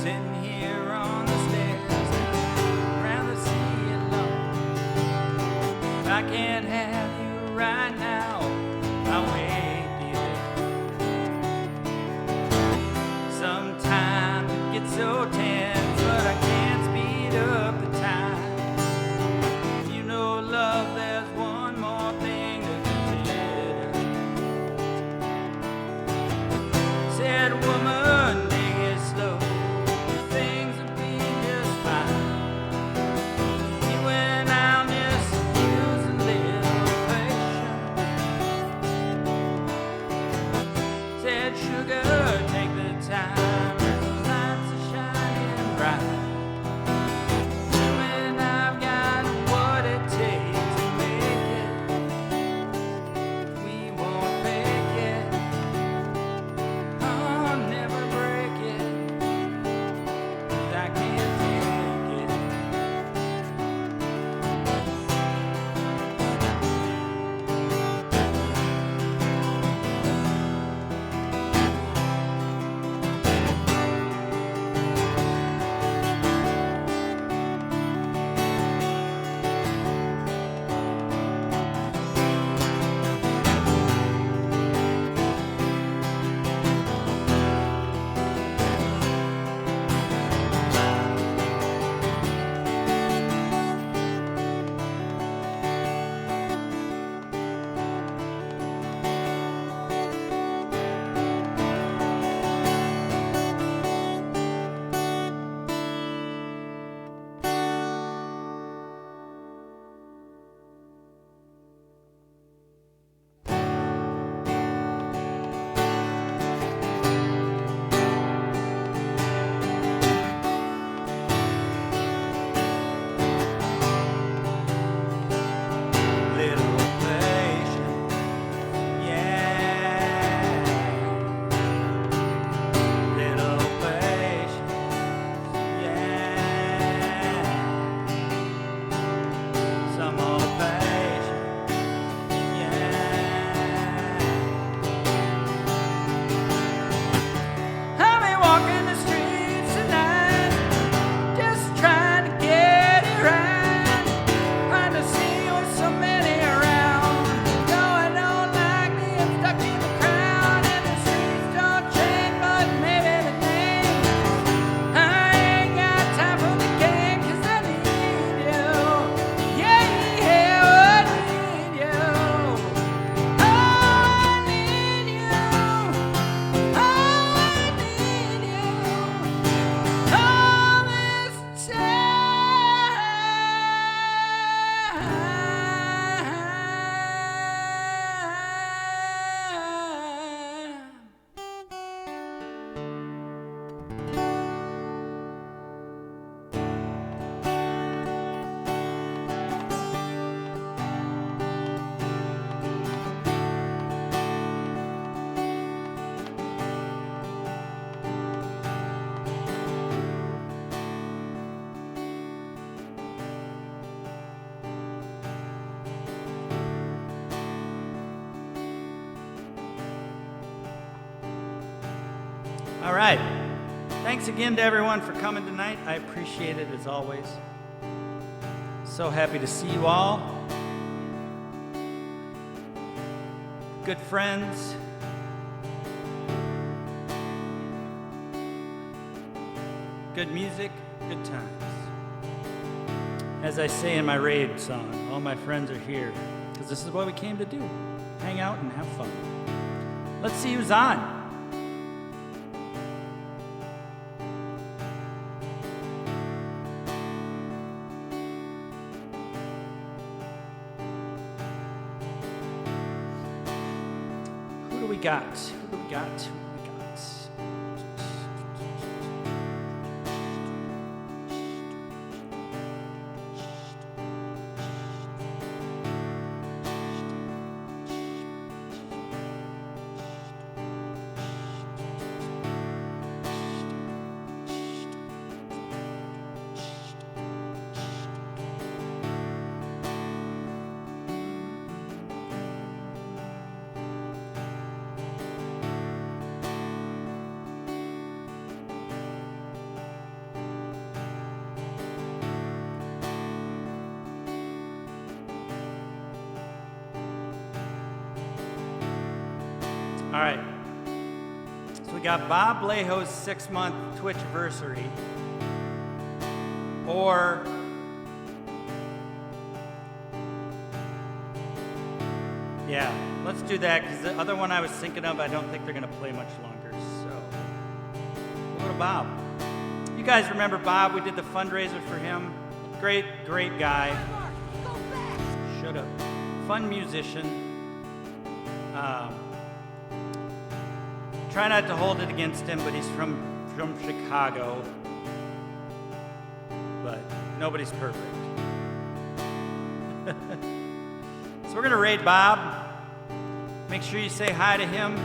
Sitting here on the stairs, I'd rather see you alone. If I can't have you right now, I'll wait, dear. Sometimes it gets so tense, but I can't speed up the time. You know, love, there's one more thing to consider. Said, woman, take it slow, things will be just fine. You and I'll just use a little patience. Said, sugar, take the time, the lights are shining bright. You and I've got what it takes to make it. We won't fake it, I'll never break it, 'cause I can't take it. Little patience, yeah. Little patience, yeah. Some more patience, yeah. I'll be walking the streets tonight, just trying to get it right. Trying to see with so many around. Though I don't like being stuck in the crowd, and the streets don't change, but maybe the name. I ain't got time for the game, 'cause I need you. Yeah, yeah, I need you. Oh, I need you. Oh, I need you. All this All right. Thanks again to everyone for coming tonight. I appreciate it as always. So happy to see you all. Good friends. Good music, good times. As I say in my rave song, all my friends are here because this is what we came to do. Hang out and have fun. Let's see who's on. Who do we got? Who do we got? Who do we got? All right. So we got Bob Leho's 6-month Twitchversary. Or yeah, let's do that because the other one I was thinking of, I don't think they're going to play much longer. So we'll go to Bob. You guys remember Bob? We did the fundraiser for him. Great, great guy. Shut up. Fun musician. Try not to hold it against him, but he's from Chicago. But nobody's perfect. So we're gonna raid Bob. Make sure you say hi to him.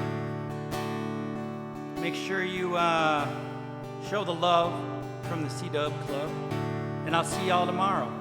Make sure you show the love from the C-Dub Club. And I'll see y'all tomorrow.